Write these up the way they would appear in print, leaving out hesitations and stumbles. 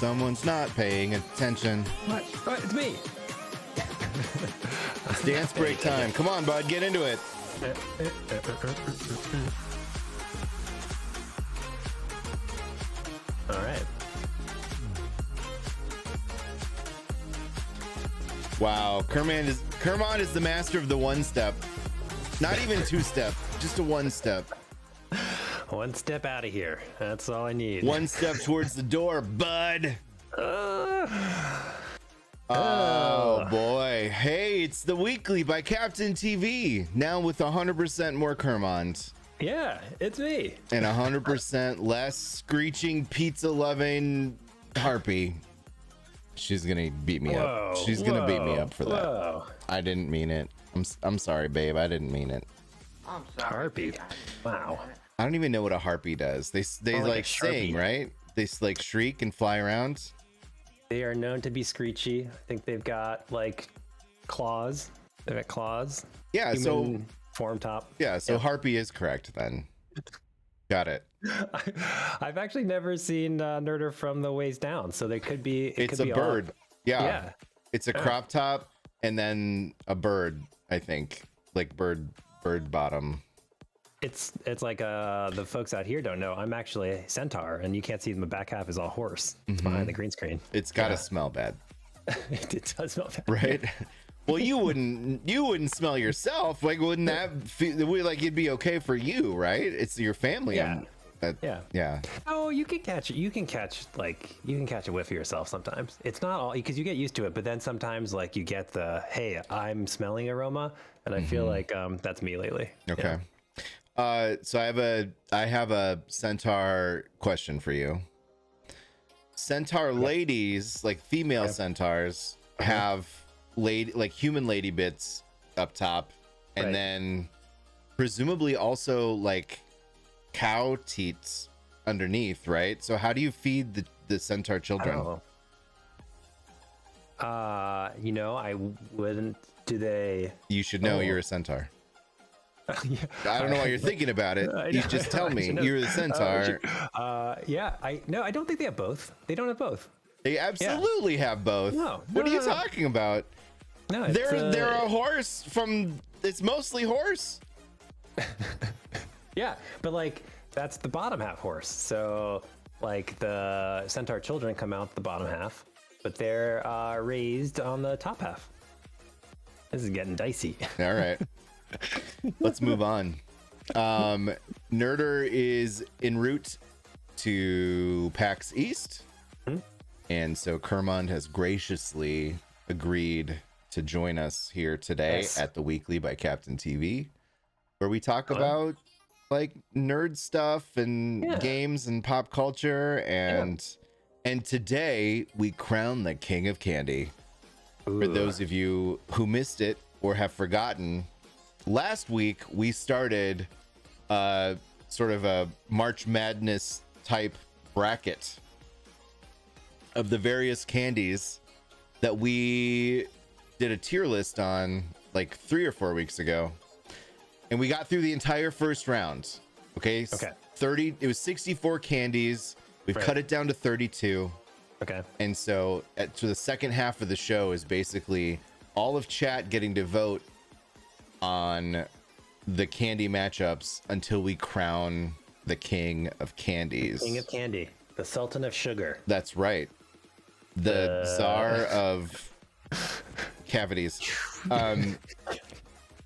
someone's not paying attention. What? It's me. It's dance break time. Come on, bud, get into it. All right. Wow, Kermond is the master of the one step. Not even two step, just a one step. One step out of here. That's all I need. One step towards the door, bud. Oh boy. Hey, it's the weekly by Captain TV. Now with 100% more Kermond. Yeah, it's me. And 100% less screeching, pizza loving Harpy. She's gonna beat me up. She's gonna beat me up for that. Whoa. I didn't mean it. I'm sorry, babe. I didn't mean it. I'm sorry. Harpy. Wow. I don't even know what a harpy does. They like sing, right? They like shriek and fly around. They are known to be screechy. I think they've got like claws. They've got claws. Yeah. Human form top. Yeah. So harpy is correct then. Got it. I've actually never seen Nerder from the waist down, so they could be. It's a bird. Yeah. It's a Yeah. crop top and then a bird. I think like bird bottom. It's like the folks out here don't know. I'm actually a centaur, and you can't see my back half is all horse. It's behind the green screen. It's gotta smell bad, It does smell bad. right? Well, you wouldn't smell yourself. Like, wouldn't that feel like it'd be okay for you, right? It's your family. Yeah. Yeah. Oh, you can catch it. You can catch a whiff of yourself sometimes. It's not all because you get used to it, but then sometimes like you get the hey, I'm smelling aroma, and I feel like that's me lately. Okay. So I have a centaur question for you. Centaur ladies, like female centaurs, have human lady bits up top, and then presumably also like cow teats underneath, right? So how do you feed the centaur children? I wouldn't. Do they? You should know you're a centaur. I don't know why you're thinking about it. You just tell me you're the centaur. I don't think they have both. They don't have both. They absolutely have both. What are you talking about? No, they're a horse from. It's mostly horse. Yeah, but like that's the bottom half horse. So like the centaur children come out the bottom half, but they're raised on the top half. This is getting dicey. All right. Let's move on. Nerder is en route to PAX East. And so Kermond has graciously agreed to join us here today at the Weekly by Captain TV, where we talk about like nerd stuff and games and pop culture. And today we crown the king of candy. For those of you who missed it or have forgotten, last week we started sort of a March Madness type bracket of the various candies that we did a tier list on like 3 or 4 weeks ago, and we got through the entire first round. Okay. 30. It was 64 candies. We've cut it down to 32. Okay. And so to the second half of the show is basically all of chat getting to vote on the candy matchups until we crown the king of candies. King of candy, the Sultan of sugar. That's right. The czar of cavities.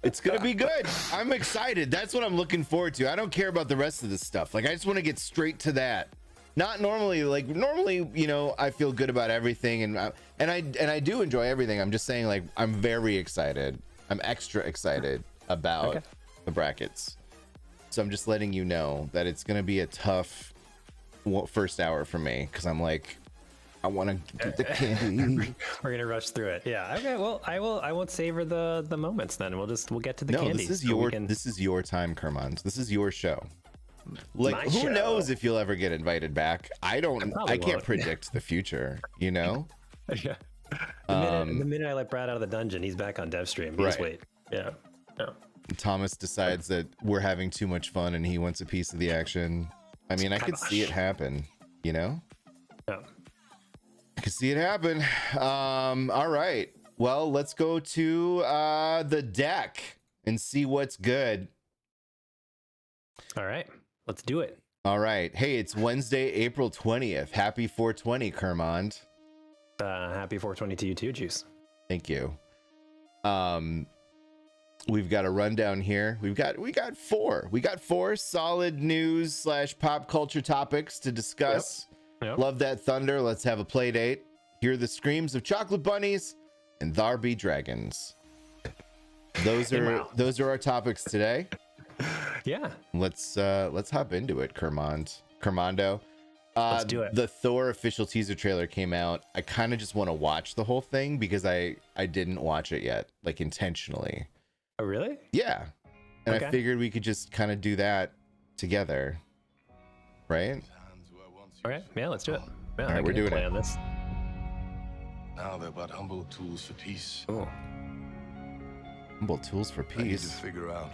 It's gonna be good. I'm excited. That's what I'm looking forward to. I don't care about the rest of this stuff. Like, I just want to get straight to that. Not normally, like normally, you know, I feel good about everything, and I do enjoy everything. I'm just saying, like, I'm very excited. I'm extra excited about the brackets. So I'm just letting you know that it's gonna be a tough first hour for me, because I'm like, I want to get the candy. We're gonna rush through it. Yeah. Okay. Well, I won't savor the moments then. We'll get to the candy. This is your time, Kermond. This is your show. Like, who knows if you'll ever get invited back? I can't predict the future, you know? Yeah. The minute I let Brad out of the dungeon, he's back on dev stream. Just wait. Yeah. No. Thomas decides that we're having too much fun and he wants a piece of the action. I mean, I could see it happen, you know? Yeah. can see it happen. All right. Well, let's go to the deck and see what's good. All right, let's do it. All right. Hey, it's Wednesday, April 20th. Happy 420, Kermond. Happy 420 to you too, Juice. Thank you. We've got a rundown here. We got four solid news / pop culture topics to discuss. Yep. Love that thunder. Let's have a play date. Hear the screams of chocolate bunnies and thar be dragons. Those are our topics today. Yeah. Let's hop into it, Kermondo. Let's do it. The Thor official teaser trailer came out. I kind of just want to watch the whole thing because I didn't watch it yet, like intentionally. Oh, really? Yeah. And Okay. I figured we could just kind of do that together. Right? Okay. Yeah, let's do it. Yeah, All right, I we're can doing play it. on this. Now they're but humble tools for peace. Oh. Humble tools for I need to peace. figure out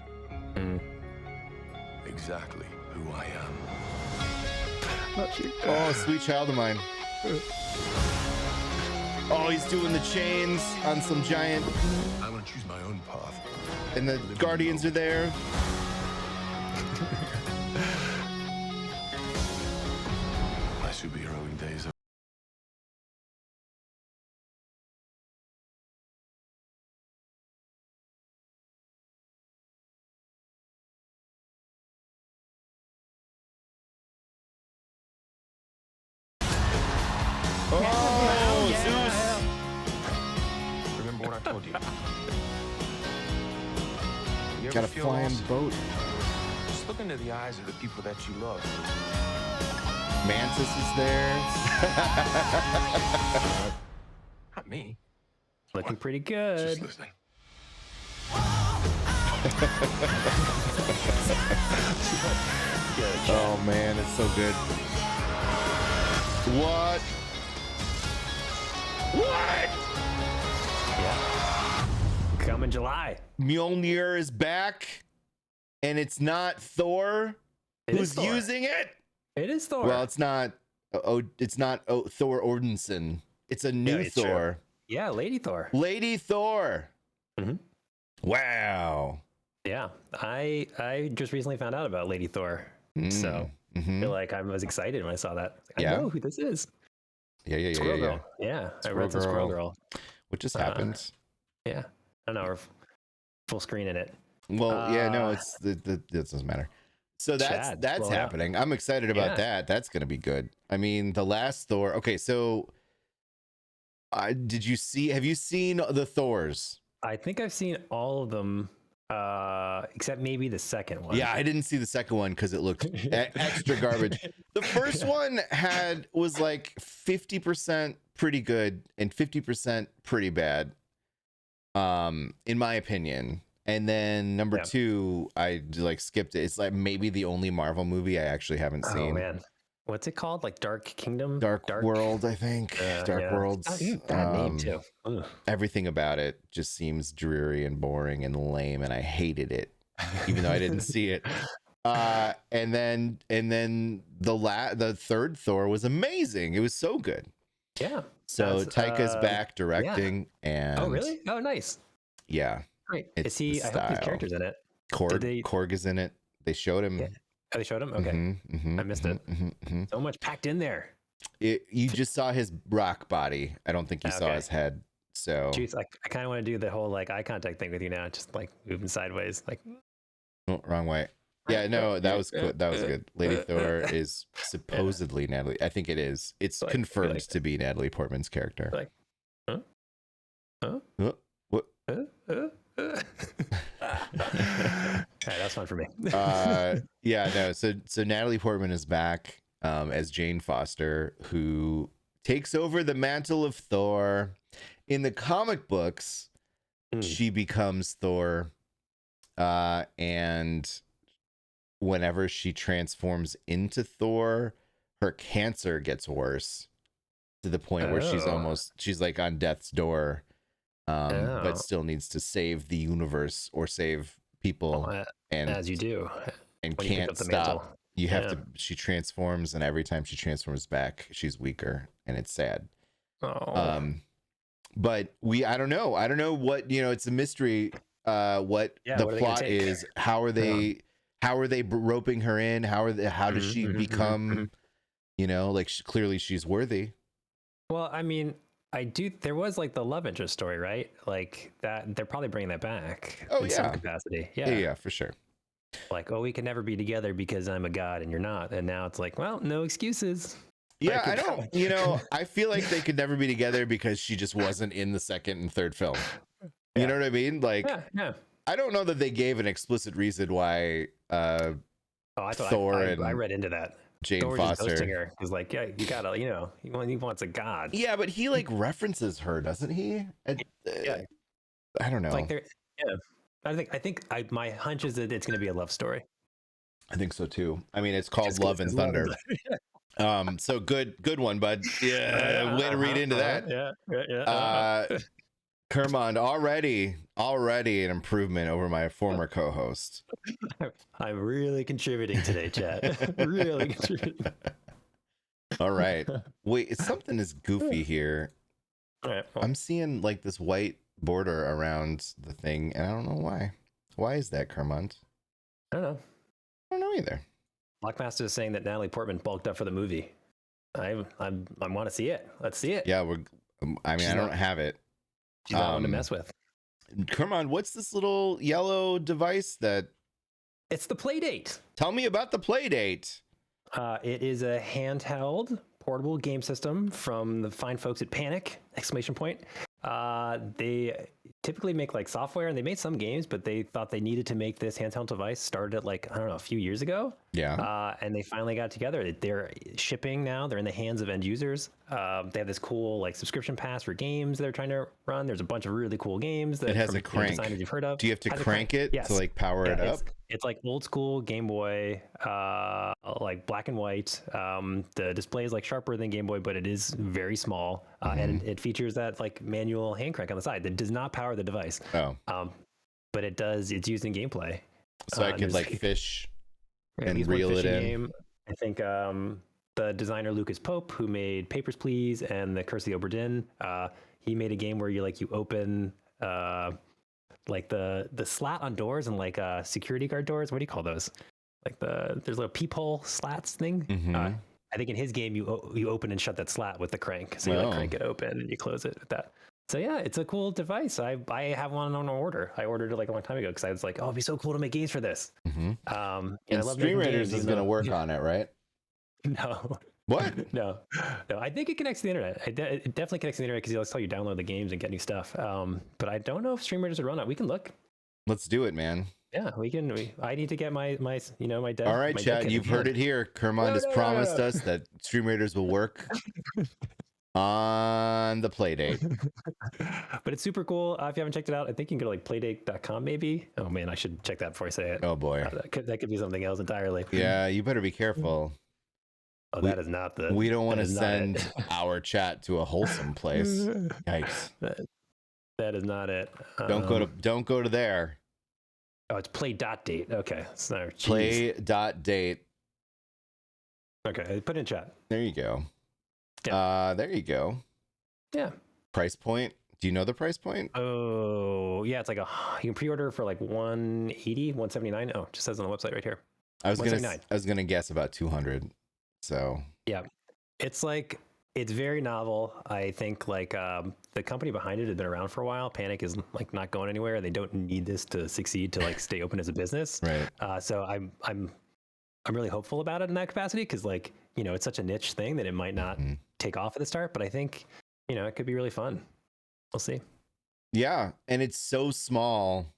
exactly who I am. Oh, sweet child of mine. Oh, he's doing the chains on some giant, I want to choose my own path. and the Guardians are there. My superheroing days are Oh, Zeus. Remember what I told you. You ever Got a feel flying lost? boat. Just look into the eyes of the people that you love. Mantis is there. Not me. Looking pretty Just good. listening. Oh man, it's so good. What? What? Yeah. Come in July. Mjolnir is back, and it's not Thor It is who's Thor. using it. It is Thor. Well, it's not. It's not Thor Odinson. It's a new it's true. Thor, Yeah, Lady Thor. Lady Thor. Mhm. Wow. Yeah, I just recently found out about Lady Thor, so I feel like I was excited when I saw that. I Yeah. know who this is. Yeah. Squirrel Girl. Yeah, I read some Squirrel Girl. What just happened? Yeah, I don't know. We're full screen in it. Well, yeah, no, it's it doesn't matter. So Chad, that's blow it up. happening. I'm excited about Yeah. that. That's gonna be good. I mean, the last Thor. Okay, so have you seen the Thors? I think I've seen all of them, except maybe the second one. Yeah, I didn't see the second one because it looked extra garbage. The first one was like 50% pretty good and 50% pretty bad, in my opinion. And then number two, I like skipped it. It's like maybe the only Marvel movie I actually haven't seen. Oh man, what's it called? Like Dark Kingdom? Dark World, I think. Dark yeah. World. Bad name too. Ugh. Everything about it just seems dreary and boring and lame, and I hated it, even though I didn't see it. And then the third Thor was amazing. It was so good. Yeah. So That's, Taika's back directing, and Oh really? Oh nice. yeah, Great. It's Is he? the I hope his style. character's in it. Korg is in it. They showed him. Yeah. Oh, they showed him. Okay. I missed it. So much packed in there. You just saw his rock body. I don't think you saw Okay. his head. So Jeez, I kind of want to do the whole like eye contact thing with you now, just like moving sideways, like. oh, wrong way. Yeah, no, that was good. That was good. Lady Thor is supposedly Natalie. I think it is. It's Like, confirmed like to be Natalie Portman's character. Like, huh? What? All right, that's fun for me. Yeah, no. So Natalie Portman is back as Jane Foster, who takes over the mantle of Thor. In the comic books, she becomes Thor, and whenever she transforms into Thor, her cancer gets worse to the point where she's like on death's door, but still needs to save the universe or save people, and as you do, and when you pick can't up the stop. mantle. You have to. She transforms, and every time she transforms back, she's weaker, and it's sad. Oh. But I don't know what, it's a mystery what the what are they gonna plot take? is. How are they roping her in? How does she become, like clearly she's worthy. Well, I mean, there was like the love interest story, right? Like that, they're probably bringing that back in some capacity. Yeah, for sure. Like, oh, we can never be together because I'm a god and you're not. And now it's like, well, no excuses. Yeah, like, I don't, I feel like they could never be together because she just wasn't in the second and third film. You know what I mean? Like, I don't know that they gave an explicit reason why I thought Thor I read into that. Jane Thor Foster just ghosting her. He's like, yeah, you gotta, he wants a god. Yeah, but he like references her, doesn't he? Yeah. I don't know. Like I think my hunch is that it's going to be a love story. I think so too. I mean, it's called Love and Thunder. So good one, bud. Yeah, way to read into that. Yeah. Kermond, already an improvement over my former co-host. I'm really contributing today, chat. Really contributing. All right. Wait, something is goofy here. All right, well. I'm seeing like this white border around the thing, and I don't know why. Why is that, Kermond? I don't know. I don't know either. Lockmaster is saying that Natalie Portman bulked up for the movie. I want to see it. Let's see it. Yeah, I don't have it. She's not one to mess with. Kermond, what's this little yellow device that? It's the Playdate. Tell me about the Playdate. It is a handheld portable game system from the fine folks at Panic! ! They typically make like software, and they made some games, but they thought they needed to make this handheld device. Started it like, I don't know, a few years ago. Yeah. And they finally got together. They're shipping now. They're in the hands of end users. They have this cool like subscription pass for games they're trying to run. There's a bunch of really cool games that it has a crank. Designers you've heard of. Do you have to crank it to like power it up? It's like old school Game Boy, like black and white. The display is like sharper than Game Boy, but it is very small, and it features that like manual hand crank on the side that does not power the device. Oh, but it does. It's used in gameplay. So I could like fish and reel it in. Game. I think the designer Lucas Pope, who made Papers, Please and the Curse of the Obra Dinn, he made a game where you open like the slat on doors and like security guard doors. What do you call those? Like there's a little peephole slats thing. I think in his game you open and shut that slat with the crank. So you crank it open and you close it with that. So yeah, it's a cool device. I have one on order. I ordered it like a long time ago because I was like, oh, it'd be so cool to make games for this. And I love Stream Raiders is going to work on it, right? No. What? No. I think it connects to the internet. It definitely connects to the internet because it'll tell you download the games and get new stuff. But I don't know if Stream Raiders will run it. We can look. Let's do it, man. Yeah, we can. I need to get my my dev. All right, Chad, you've heard it here. Kermond has promised us that Stream Raiders will work on the Playdate. But it's super cool. If you haven't checked it out, I think you can go to like playdate.com maybe. Oh man, I should check that before I say it. Oh boy. That could be something else entirely. Yeah, you better be careful. Oh, that is not the. We don't want to send our chat to a wholesome place. Yikes. That is not it. Don't go to there. Oh, it's play.date. Okay. So, play.date. Okay, put in chat. There you go. Yeah. There you go. Yeah. Price point. Do you know the price point? Oh, yeah. It's like you can pre-order for like 180, 179. Oh, it just says on the website right here. I was gonna guess about 200. So yeah, it's very novel. I think like the company behind it has been around for a while. Panic is like not going anywhere. They don't need this to succeed to like stay open as a business. Right. So I'm really hopeful about it in that capacity because like it's such a niche thing that it might not take off at the start. But I think it could be really fun. We'll see. Yeah, and it's so small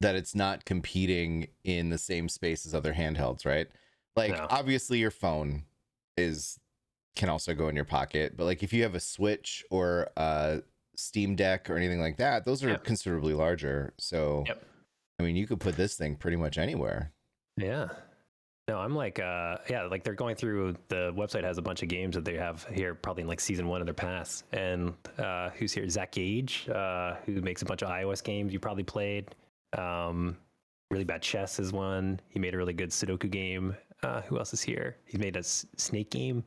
that it's not competing in the same space as other handhelds, right? Like obviously your phone can also go in your pocket, but like if you have a Switch or a Steam Deck or anything like that, those are considerably larger. So I mean, you could put this thing pretty much anywhere. Yeah. No, I'm like like they're going through, the website has a bunch of games that they have here probably in like season 1 of their pass. And who's here? Zach Gage, who makes a bunch of iOS games you probably played. Really Bad Chess is one. He made a really good Sudoku game. Who else is here? He made a snake game.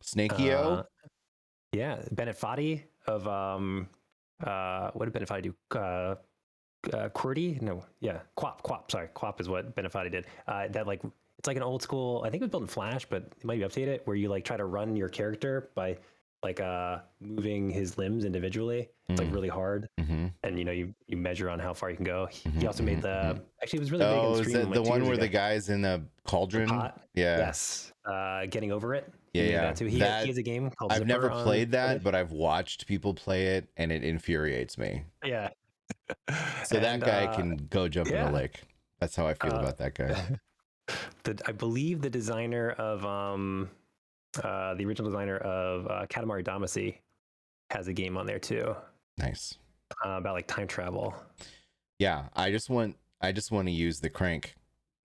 Snakeo? Yeah, Bennett Foddy of what did Bennett Foddy do? QWERTY? No, yeah, Quap. Sorry, Quap is what Bennett Foddy did. That like it's like an old school. I think it was built in Flash, but it might be updated where you like try to run your character by like moving his limbs individually. It's like really hard, and you measure on how far you can go. He also made the actually it was really big in is stream. that the one where the guy's in the cauldron? Pot. Yeah. Yes. Getting over it. Yeah. That too. He has a game called I've Zipper never on played that, Switch. but I've watched people play it, and it infuriates me. Yeah. So that guy can go jump in yeah. a lake. That's how I feel about that guy. I believe the designer of the original designer of Katamari Damacy has a game on there too. Nice. About like time travel. Yeah, I just want to use the crank.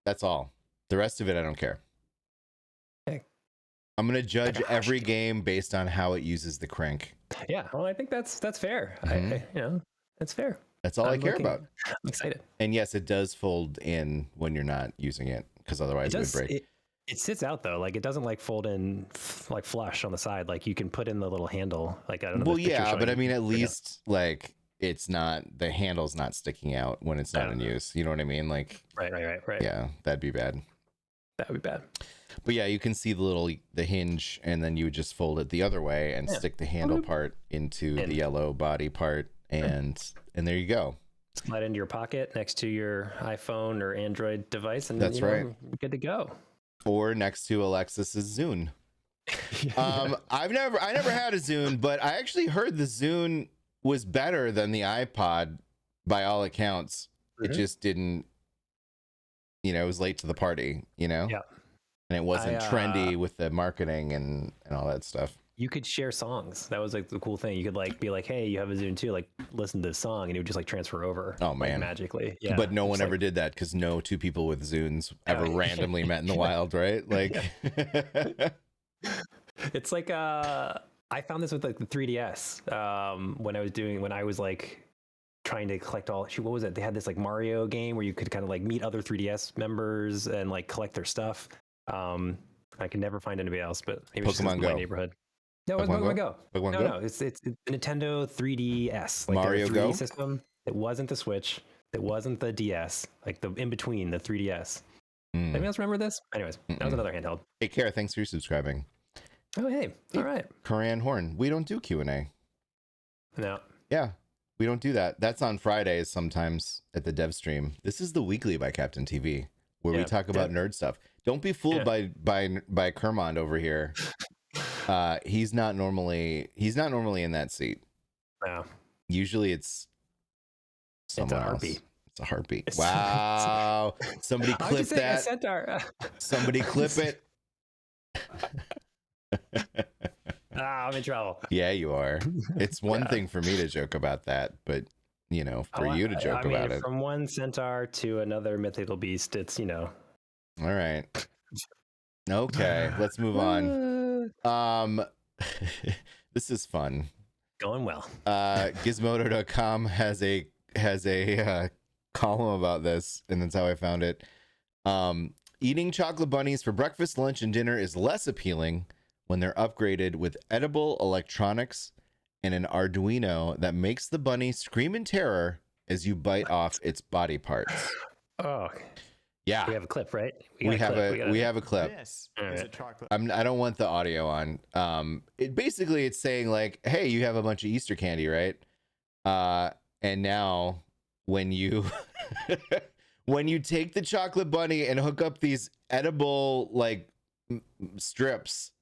That's all. The rest of it I don't care. Okay. I'm gonna judge every game based on how it uses the crank. Yeah, well, I think that's fair. That's fair. That's all I care about. I'm excited. And yes, it does fold in when you're not using it, because otherwise it would break. It sits out though, like it doesn't like fold in like flush on the side. Like you can put in the little handle. Like I don't know. Well, yeah, but I mean, at least like it's not, the handle's not sticking out when it's not in use. You know what I mean? Like right. Yeah, that'd be bad. That would be bad. But yeah, you can see the hinge, and then you would just fold it the other way and stick the handle part into the yellow body part, and there you go. Slide into your pocket next to your iPhone or Android device, and that's right. You're good to go. Or next to Alexis's Zune. I never had a Zune, but I actually heard the Zune was better than the iPod by all accounts. It just didn't, it was late to the party, Yeah. And it wasn't trendy with the marketing and all that stuff. You could share songs. That was like the cool thing. You could like be like, hey, you have a Zune too, like listen to this song, and it would just like transfer over. Oh man, like, magically. Yeah. But no one ever did that, because no two people with Zunes ever randomly met in the wild, right? Like it's like I found this with like the 3DS when I was like trying to collect what was it? They had this like Mario game where you could kind of like meet other 3DS members and like collect their stuff. I can never find anybody else, but maybe it's just my neighborhood. No, it was Pokemon Go. No, it's the Nintendo 3DS, like Mario their 3D Go system. It wasn't the Switch. It wasn't the DS. Like the in between, the 3DS. Anybody else remember this? Anyways, that was another handheld. Hey, Kara, thanks for subscribing. Oh, hey, all right. Coran Horn, we don't do Q&A. No. Yeah, we don't do that. That's on Fridays sometimes at the dev stream. This is the weekly by Captain TV, where we talk about nerd stuff. Don't be fooled by Kermond over here. He's not normally in that seat. No. Usually it's someone a heartbeat. else. It's a heartbeat. Wow. Somebody clip that. Somebody clip it. I'm in trouble. Yeah, you are. It's one thing for me to joke about that, but for you to joke about it. From one centaur to another mythical beast, it's All right. Okay, let's move on. This is fun. Going well. Gizmodo.com has a column about this, and that's how I found it. Eating chocolate bunnies for breakfast, lunch, and dinner is less appealing when they're upgraded with edible electronics and an Arduino that makes the bunny scream in terror as you bite off its body parts. Oh. Yeah. We have a clip, right? We have a clip. This is a chocolate. I don't want the audio on. It's saying like, hey, you have a bunch of Easter candy, right? And now when you when you take the chocolate bunny and hook up these edible like strips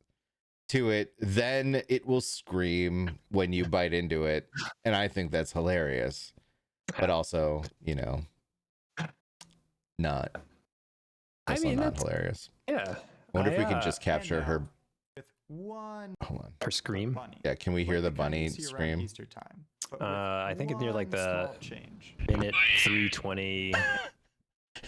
to it, then it will scream when you bite into it. And I think that's hilarious. But also, not. Also not hilarious. Yeah. I wonder if we can just capture her. With one. Hold on. Her scream. Bunny. Yeah, can we hear the bunny scream? Easter time. I think it's near like the minute 3:20.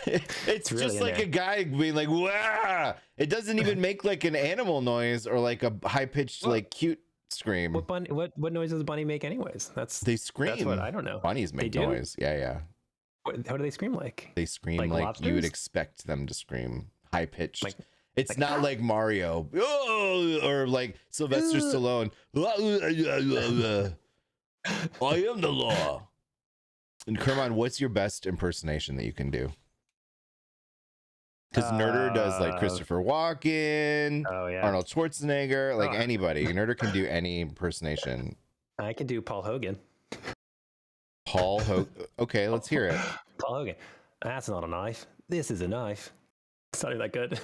It's really just like a guy being like, "Wow!" It doesn't even make like an animal noise or like a high pitched like cute scream. What noise does the bunny make anyways? They scream. That's what I don't know. Bunnies make noise. Yeah. How do they scream like? They scream like you would expect them to scream. High pitched. It's not like Mario or like Sylvester Stallone. I am the law. And Kermon, what's your best impersonation that you can do? Because Nerder does like Christopher Walken, Arnold Schwarzenegger, like anybody. Nerder can do any impersonation. I can do Paul Hogan. Paul Hogan. Okay, let's hear it. Paul Hogan. That's not a knife. This is a knife. It's not that good.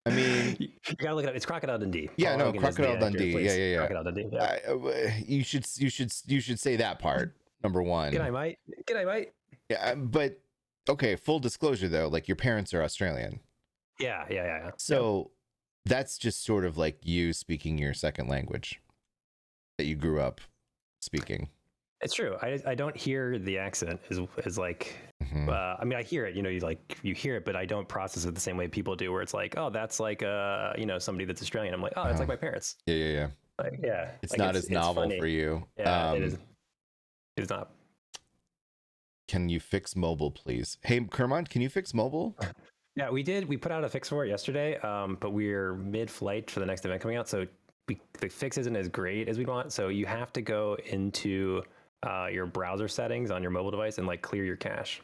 I mean, you gotta look it up. It's Crocodile Dundee. Yeah, Paul no, Hogan Crocodile Dundee. Yeah. Crocodile Dundee. Yeah. You should say that part. Number one. G'day, mate. G'day, mate. Yeah, but okay. Full disclosure, though, like your parents are Australian. Yeah. So that's just sort of like you speaking your second language that you grew up speaking. It's true. I don't hear the accent is like. I mean, I hear it. You hear it, but I don't process it the same way people do. Where it's like, oh, that's like somebody that's Australian. I'm like, oh, that's like my parents. Yeah. Like, yeah. It's like, not as novel funny. for you. Yeah, it is. It's not. Can you fix mobile, please? Hey, Kermon, can you fix mobile? Yeah, we did. We put out a fix for it yesterday, but we're mid-flight for the next event coming out, so the fix isn't as great as we want. So you have to go into your browser settings on your mobile device and like clear your cache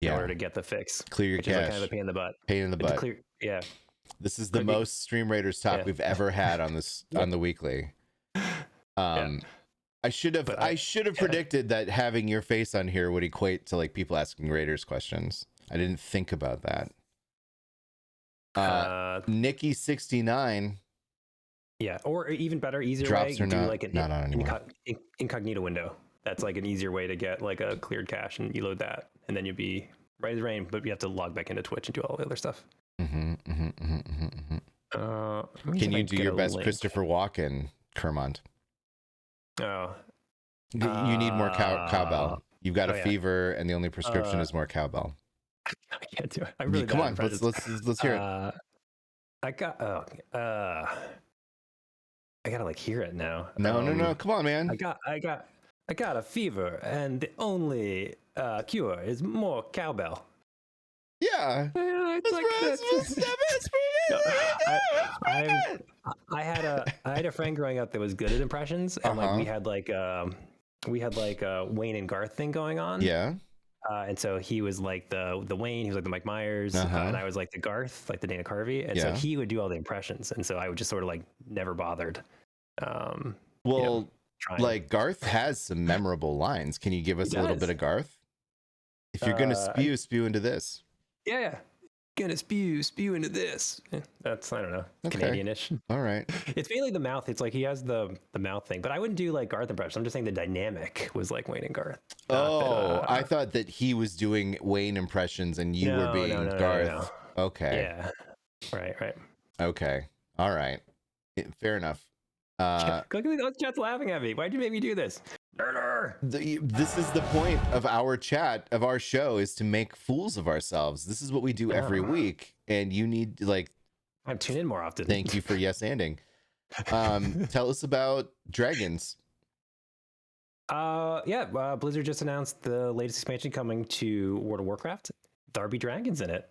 in order to get the fix. Clear your which cache. is like kind of a pain in the butt. Pain in the butt. Yeah. This is the most Stream Raiders talk we've ever had on this on the weekly. I should have predicted that having your face on here would equate to like people asking Raiders questions. I didn't think about that. Nikki69. Yeah, or even better, easier drops way, or do not, like an not on anymore. incognito window. That's like an easier way to get like a cleared cache, and you load that, and then you'd be right as rain. But you have to log back into Twitch and do all the other stuff. Can you do your best Christopher Walken, Kermont? Oh, you need more cowbell. You've got a fever, and the only prescription is more cowbell. I can't do it. I really come on. Let's hear it. I gotta like hear it now. No. Come on, man. I got a fever, and the only cure is more cowbell. Yeah, I had a friend growing up that was good at impressions, and like we had like a Wayne and Garth thing going on. Yeah. And so he was like the Wayne, he was like the Mike Myers, and I was like the Garth, like the Dana Carvey. And so he would do all the impressions. And so I would just sort of like never bothered. Like Garth has some memorable lines. Can you give us a little bit of Garth? If you're going to spew into this. Yeah. Gonna spew into this. That's, I don't know, Canadian-ish. All right. It's mainly the mouth. It's like he has the mouth thing, but I wouldn't do like Garth impressions. I'm just saying the dynamic was like Wayne and Garth. I thought that he was doing Wayne impressions and you were being Garth. No. Okay. Yeah. Right. Okay. All right. Fair enough. Look at the chat's laughing at me. Why'd you make me do this? This is the point of our chat, of our show, is to make fools of ourselves. This is what we do every week, and you need like I tune in more often. Thank you for yes-anding. Tell us about dragons. Blizzard just announced the latest expansion coming to World of Warcraft. There'll be dragons in it.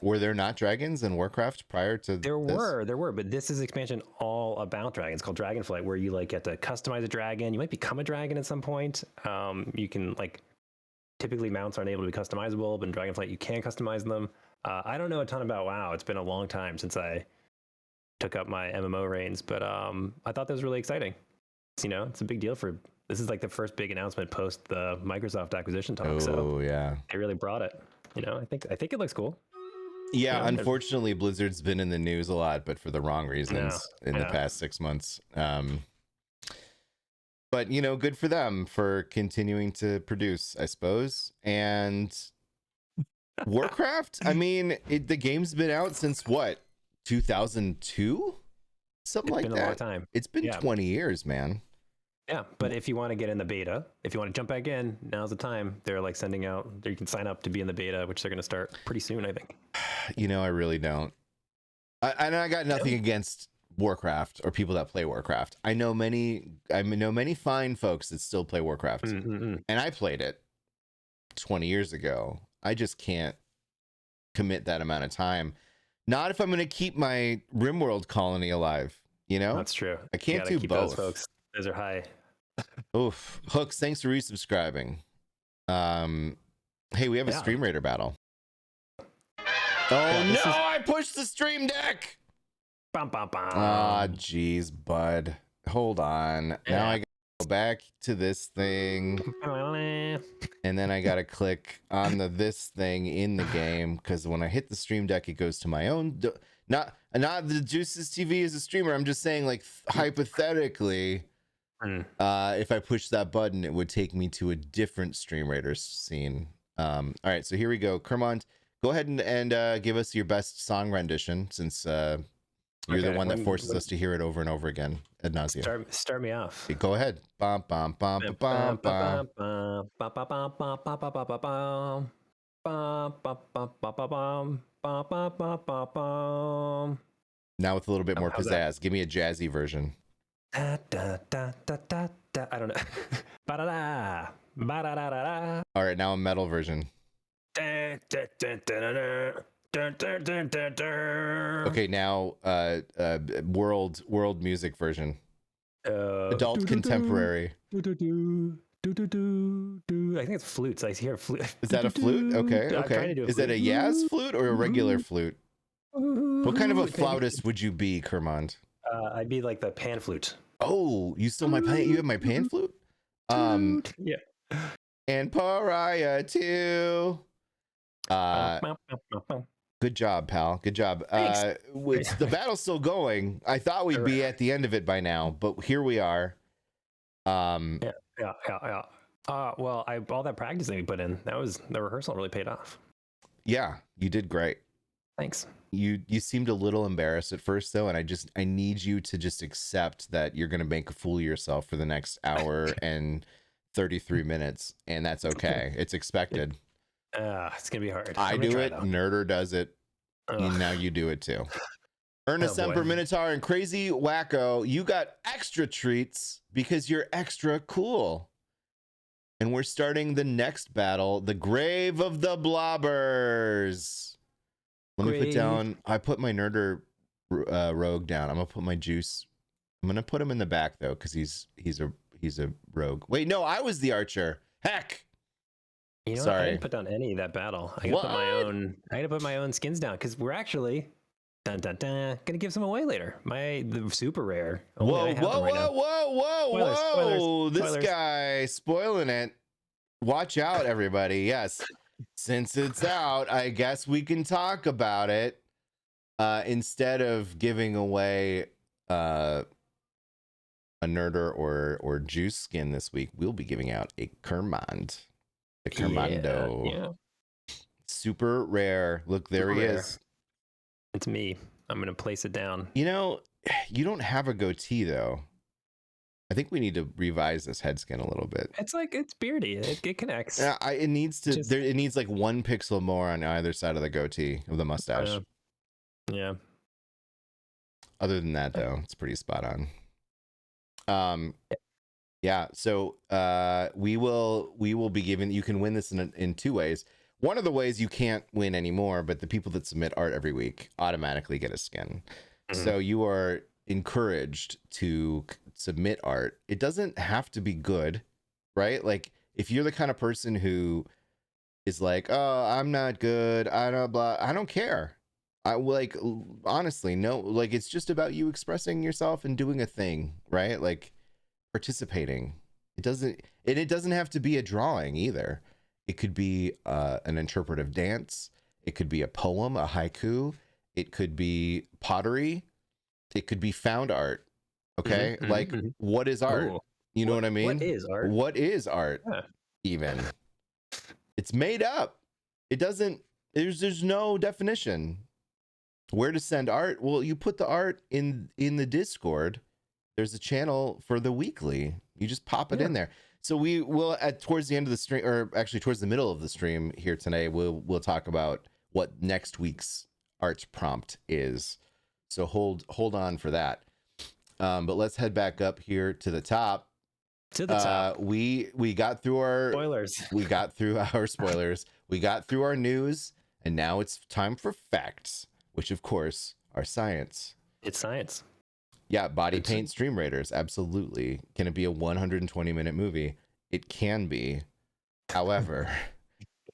Were there not dragons in Warcraft prior to there were, but this is expansion all about dragons called Dragonflight, where you like get to customize a dragon. You might become a dragon at some point. You can like typically mounts aren't able to be customizable, but in Dragonflight you can customize them. I don't know a ton about WoW. It's been a long time since I took up my MMO reins, but I thought that was really exciting. It's a big deal this is like the first big announcement post the Microsoft acquisition talk. They really brought it. I think it looks cool. Yeah, unfortunately, Blizzard's been in the news a lot, but for the wrong reasons in the past 6 months. But good for them for continuing to produce, I suppose. And Warcraft, I mean, the game's been out since what, 2002? Something like that. It's been a long time. It's been 20 years, man. Yeah, but if you want to get in the beta, if you want to jump back in, now's the time. They're like sending out, you can sign up to be in the beta, which they're going to start pretty soon, I think. I really don't. I got nothing against Warcraft or people that play Warcraft. I know many fine folks that still play Warcraft, and I played it 20 years ago. I just can't commit that amount of time Not if I'm going to keep my RimWorld colony alive. You know, That's true. I can't You gotta do keep both. those folks. Those are high. Oof. Hooks, thanks for resubscribing. Hey, we have a Stream Raider battle. Oh no! I pushed the Stream Deck. Bum, bum, bum. Ah, jeez, bud. Hold on. Now I gotta go back to this thing, and then I gotta click on this thing in the game, because when I hit the Stream Deck, it goes to my own. Not the JuiceticeTV is a streamer. I'm just saying, like, hypothetically, if I push that button, it would take me to a different Stream Raider scene. All right, so here we go. Kermond, go ahead and give us your best song rendition, since you're the one that forces us to hear it over and over again ad nauseum. Start me off. Okay, go ahead. Bum, bum, bum, bum, bum, bum. Now with a little bit more pizzazz. Give me a jazzy version. Da, da, da, da, da, da. I don't know. Ba-da-da. Ba-da-da-da-da. All right, now a metal version. Da, da, da, da, da, da. Dun, dun, dun, dun, dun. Okay, now world music version. Adult contemporary. I think it's flutes. I hear flute. Is that a flute? Okay, okay. Is that a Yaz flute or a regular flute? What kind of a flautist would you be, Kermond? I'd be like the pan flute. Oh, you still my pan? You have my pan flute? Yeah. And pariah too. Good job, pal. Good job. The battle's still going. I thought we'd be at the end of it by now, but here we are. Yeah. Well, all that practicing we put in, the rehearsal really paid off. Yeah, you did great. Thanks. You seemed a little embarrassed at first though, and I need you to just accept that you're gonna make a fool of yourself for the next hour and 33 minutes, and that's okay. It's expected. It's gonna be hard. I do it. Nerder does it. And now you do it too. Ernest Semper Minotaur and Crazy Wacko, you got extra treats because you're extra cool. And we're starting the next battle, the Grave of the Blobbers. Let me put down. I put my Nerder rogue down. I'm gonna put my Juice. I'm gonna put him in the back though, because he's a rogue. Wait, no, I was the archer. Heck. You know Sorry. what? I didn't put down any of that battle. I gotta put my own. I gotta put my own skins down because we're actually gonna give some away later. The super rare. Whoa! This guy spoiling it. Watch out, everybody. Yes, since it's out, I guess we can talk about it instead of giving away a Nerder or Juice skin this week. We'll be giving out a Kermond. The Kermondo. Yeah. Super rare. Look, there he is. It's me. I'm going to place it down. You know, you don't have a goatee, though. I think we need to revise this head skin a little bit. It's beardy. It connects. Yeah, it needs to. It needs like 1 pixel more on either side of the goatee of the mustache. Yeah. Other than that, though, it's pretty spot on. Yeah, so we will be giving. You can win this in 2 ways. One of the ways you can't win anymore, but the people that submit art every week automatically get a skin. So you are encouraged to submit art. It doesn't have to be good, right? Like if you're the kind of person who is like, oh, I'm not good, I don't care. I like, honestly, no, like it's just about you expressing yourself and doing a thing, right? Like participating. It doesn't have to be a drawing either. It could be an interpretive dance. It could be a poem, a haiku. It could be pottery. It could be found art. Okay. What is art? Ooh. You know what I mean? What is art? What is art? Yeah. Even it's made up. It doesn't, there's no definition. Where to send art? Well, you put the art in the Discord. There's a channel for the weekly. You just pop it in there. So we will towards the end of the stream, or actually towards the middle of the stream here today, we'll talk about what next week's arts prompt is. So hold on for that. But let's head back up here to the top. To the top. We got through our spoilers. We got through our spoilers. We got through our news, and now it's time for facts. which of course are science. It's science. Yeah, body paint Stream Raiders, absolutely. Can it be a 120-minute movie? It can be. However,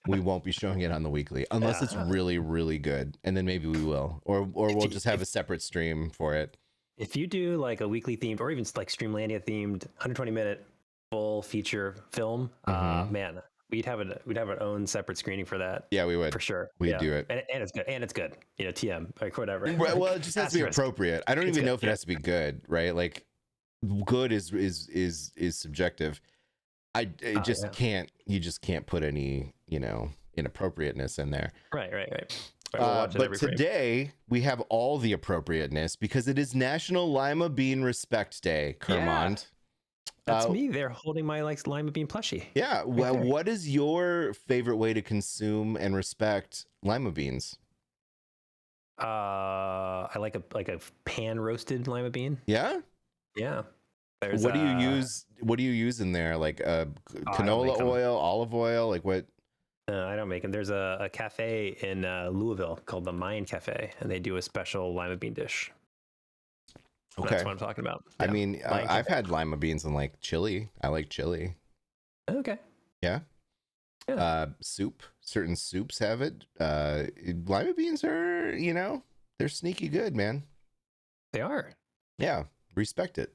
we won't be showing it on the weekly unless it's really, really good, and then maybe we will, or we'll just have a separate stream for it. If you do like a weekly themed, or even like Streamlandia themed, 120-minute full feature film, man, we'd have our own separate screening for that. Yeah, we would for sure. We'd do it, and it's good. And it's good. You know, TM, like whatever. Right, well, it just has to be appropriate. I don't even know if it has to be good, right? Like, good is subjective. You just can't put any, inappropriateness in there. Right. But today we have all the appropriateness because it is National Lima Bean Respect Day, Kermond. That's me there holding my lima bean plushie. Yeah. Well, what is your favorite way to consume and respect lima beans? I like a pan roasted lima bean. Yeah. Yeah. What do you use? What do you use in there? Like canola oil, olive oil, like what? I don't make them. There's a cafe in Louisville called the Mayan Cafe, and they do a special lima bean dish. Okay. That's what I'm talking about. Yeah. I mean, I've had lima beans in like chili. I like chili. Okay. Yeah. Soup. Certain soups have it. Lima beans are, they're sneaky good, man. They are. Yeah. Respect it.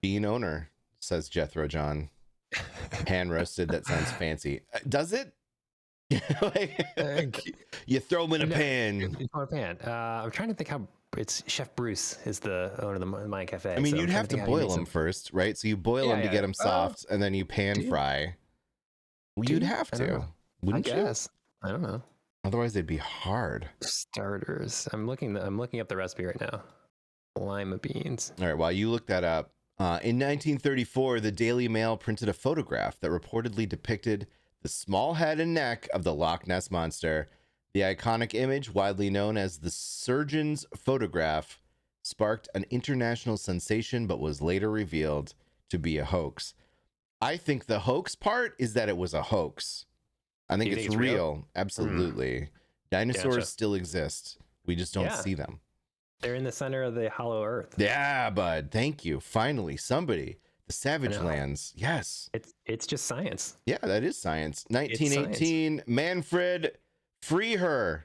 Bean owner, says Jethro John. Hand roasted. That sounds fancy. Does it? You throw them in a pan. I'm trying to think how. It's Chef Bruce is the owner of the Mayan Cafe. I mean, you'd have to boil them first, right? So you boil them to get them soft, and then you pan fry. You'd have to, wouldn't you? I guess. I don't know. Otherwise, they'd be hard. Starters. I'm looking up the recipe right now. Lima beans. All right. While you look that up, in 1934, the Daily Mail printed a photograph that reportedly depicted the small head and neck of the Loch Ness Monster. The iconic image, widely known as the surgeon's photograph, sparked an international sensation, but was later revealed to be a hoax. I think the hoax part is that it was a hoax. I think it's real. Absolutely. Dinosaurs still exist. We just don't see them. They're in the center of the hollow earth. Yeah, bud. Thank you. Finally, somebody. The Savage Lands. Yes. It's just science. Yeah, that is science. 1918, Manfred Freher,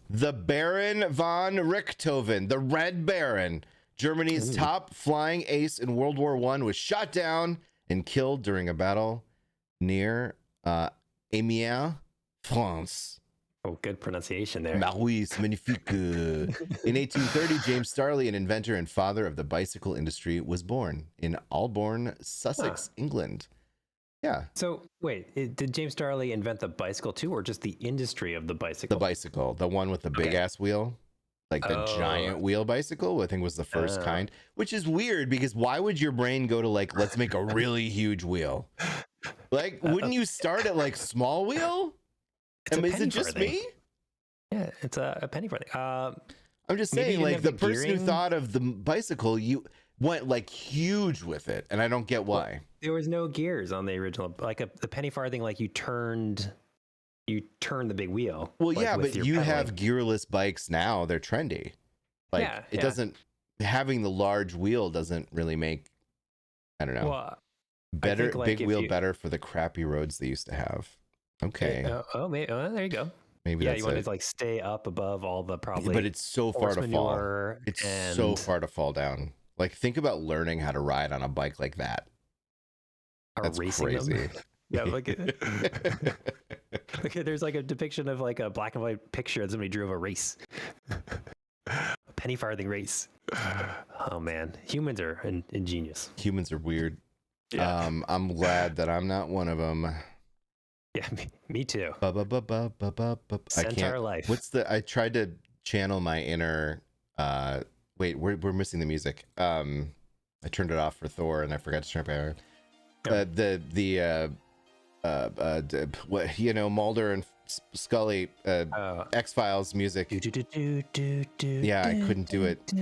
the Baron von Richthofen, the Red Baron, Germany's top flying ace in World War I, was shot down and killed during a battle near Amiens, France. Oh, good pronunciation there. Maurice, magnifique. In 1830, James Starley, an inventor and father of the bicycle industry, was born in Albourne, Sussex, England. Yeah. So wait, did James Starley invent the bicycle too, or just the industry of the bicycle? The bicycle, the one with the big ass wheel, like the giant wheel bicycle, I think was the first kind, which is weird because why would your brain go to like, let's make a really huge wheel? Like, wouldn't you start at like small wheel? Is it just me? Yeah, it's a penny farthing. I'm just saying, like the person who thought of the bicycle, you went like huge with it, and I don't get why. Well, there was no gears on the original, like the penny farthing. Like you turned the big wheel. Well, yeah, but you have gearless bikes now; they're trendy. Like it doesn't having the large wheel doesn't really make. I don't know. Well, better big wheel better for the crappy roads they used to have. Okay. Maybe, there you go. Maybe that's you want to like stay up above all the probably. But it's so far to fall. It's so far to fall down. Like, think about learning how to ride on a bike like that. That's crazy. Yeah, look at there's like a depiction of like a black and white picture that somebody drew of a race. A penny farthing race. Oh man, humans are ingenious. Humans are weird. Yeah. I'm glad that I'm not one of them. Yeah, me too. Centaur life. I tried to channel my inner wait, we're missing the music. I turned it off for Thor and I forgot to turn it back on. What Mulder and Scully X-Files music. Yeah, I couldn't do it.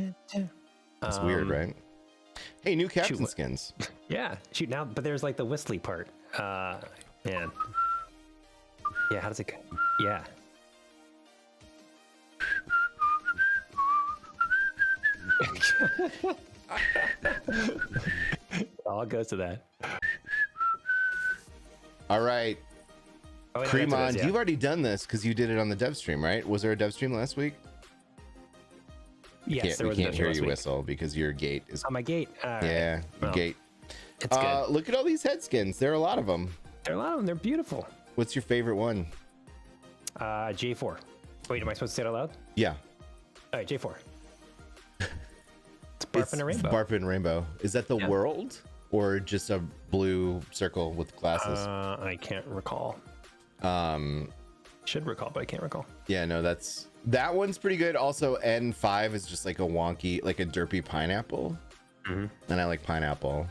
It's weird, right? Hey, new captain skins. Yeah, shoot now, but there's like the whistly part. Man. Yeah, how does it go? Yeah. All goes to that. All right. Oh, wait, no, Cream that's what it on. is, yeah. You've already done this because you did it on the dev stream, right? Was there a dev stream last week? Yes, there We was can't a hear last you week. whistle because your gate is. On my gate. All right. Yeah, your Well, gate. It's good. Look at all these head skins. There are a lot of them. There are a lot of them. They're beautiful. What's your favorite one? J4. Wait, am I supposed to say it out loud? Yeah. All right, J4. It's Barf and a Rainbow. Barf and Rainbow. Is that the Yeah. world or just a blue circle with glasses? I can't recall. Should recall, but I can't recall. Yeah, no, that one's pretty good. Also, N5 is just like a wonky, like a derpy pineapple, and I like pineapple.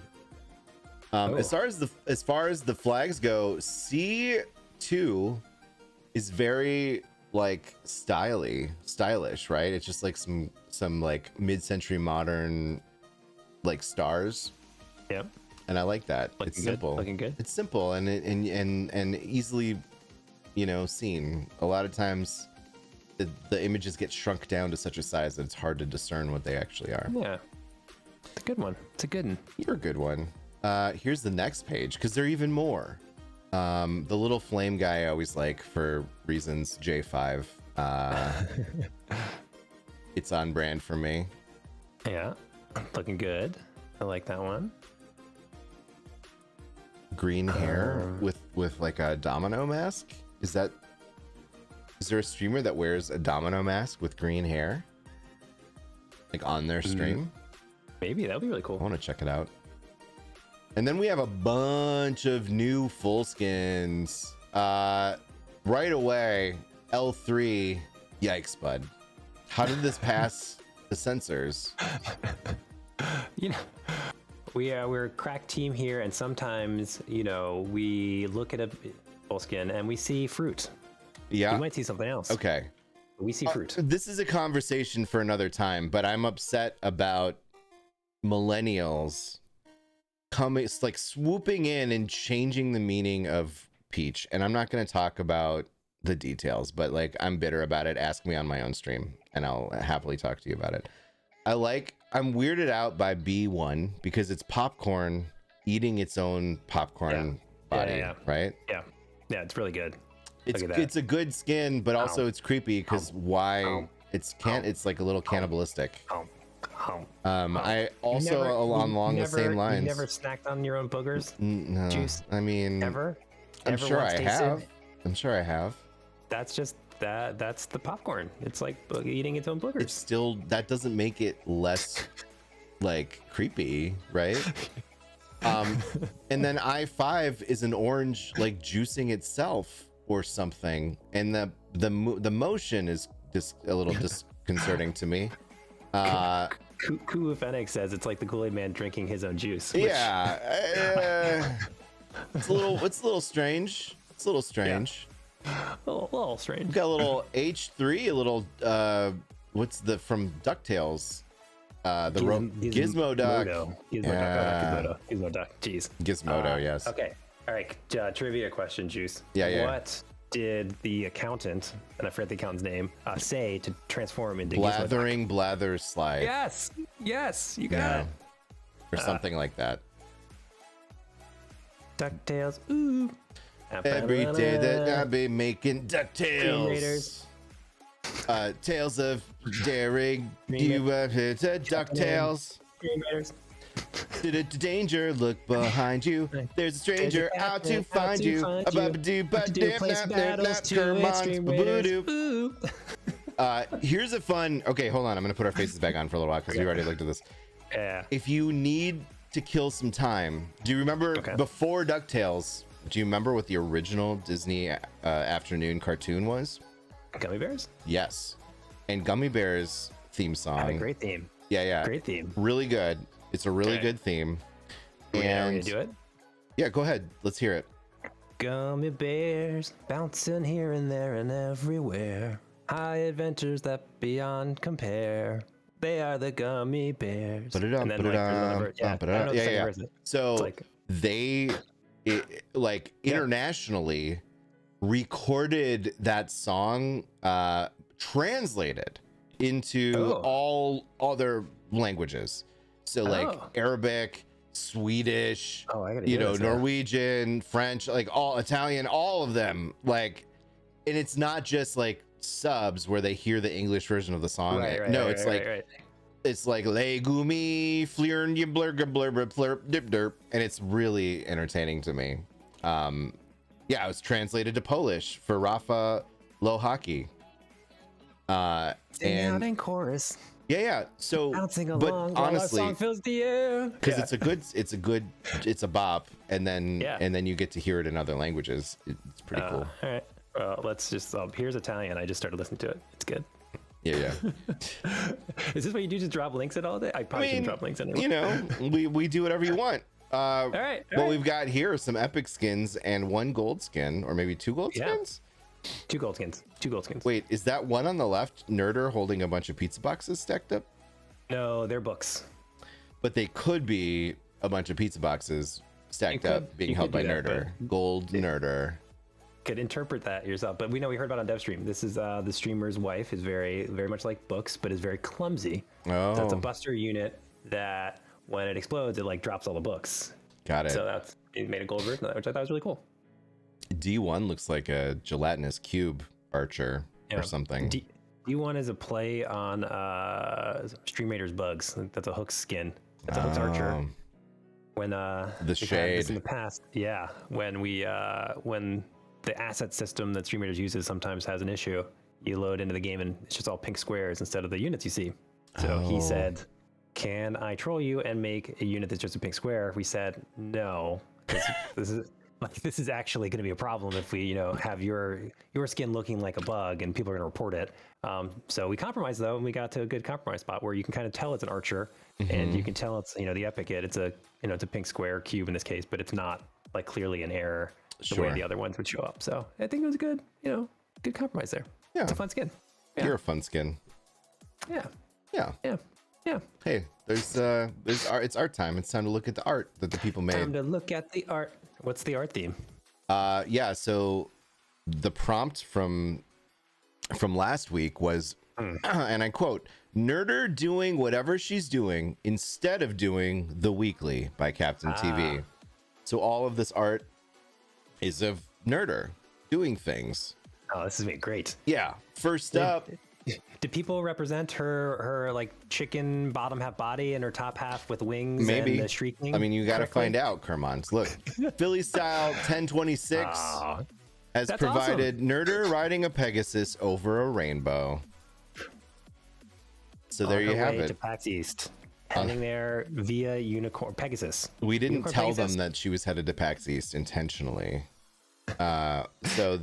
As far as the flags go, C2 is very like stylish, right? It's just like some like mid-century modern like stars, Yep. and I like that. Looking It's good. simple. Looking good. It's simple and easily, seen. A lot of times the images get shrunk down to such a size that it's hard to discern what they actually are. Yeah. It's a good one. It's a good one. You're a good one. Here's the next page because there are even more. The little flame guy I always like for reasons. J5. It's on brand for me. Yeah. Looking good. I like that one. Green hair with like a domino mask. Is there a streamer that wears a domino mask with green hair? Like on their stream? Maybe that would be really I cool. want to check it out. And then we have a bunch of new full skins. Right away, L3. Yikes, bud. How did this pass the censors? You know, we're a crack team here, and sometimes we look at a full skin and we see fruit. Yeah. We might see something else. Okay. We see fruit. This is a conversation for another time, but I'm upset about millennials like swooping in and changing the meaning of peach. And I'm not going to talk about the details, but like I'm bitter about it. Ask me on my own stream and I'll happily talk to you about it. I'm weirded out by B1 because it's popcorn eating its own popcorn body, right? Yeah, it's really good. It's a good skin, but also it's creepy because why it's like a little cannibalistic. I also along the same lines. You never snacked on your own boogers? No, Juice? I mean, Ever? I'm Ever sure once I tasted? have. I'm sure I have. That's just that's the popcorn. It's like eating its own boogers. It's still, that doesn't make it less like creepy, right? And then I5 is an orange like juicing itself or something, and the motion is just a little disconcerting to me. Kuu Fennec says it's like the Kool-Aid Man drinking his own juice. Yeah, it's a little strange. It's a little strange. A little strange. We've got a little H3, a little from DuckTales. Gizmo Duck. Gizmo Duck. Jeez. Gizmodo, yes. Okay. All right. Trivia question, Juice. Yeah. What did the accountant, and I forget the accountant's name, say to transform into Gizmo Duck? Blathering Blathers Slide. Yes, you got it. Or something like that. DuckTales. Ooh. Every day that I be making Green Raiders. DuckTales. Tales of daring. You have hit a DuckTales. Green Raiders. Danger, look behind you. There's a stranger out to find you. Here's a fun. Okay, hold on. I'm gonna put our faces back on for a little while because we already looked at this. Yeah. If you need to kill some time, do you remember before DuckTales? Do you remember what the original Disney afternoon cartoon was? Gummy Bears? Yes. And Gummy Bears theme song. Had a great theme. Yeah. Great theme. Really good. It's a really good theme. We're gonna do it? Yeah, go ahead. Let's hear it. Gummy bears bouncing here and there and everywhere. High adventures that beyond compare. They are the gummy bears. Put it up. And then, Put it there's up. another- yeah, Put I it don't up. know the second Yeah. verse. So It's like- they internationally recorded that song translated into all other languages. So like Arabic, Swedish, I gotta hear this now. Norwegian, French, like all Italian, all of them. Like, and it's not just like subs where they hear the English version of the song. It's like legumi flirn blur blur blur dip derp, and it's really entertaining to me. Yeah, it was translated to Polish for Rafa Lohaki. Sing out in chorus. Yeah. So, bouncing but along while our honestly, song fills the air. because it's a bop, and then you get to hear it in other languages. It's pretty cool. All right. Well, let's just. Here's Italian. I just started listening to it. It's good. Yeah. Is this what you do? Just drop links in all day? I probably shouldn't drop links anyway. We do whatever you want. All right. What we've got here are some epic skins and one gold skin, or maybe two gold skins. 2 gold skins. 2 gold skins. Wait, is that one on the left Nerder holding a bunch of pizza boxes stacked up? No, they're books. But they could be a bunch of pizza boxes stacked up, being held by Nerder. Gold Nerder. Could interpret that yourself, but we heard about it on DevStream. This is the streamer's wife is very, very much like books, but is very clumsy. Oh, so it's a buster unit that when it explodes, it like drops all the books. Got it. So it made a gold version of that, which I thought was really cool. D1 looks like a gelatinous cube archer or something. D1 is a play on Stream Raiders bugs. That's a Hook skin. That's a Hook's archer. When the shade in the past, when the asset system that Stream Raiders uses sometimes has an issue, you load into the game and it's just all pink squares instead of the units you see. So he said, "Can I troll you and make a unit that's just a pink square?" We said no, because this is actually going to be a problem if we have your skin looking like a bug and people are going to report it. So we compromised though, and we got to a good compromise spot where you can kind of tell it's an archer, and you can tell it's the epic kit. It's a it's a pink square cube in this case, but it's not like clearly an error the way the other ones would show up. So I think it was a good good compromise there. Yeah, it's a fun skin. Yeah. You're a fun skin. Yeah. Hey, there's art. It's art time. It's time to look at the art that the people made. Time to look at the art. What's the art theme? So the prompt from last week was, and I quote, "Nerder doing whatever she's doing instead of doing the weekly" by Captain TV. So all of this art is of Nerder doing things. Oh, this is great. Yeah. First up. Do people represent her like chicken bottom half body and her top half with wings? Maybe. And the shrieking. I mean, you got to find out, Kermont. Look, Philly style 1026 has provided awesome. Nerder riding a Pegasus over a rainbow. So there you have it. To PAX East, heading there via Unicorn Pegasus. We didn't tell them that she was headed to PAX East intentionally. So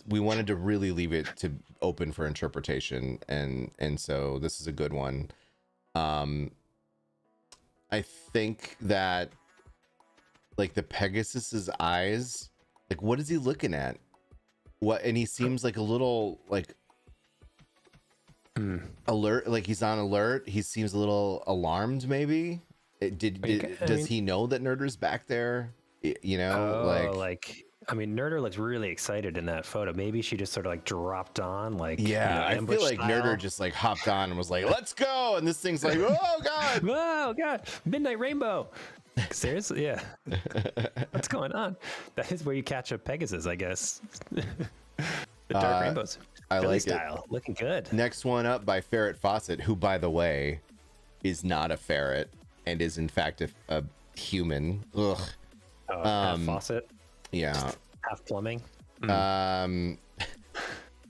we wanted to really leave it to open for interpretation, and so this is a good one. I think that like the Pegasus's eyes, like what is he looking at? What? And he seems like a little like alert, like he's on alert. He seems a little alarmed, maybe. Does he know that Nerder's back there? I mean, Nerder looks really excited in that photo. Maybe she just sort of like dropped on, like I feel like style. Nerder just like hopped on and was like, "Let's go!" And this thing's like, "Oh god, oh god, midnight rainbow." Seriously, yeah. What's going on? That is where you catch a Pegasus, I guess. The dark rainbows. I Philly like style. it. Looking good. Next one up by Ferret Fawcett, who, by the way, is not a ferret and is in fact a human. Ugh. Half faucet. Yeah. Half plumbing.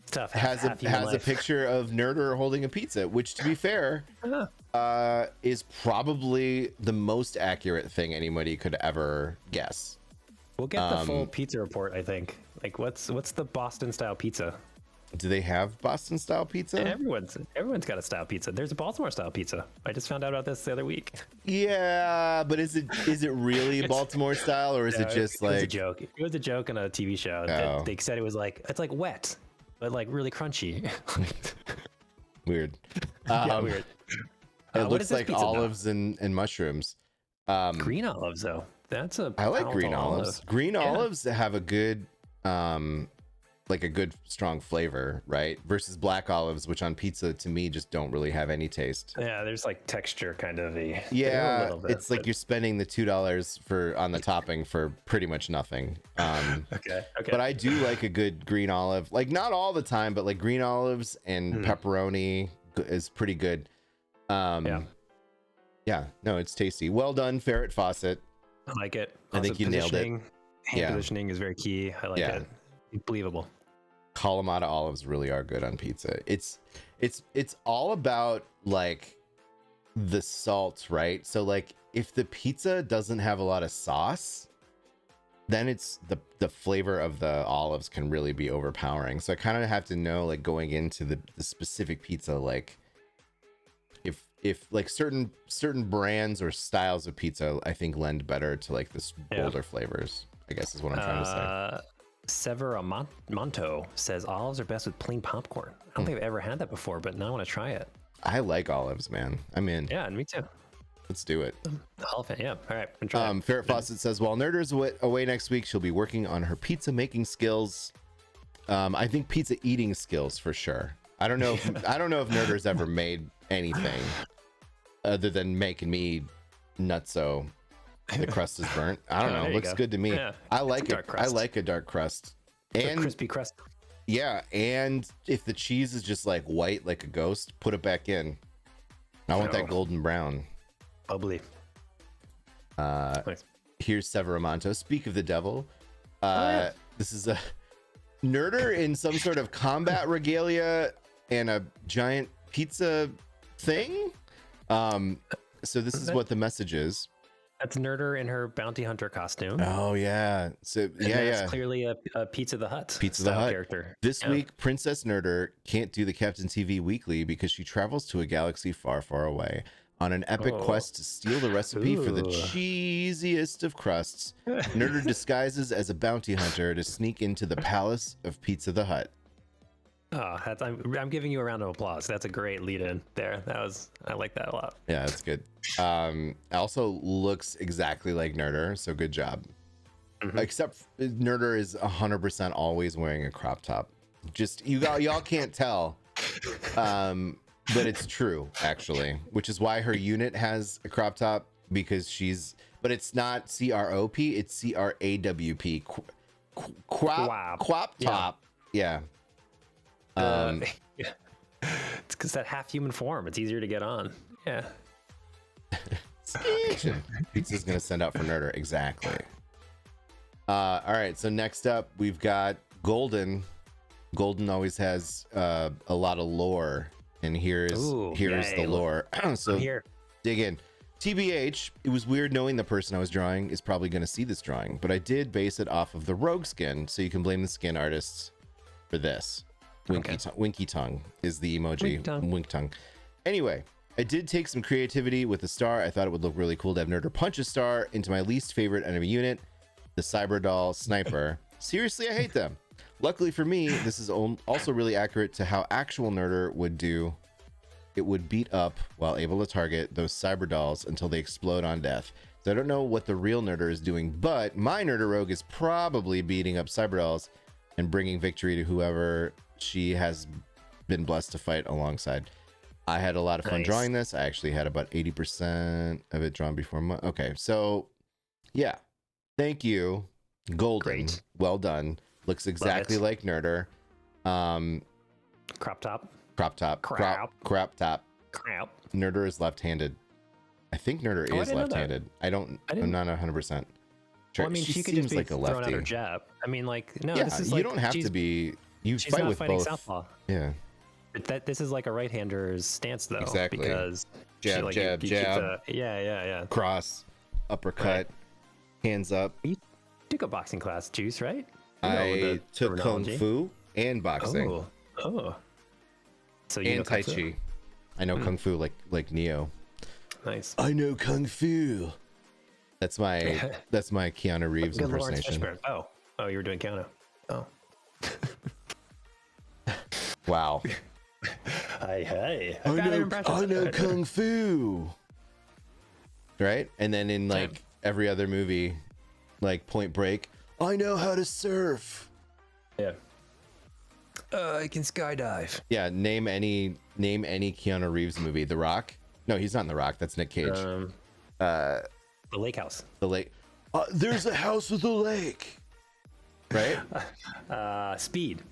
Tough. Has a picture of Nerder holding a pizza, which, to be fair, is probably the most accurate thing anybody could ever guess. We'll get the full pizza report, I think. Like, what's the Boston style pizza? Do they have Boston style pizza? Everyone's got a style pizza. There's a Baltimore style pizza. I just found out about this the other week. Yeah, but is it really Baltimore style, or is it just like it was a joke? It was a joke on a TV show. Oh. They said it's like wet, but like really crunchy. Weird. Weird. It looks like olives and mushrooms. Green olives, though. I like green olives. Green olives have a good like a good strong flavor, right? Versus black olives, which on pizza to me just don't really have any taste. Yeah, there's like texture kind of a Yeah, bit, it's like you're spending the $2 for on the topping for pretty much nothing. okay. But I do like a good green olive, like not all the time, but like green olives and pepperoni is pretty good. Yeah, no, it's tasty. Well done, Ferret Fawcett. I like it. I think you nailed it. Hand positioning is very key. I like it. Believable. Kalamata olives really are good on pizza. It's all about like the salt, right? So like if the pizza doesn't have a lot of sauce, then it's the flavor of the olives can really be overpowering. So I kind of have to know, like, going into the specific pizza, like if like certain brands or styles of pizza, I think lend better to like this bolder flavors, I guess is what I'm trying to say. Severamonto says olives are best with plain popcorn. I don't think I've ever had that before, but now I want to try it. I like olives, man. I'm in. Yeah, and me too. Let's do it. Elephant, yeah. All right, I'm trying. Ferret Fawcett says, while Nerder's away next week, she'll be working on her pizza making skills. I think pizza eating skills for sure. I don't know if Nerder's ever made anything other than making me nutso. The crust is burnt. I don't know. Looks good to me. Yeah, I like it. I like a dark crust and a crispy crust. Yeah, and if the cheese is just like white like a ghost, put it back in. I want that golden brown. Bubbly. Nice. Here's Severamonto. Speak of the devil. This is a Nerder in some sort of combat regalia and a giant pizza thing. So this is what the message is. That's Nerder in her bounty hunter costume. Oh yeah. So that's clearly a Pizza the Hut character. This week, Princess Nerder can't do the Captain TV weekly because she travels to a galaxy far, far away on an epic quest to steal the recipe for the cheesiest of crusts. Nerder disguises as a bounty hunter to sneak into the palace of Pizza the Hut. Oh, I'm giving you a round of applause. That's a great lead-in there. I like that a lot. Yeah, that's good. Also looks exactly like Nerder, so good job. Except Nerder is 100% always wearing a crop top. Just y'all can't tell, but it's true actually, which is why her unit has a crop top, because but it's not CROP, it's CRAWP. Crop top. Yeah. It's because that half human form. It's easier to get on. Yeah. Pizza's gonna send out for Nerder. Exactly. All right. So next up, we've got Golden. Golden always has a lot of lore, and here's the lore. So dig in. TBH, it was weird knowing the person I was drawing is probably going to see this drawing, but I did base it off of the rogue skin, so you can blame the skin artists for this. Winky tongue is the emoji. Wink tongue. Anyway, I did take some creativity with the star. I thought it would look really cool to have Nerder punch a star into my least favorite enemy unit, the Cyber Doll Sniper. Seriously, I hate them. Luckily for me, this is also really accurate to how actual Nerder would do. It would beat up while able to target those cyber dolls until they explode on death. So I don't know what the real Nerder is doing, but my Nerder Rogue is probably beating up cyber dolls and bringing victory to whoever she has been blessed to fight alongside. I had a lot of fun drawing this. I actually had about 80% of it drawn before okay, so yeah. Thank you, Golden. Great. Well done. Looks exactly like Nerder. Crop top. Crop top. Crop top. Nerder is left-handed. I think Nerder is left-handed. I'm not 100%. Sure. Well, I mean, she could just be like a lefty. Throwing out her jab. I mean, like, no, this is you like, don't have to be. You she's fight not with fighting both. Southpaw. Yeah. This is like a right-hander's stance, though. Exactly. Because jab, jab. Yeah. Cross, uppercut, hands up. You took a boxing class, Juice, right? I took Kung Fu and boxing. Oh. So you know Tai Chi. I know Kung Fu like Neo. Nice. I know Kung Fu. That's my Keanu Reeves impersonation. Oh, you were doing Keanu. Oh. Wow. Hey. I know Kung Fu. Right? And then in like every other movie, like Point Break, I know how to surf. Yeah. I can skydive. Yeah, name any Keanu Reeves movie. The Rock? No, he's not in The Rock. That's Nick Cage. The lake house. The lake. There's a house with a lake. Right? Speed.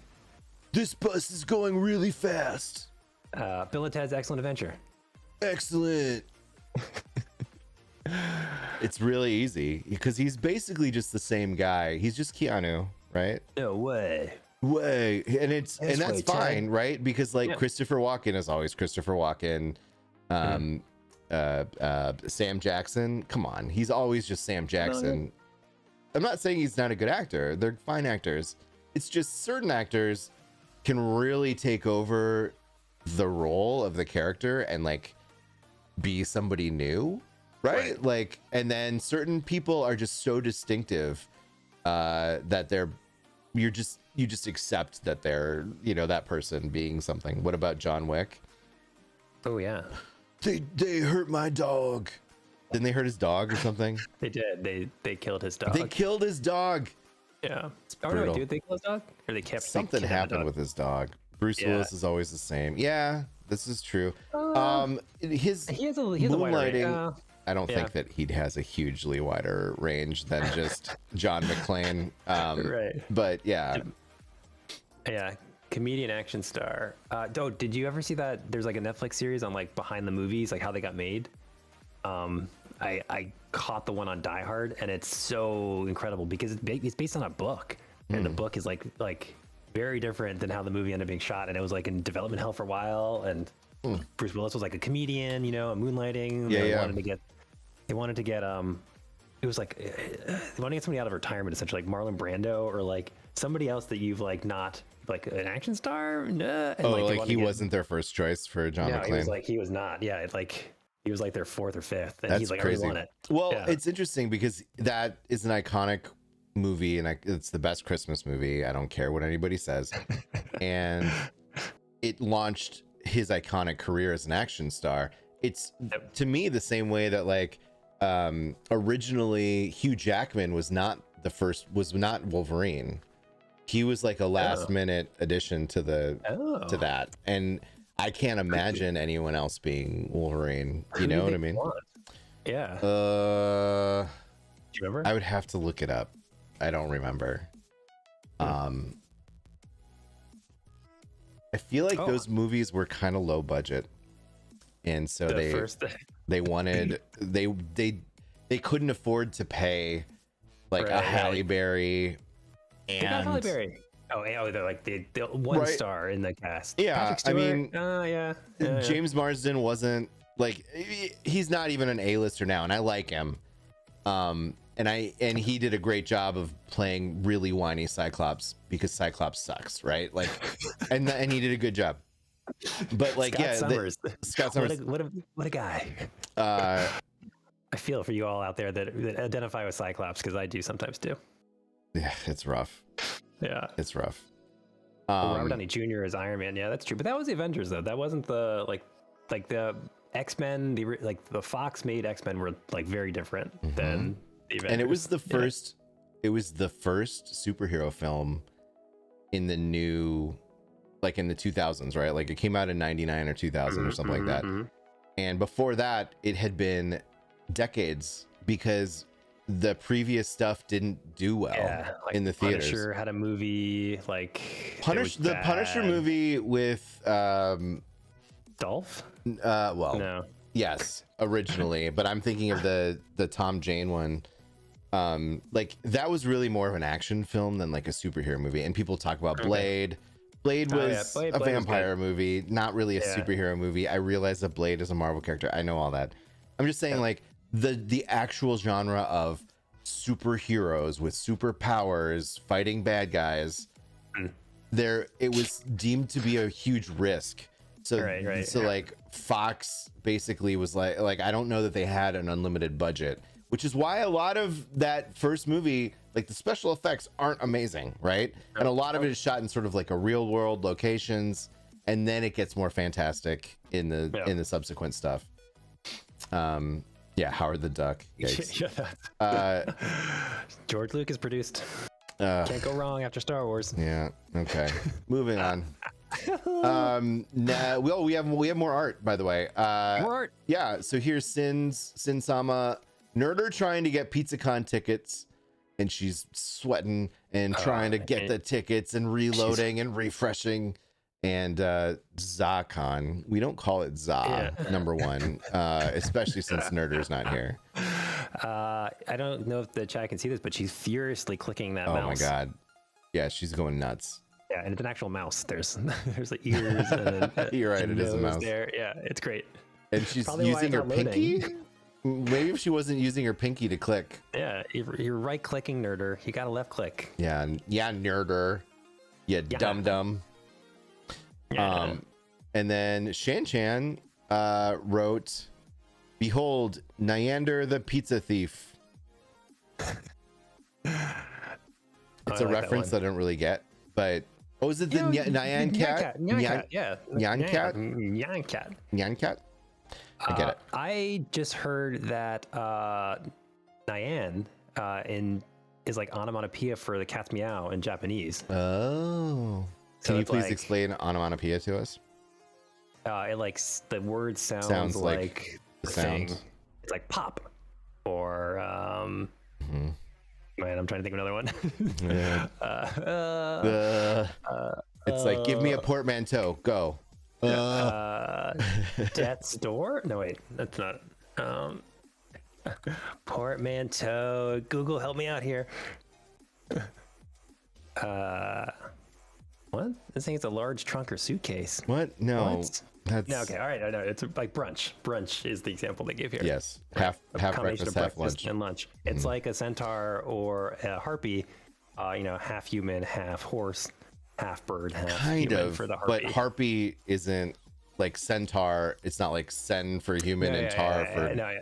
This bus is going really fast. Bill and Ted's Excellent Adventure. Excellent. It's really easy because he's basically just the same guy. He's just Keanu, right? No way. And that's way, fine, Ted. right? Because like Christopher Walken is always Christopher Walken. Sam Jackson, come on, he's always just Sam Jackson. I'm not saying he's not a good actor. They're fine actors. It's just certain actors can really take over the role of the character and like be somebody new, right? Like, and then certain people are just so distinctive that you just accept that they're, you know, that person being something. What about John Wick? Oh yeah. They hurt my dog. Didn't they hurt his dog or something? They did. They killed his dog. They killed his dog. Yeah. Oh, no, Did they kill his dog? Or they kept something happened with his dog. Bruce Willis is always the same. Yeah, this is true. His he has a moonlighting. I don't think that he has a hugely wider range than just John McClane. Right. But yeah. Yeah. Comedian action star. Did you ever see that? There's like a Netflix series on like behind the movies, like how they got made. I caught the one on Die Hard, and it's so incredible because it's based on a book, and the book is like very different than how the movie ended up being shot, and it was like in development hell for a while, and Bruce Willis was like a comedian, you know, moonlighting. They wanted to get it was like they wanted to get somebody out of retirement, essentially, like Marlon Brando or like somebody else that you've like not like an action star. Nah. And, like he wasn't their first choice for John McClane. He was not. Yeah, he was like their fourth or fifth, and That's he's like, crazy. I really want it. Well, it's interesting because that is an iconic movie, and it's the best Christmas movie. I don't care what anybody says. And it launched his iconic career as an action star. It's to me the same way that like originally Hugh Jackman was not Wolverine. He was like a last minute addition to to that, and I can't imagine anyone else being Wolverine. You know what I mean? Yeah. Do you remember? I would have to look it up. I don't remember. I feel like those movies were kind of low budget, and so they wanted they couldn't afford to pay like a Halle Berry. They got Halle Berry. They're like the one star in the cast. Yeah, Patrick Stewart, I mean, James Marsden wasn't like he's not even an A-lister now, and I like him. And he did a great job of playing really whiny Cyclops because Cyclops sucks, right? Like, and he did a good job. But like, Scott Summers, what a guy. I feel for you all out there that identify with Cyclops because I do sometimes too. Yeah, it's rough. Yeah, it's rough. Robert Downey Jr. as Iron Man. Yeah, that's true. But that was the Avengers though. That wasn't the like the X-Men. The Fox made X-Men were like very different than the Avengers. And it was the first. It was the first superhero film in the new, like in the 2000s, right? Like it came out in 99 or 2000 or something like that. And before that, it had been decades because the previous stuff didn't do well in the theaters. Punisher had a movie like the Punisher movie with Dolph. No. Yes, originally, but I'm thinking of the Tom Jane one. Like that was really more of an action film than like a superhero movie. And people talk about Blade. Blade was a vampire movie, not really a superhero movie. I realize that Blade is a Marvel character. I know all that. I'm just saying like the actual genre of superheroes with superpowers fighting bad guys, it was deemed to be a huge risk. So like Fox basically was like I don't know that they had an unlimited budget, which is why a lot of that first movie, like the special effects aren't amazing, right? And a lot of it is shot in sort of like a real world locations, and then it gets more fantastic in the subsequent stuff. Howard the Duck. George Lucas produced. Can't go wrong after Star Wars. Yeah. Okay. Moving on. We have more art, by the way. More art. Yeah. So here's Sin-sama, Nerder trying to get PizzaCon tickets, and she's sweating and trying to get the tickets and reloading and refreshing. And ZaCon, we don't call it Za, number one, especially since Nerder's not here. I don't know if the chat can see this, but she's furiously clicking that mouse. Oh my god. Yeah, she's going nuts. Yeah, and it's an actual mouse. There's the ears and You're right, it is a mouse. There. Yeah, it's great. And she's Probably using her why it's not pinky? Maybe if she wasn't using her pinky to click. Yeah, you're right clicking, Nerder. You got a left click. Yeah, Nerder. Yeah, dum-dum. Yeah. And then Shan wrote, "Behold, Nyander the pizza thief." It's a reference that I don't really get, but is it the Nyan cat? Nyan cat. Nyan cat? I get it. I just heard that Nyan is like onomatopoeia for the cat's meow in Japanese. Oh. Can you please explain onomatopoeia to us? The word sounds like the thing. sound. It's like pop or man, I'm trying to think of another one. It's like, give me a portmanteau. Go. Death's door? No, wait, that's not. Portmanteau. Google, help me out here. What? This thing is a large trunk or suitcase. What? No. What? That's... No, okay, all right. I know it's like brunch. Brunch is the example they give here. Yes, half breakfast, half lunch. And lunch. It's like a centaur or a harpy. Half human, half horse, half bird, half kind human of for the harpy. But harpy isn't like centaur. It's not like sen for human and tar for. No.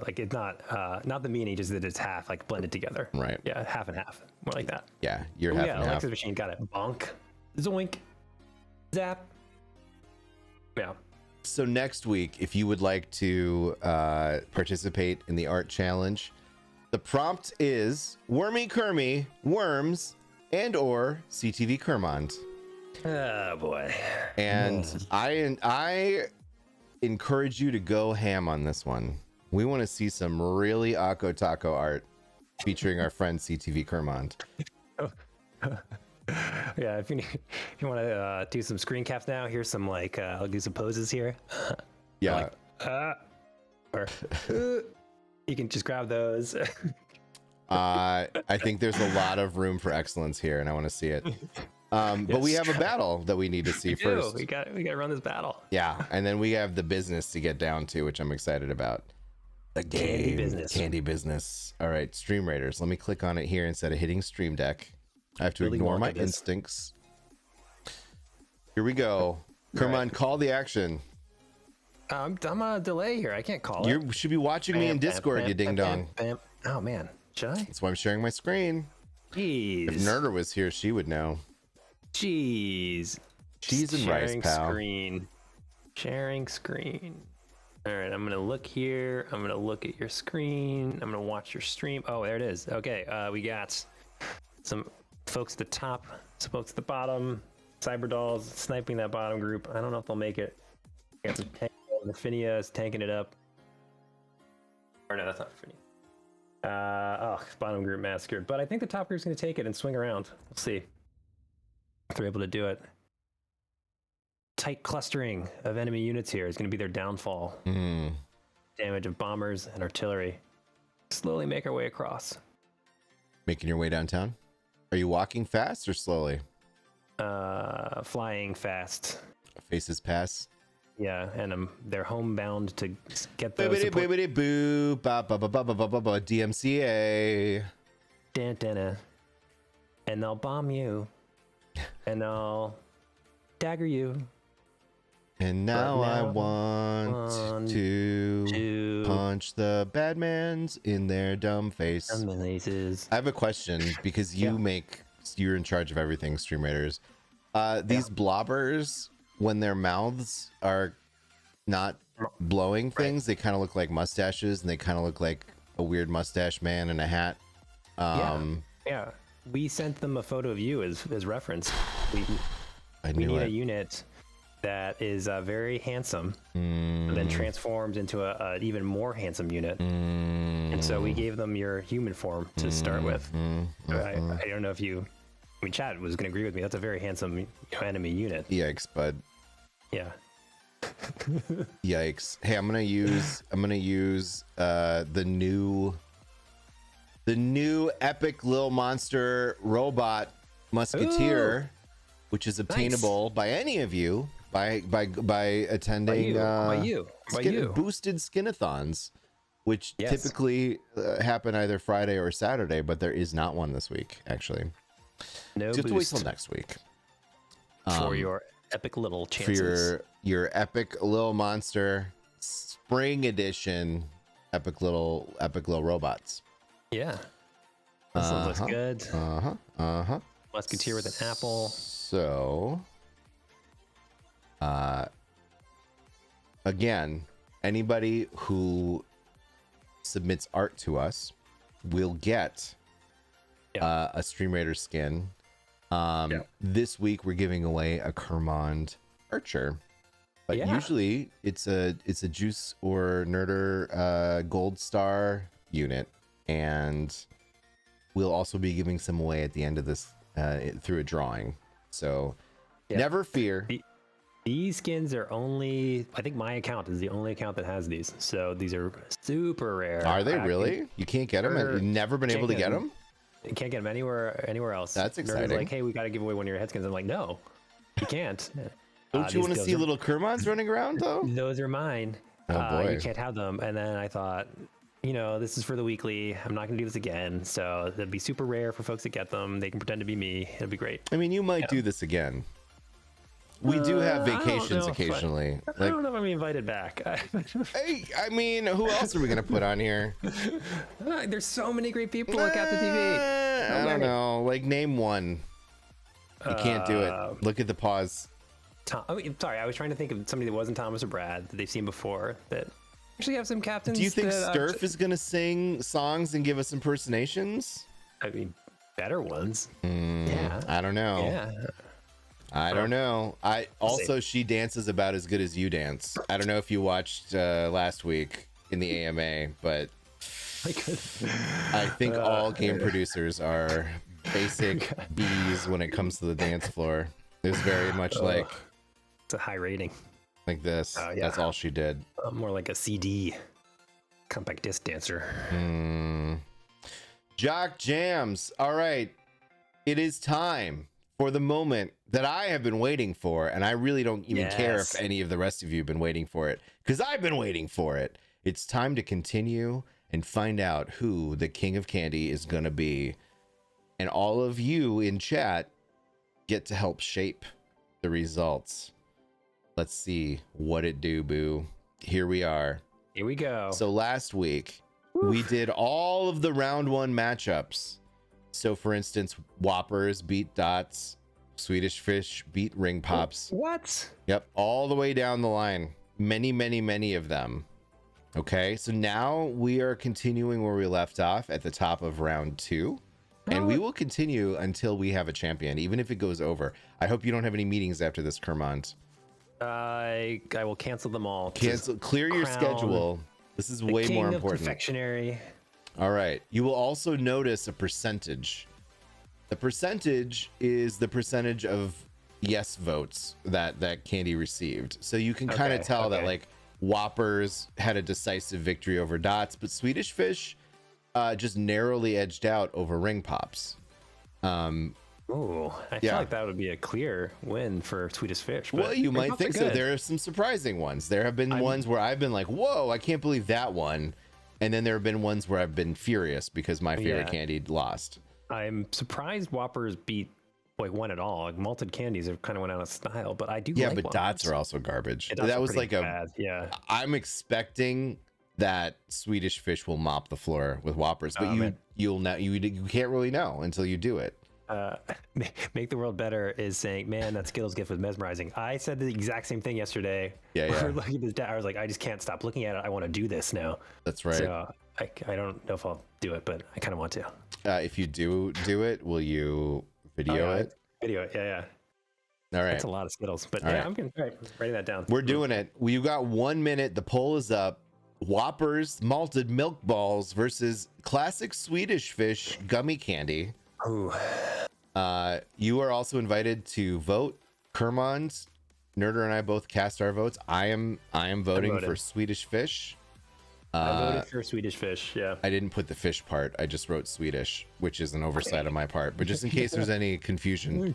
Like it's not the meaning, just that it's half, like blended together. Right. Yeah, half and half, more like that. Yeah, you're half and half. Alexa's machine got it. Bonk, zoink, zap. Yeah. So next week, if you would like to participate in the art challenge, the prompt is Wormy Kermy, Worms, and or CTV Kermond. Oh boy. And I encourage you to go ham on this one. We want to see some really Akko Taco art featuring our friend CTV Kermond. Yeah, if you want to do some screen caps now, here's some I'll do some poses here. Yeah. Or you can just grab those. I think there's a lot of room for excellence here, and I want to see it. But we have a battle that we need to see first. We got to run this battle. Yeah, and then we have the business to get down to, which I'm excited about. The Candy business. Candy business. All right, Stream Raiders. Let me click on it here instead of hitting Stream Deck. I have to ignore my instincts. Here we go. Come on, call the action. I'm on a delay here. I can't call it. You should be watching me in Discord, you ding dong. Oh man, should I? That's why I'm sharing my screen. Jeez. If Nerder was here, she would know. Jeez. Cheese and rice, pal. Sharing screen. All right, I'm gonna look here. I'm gonna look at your screen. I'm gonna watch your stream. Oh, there it is. Okay, we got some folks at the top, some folks at the bottom. Cyber Dolls sniping that bottom group. I don't know if they'll make it. Got some Rafinha is tanking it up. Or no, that's not Rafinha. Bottom group massacred. But I think the top group's gonna take it and swing around. We'll see if they're able to do it. Tight clustering of enemy units here is going to be their downfall. Damage of bombers and artillery. Slowly make our way across. Making your way downtown? Are you walking fast or slowly? Flying fast. Faces pass. Yeah, and they're homebound to get those. Boo, ba ba ba ba ba ba ba ba DMCA. Dun-dun-dun. And they'll bomb you. And they'll dagger you. And now I want to punch the bad mans in their dumb face. I have a question because you're in charge of everything, Stream Raiders. These blobbers, when their mouths are not blowing things, they kind of look like mustaches, and they kind of look like a weird mustache man in a hat. Yeah, we sent them a photo of you as reference. We knew need it. a unit that is very handsome, and then transforms into a even more handsome unit. And so we gave them your human form to start with. I don't know if you, I mean, Chad was going to agree with me. That's a very handsome enemy unit. Yikes, bud. Yeah. Yikes. Hey, I'm gonna use the new epic little monster robot musketeer, which is obtainable by any of you by attending boosted skinathons, which typically happen either Friday or Saturday, but there is not one this week actually. No, so you have to wait boost till next week for your epic little chances. for your epic little monster spring edition epic little robots. Yeah. This one looks good. Musketeer with an apple. So again, anybody who submits art to us will get a Stream Raider skin. This week we're giving away a Kermond Archer, but usually it's a Juice or Nerder Gold Star unit, and we'll also be giving some away at the end of this through a drawing. So never fear. These skins are only, I think my account is the only account that has these, so these are super rare. Are they really? You can't get them? You've never been able to get them? You can't get them anywhere else. That's exciting. Nerds like, hey, we got to give away one of your head skins. I'm like, no, you can't. Don't you want to see little Kermonds running around though? Those are mine. Oh boy. You can't have them. And then I thought, this is for the weekly. I'm not going to do this again. So it'd be super rare for folks that get them. They can pretend to be me. It'll be great. I mean, you might do this again. We do have vacations occasionally. I don't know if I'm invited back. Hey, I mean, who else are we gonna put on here? There's so many great people look at the TV. I don't know. Like, name one. You can't do it. Look at the pause. Sorry, I was trying to think of somebody that wasn't Thomas or Brad that they've seen before that actually have some captains. Do you think Sturf is gonna sing songs and give us impersonations? I mean, better ones. Yeah. I don't know. Yeah. I don't know. She dances about as good as you dance. I don't know if you watched last week in the AMA, but I think all game producers are basic bees when it comes to the dance floor. There's very much it's a high rating. Like this. That's all she did. More like a CD compact disc dancer. Jock Jams. All right. It is time for the moment that I have been waiting for, and I really don't even care if any of the rest of you have been waiting for it, because I've been waiting for it. It's time to continue and find out who the king of candy is going to be. And all of you in chat get to help shape the results. Let's see what it do, boo. Here we are. Here we go. So last week, we did all of the round one matchups. So, for instance, Whoppers beat Dots, Swedish Fish beat Ring Pops. What? Yep, all the way down the line. Many, many, many of them. Okay, so now we are continuing where we left off at the top of round 2. And we will continue until we have a champion, even if it goes over. I hope you don't have any meetings after this, Kermond. I will cancel them all. Clear your schedule. This is way more important. Confectionery. All right. You will also notice a percentage. The percentage is the percentage of yes votes that Candy received. So you can kind of tell that like Whoppers had a decisive victory over Dots, but Swedish Fish just narrowly edged out over Ring Pops. Oh, I feel like that would be a clear win for Swedish Fish. Well, you might think so. There are some surprising ones. There have been ones where I've been like, whoa, I can't believe that one. And then there have been ones where I've been furious because my favorite candy lost. I'm surprised Whoppers beat one at all. Like, malted candies have kind of went out of style, but I do like but Whoppers. Dots are also garbage. That was like bad. I'm expecting that Swedish Fish will mop the floor with Whoppers, but you can't really know until you do it. Make the world better is saying, man, that Skittles gift was mesmerizing. I said the exact same thing yesterday. Yeah, We yeah. were looking at this, I was like, I just can't stop looking at it. I want to do this now. That's right. So I don't know if I'll do it, but I kind of want to. If you do it, will you video it? Video it, yeah. All right. That's a lot of Skittles, but All yeah, right. I'm gonna writing that down. We're doing it. You got 1 minute. The poll is up. Whoppers malted milk balls versus classic Swedish fish gummy candy. Ooh. You are also invited to vote. Kermond, Nerder, and I both cast our votes. I am voting voted. for Swedish fish. I voted for Swedish fish. Yeah. I didn't put the fish part. I just wrote Swedish, which is an oversight on my part. But just in case there's any confusion,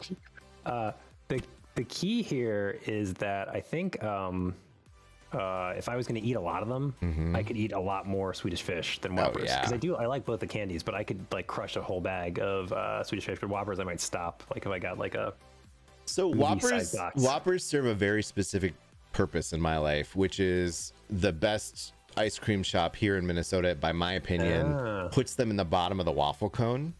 The key here is that I think if I was going to eat a lot of them, I could eat a lot more Swedish fish than Whoppers. yeah. Because I like both the candies, but I could like crush a whole bag of Swedish fish. But Whoppers, I might stop. Like if I got like a so movie-sized box. Whoppers serve a very specific purpose in my life, which is the best ice cream shop here in Minnesota, by my opinion, puts them in the bottom of the waffle cone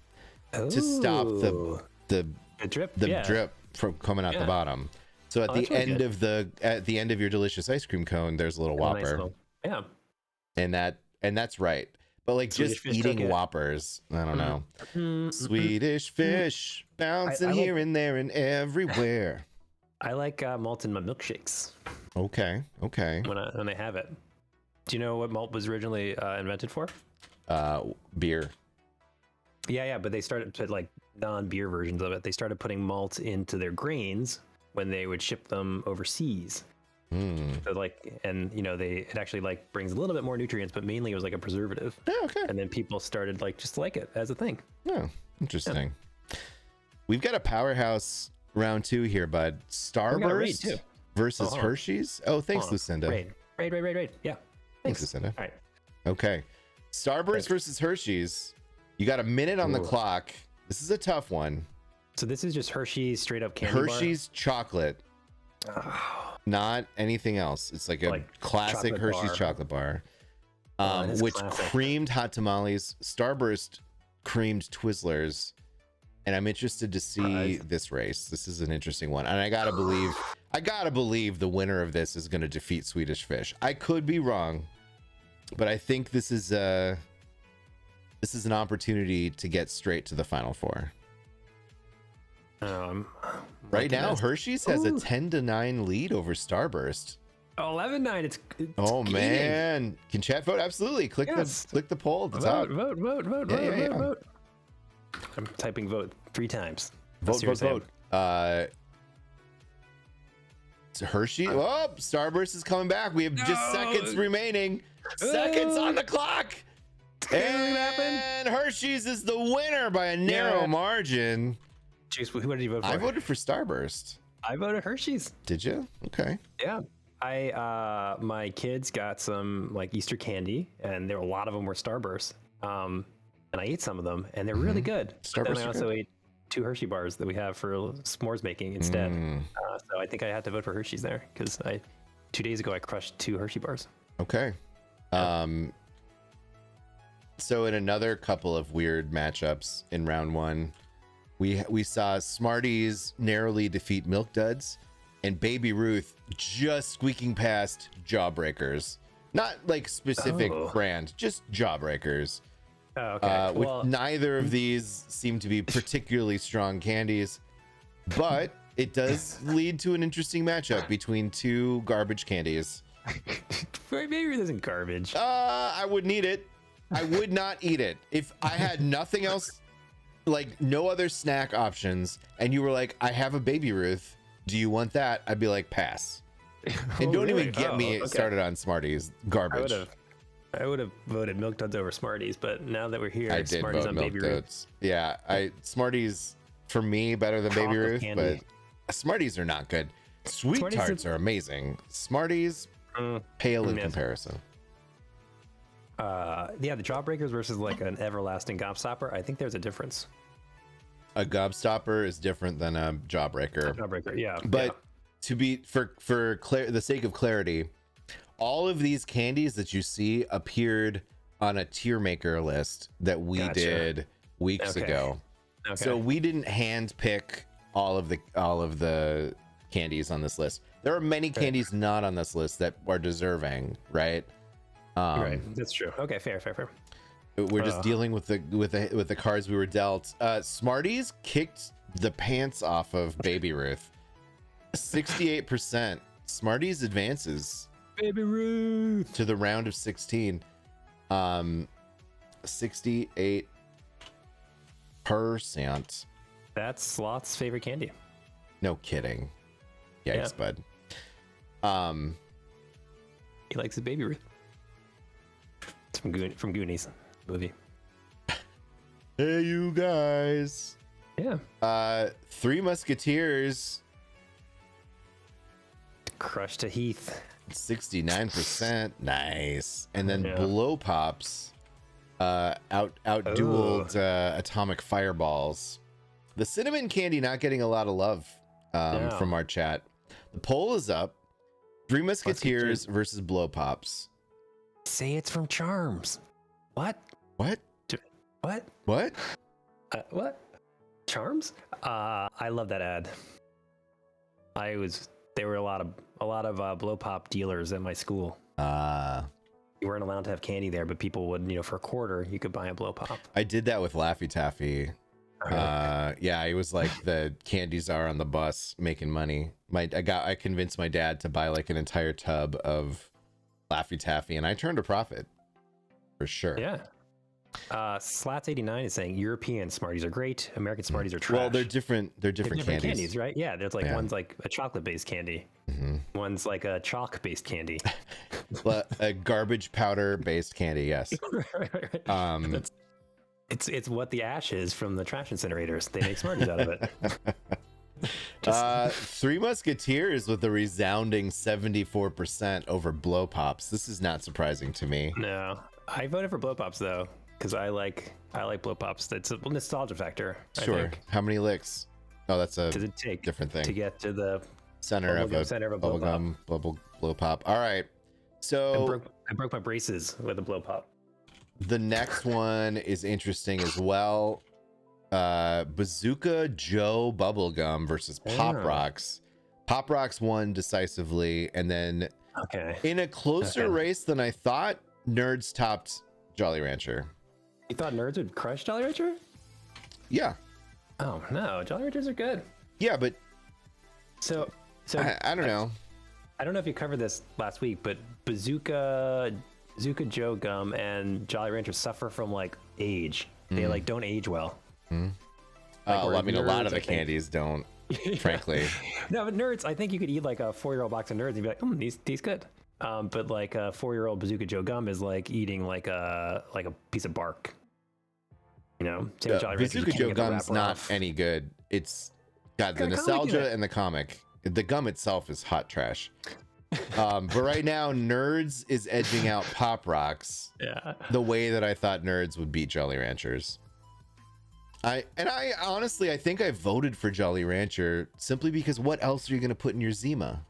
to stop the drip. drip from coming out the bottom. So at the that's really end of your delicious ice cream cone, there's a little Whopper, Nice little, yeah. and that's right. But like Swedish just fish eating took it. Whoppers, I don't know. Swedish fish bouncing I like- here and there and everywhere. I like malt in my milkshakes Okay. when I have it. Do you know what malt was originally invented for? Beer. Yeah, but they started to like non-beer versions of it. They started putting malt into their grains when they would ship them overseas. So like, and you know, it actually like brings a little bit more nutrients, but mainly it was like a preservative. Yeah, okay. And then people started like just like it as a thing. Oh, interesting. We've got a powerhouse round 2 here, bud. got a raid, Starburst too. versus Oh, Hershey's. Oh, thanks, Hold on. Lucinda. Raid. Yeah. Thanks, Lucinda. All right. Okay. Starburst versus Hershey's. You got a minute on the clock. This is a tough one. So this is just Hershey's straight up candy Hershey's chocolate. Not anything else. It's like a Like classic chocolate Hershey's bar. chocolate bar. it is Which classic. creamed hot tamales, Starburst creamed Twizzlers. And I'm interested to see this race. This is an interesting one. And I gotta believe the winner of this is gonna defeat Swedish Fish. I could be wrong, but I think this is an opportunity to get straight to the final 4. Right now, Hershey's has a 10-9 lead over Starburst. 11-9. It's Oh key. man, can chat vote? Absolutely. Click Yes. the poll at the top. Vote. I'm typing vote 3 times. Vote. Seriously, So Hershey. Oh, Starburst is coming back. We have just seconds remaining. Seconds on the clock. And Hershey's is the winner by a narrow margin. Juice, who did you vote for? I voted for Starburst. I voted Hershey's. Did you? Okay. Yeah. My kids got some like Easter candy, and a lot of them were Starburst. And I ate some of them, and they're really good. But then Starburst I are also ate 2 Hershey bars that we have for s'mores making instead. So I think I had to vote for Hershey's there because 2 days ago I crushed 2 Hershey bars. Okay. So in another couple of weird matchups in round 1, we saw Smarties narrowly defeat Milk Duds, and Baby Ruth just squeaking past Jawbreakers. Not like specific brand, just Jawbreakers. Oh, okay. Which neither of these seem to be particularly strong candies, but it does lead to an interesting matchup between 2 garbage candies. Maybe it isn't garbage. I wouldn't eat it. I would not eat it. If I had nothing else, like no other snack options, and you were like, I have a Baby Ruth, do you want that? I'd be like, pass. And don't even get me started on Smarties. Garbage. I would have voted Milk Duds over Smarties, but now that we're here, I did Smarties vote on Milk Baby Ruth. Duds. Yeah, Smarties for me better than Baby Chocolate Ruth, candy. but Smarties are not good. Sweet Smarties Tarts are amazing. Smarties pale in yes. comparison. The Jawbreakers versus like an everlasting gobstopper. I think there's a difference. A gobstopper is different than a Jawbreaker. Jawbreaker, yeah. But to be for the sake of clarity, all of these candies that you see appeared on a tier maker list that we did weeks ago. Okay. So we didn't hand pick all of the candies on this list. There are many candies not on this list that are deserving, right? Right. That's true. Okay. Fair. We're just dealing with the cards we were dealt. Smarties kicked the pants off of Baby Ruth. 68%. Smarties advances Baby Ruth to the round of 16. 68%. That's Sloth's favorite candy. No kidding. Yikes, bud. He likes his Baby Ruth. It's from Goonies movie. Hey, you guys. Yeah. Three Musketeers. Crush to Heath. 69%. Nice. And then Yeah. Blow Pops outdueled Atomic Fireballs. The cinnamon candy not getting a lot of love from our chat. The poll is up. Three Musketeers versus Blow Pops. Say it's from Charms. What? What? What? What? What? Charms? I love that ad. There were a lot of blow pop dealers at my school. You weren't allowed to have candy there, but people would, for a quarter, you could buy a blow pop. I did that with Laffy Taffy. Yeah, he was like the candy czar on the bus making money. I convinced my dad to buy like an entire tub of Laffy Taffy, and I turned a profit for sure. Yeah. Slats89 is saying European Smarties are great. American Smarties are trash. Well, they're different candies, right? Yeah, there's like one's like a chocolate-based candy. One's like a chalk-based candy. A garbage powder-based candy, yes. right. It's what the ash is from the trash incinerators. They make Smarties out of it. Three Musketeers with a resounding 74% over Blow Pops. This is not surprising to me. No, I voted for Blow Pops though, because I like Blow Pops. It's a nostalgia factor. Sure. I think. How many licks? Oh, that's a Does it take different thing to get to the center of a bubblegum blow pop. All right. So I broke my braces with a Blow Pop. the next one is interesting as well. Bazooka Joe Bubblegum versus Pop Rocks. Pop Rocks won decisively, and then in a closer race than I thought, Nerds topped Jolly Rancher. You thought Nerds would crush Jolly Rancher? Yeah. Oh no, Jolly Ranchers are good. Yeah, but so I don't know. I don't know if you covered this last week, but Bazooka Joe Gum and Jolly Rancher suffer from like age. They like don't age well. Well, I mean, a lot of the candies don't, frankly. No, but Nerds, I think you could eat like a 4-year-old box of Nerds and be like, these good. But like a 4-year-old Bazooka Joe Gum is like eating like a piece of bark. Same with Jolly Ranchers, Bazooka Joe Gum's not any good. It's got the nostalgia and the comic. The gum itself is hot trash. But right now, Nerds is edging out Pop Rocks. Yeah. The way that I thought Nerds would beat Jolly Ranchers. I honestly, I think I voted for Jolly Rancher simply because what else are you going to put in your Zima?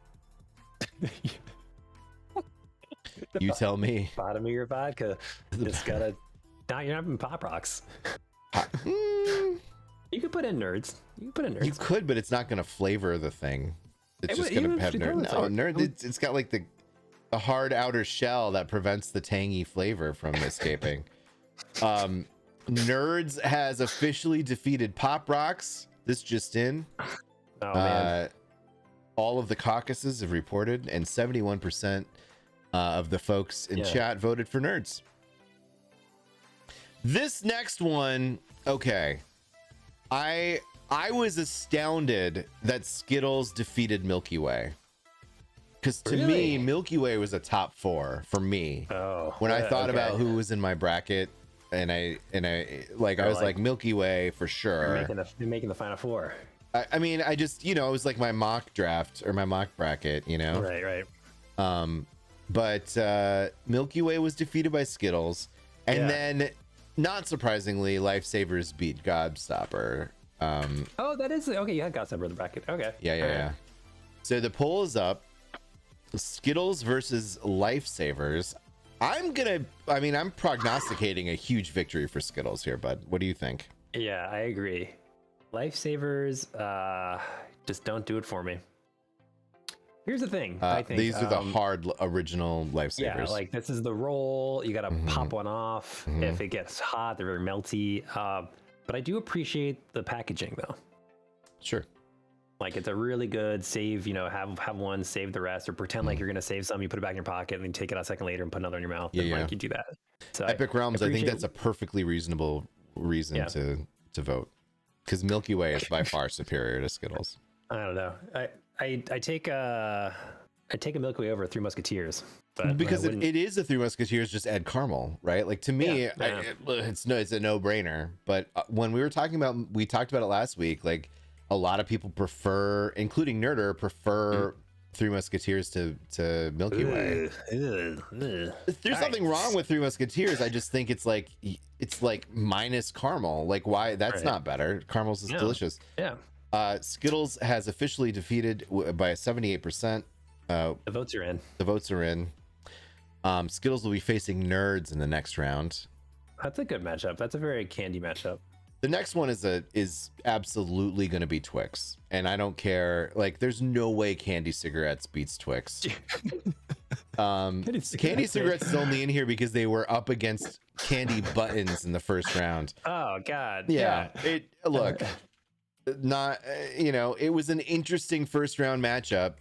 You tell me. Bottom of your vodka. It's gotta. Now you're having Pop Rocks. You could put in Nerds. You could, but it's not going to flavor the thing. It's just going to have Nerds. No, Nerds. It's got like the hard outer shell that prevents the tangy flavor from escaping. Nerds has officially defeated Pop Rocks. This just in. Oh man. All of the caucuses have reported, and 71% of the folks in chat voted for Nerds. This next one, okay. I was astounded that Skittles defeated Milky Way. Because to me, Milky Way was a top 4 for me. Oh. When I thought about who was in my bracket, and I was like Milky Way for sure. You're making the final 4. I mean, I just, it was like my mock draft or my mock bracket, Right. But Milky Way was defeated by Skittles, and then, not surprisingly, Lifesavers beat Gobstopper. That is okay. You had Gobstopper in the bracket. Okay. Yeah. So the poll is up. Skittles versus Lifesavers. I'm prognosticating a huge victory for Skittles here, bud. What do you think? Yeah, I agree. Lifesavers, just don't do it for me. Here's the thing. I think these are the hard original Lifesavers. Yeah, like this is the roll. You gotta pop one off. Mhm. If it gets hot, they're very melty. But I do appreciate the packaging though. Sure. Like it's a really good save. Have one, save the rest, or pretend like you're gonna save some. You put it back in your pocket, and then take it out a second later and put another in your mouth. And like you do that. So Epic Realms, I think that's a perfectly reasonable reason to vote, because Milky Way is by far superior to Skittles. I don't know. I take a Milky Way over Three Musketeers, but because it is a Three Musketeers, just add caramel, right? Like to me, it's a no-brainer. But when we talked about it last week, like a lot of people prefer, including Nerder, Three Musketeers to Milky Way. There's nothing wrong with Three Musketeers. I just think it's like minus caramel. Like why? That's not better. Caramel's is delicious. Yeah. Skittles has officially defeated by 78%. The votes are in. The votes are in. Skittles will be facing Nerds in the next round. That's a good matchup. That's a very candy matchup. The next one is absolutely going to be Twix, and I don't care. Like, there's no way Candy Cigarettes beats Twix. Candy Cigarettes is only in here because they were up against Candy Buttons in the first round. Oh God. Yeah. Look. Not it was an interesting first round matchup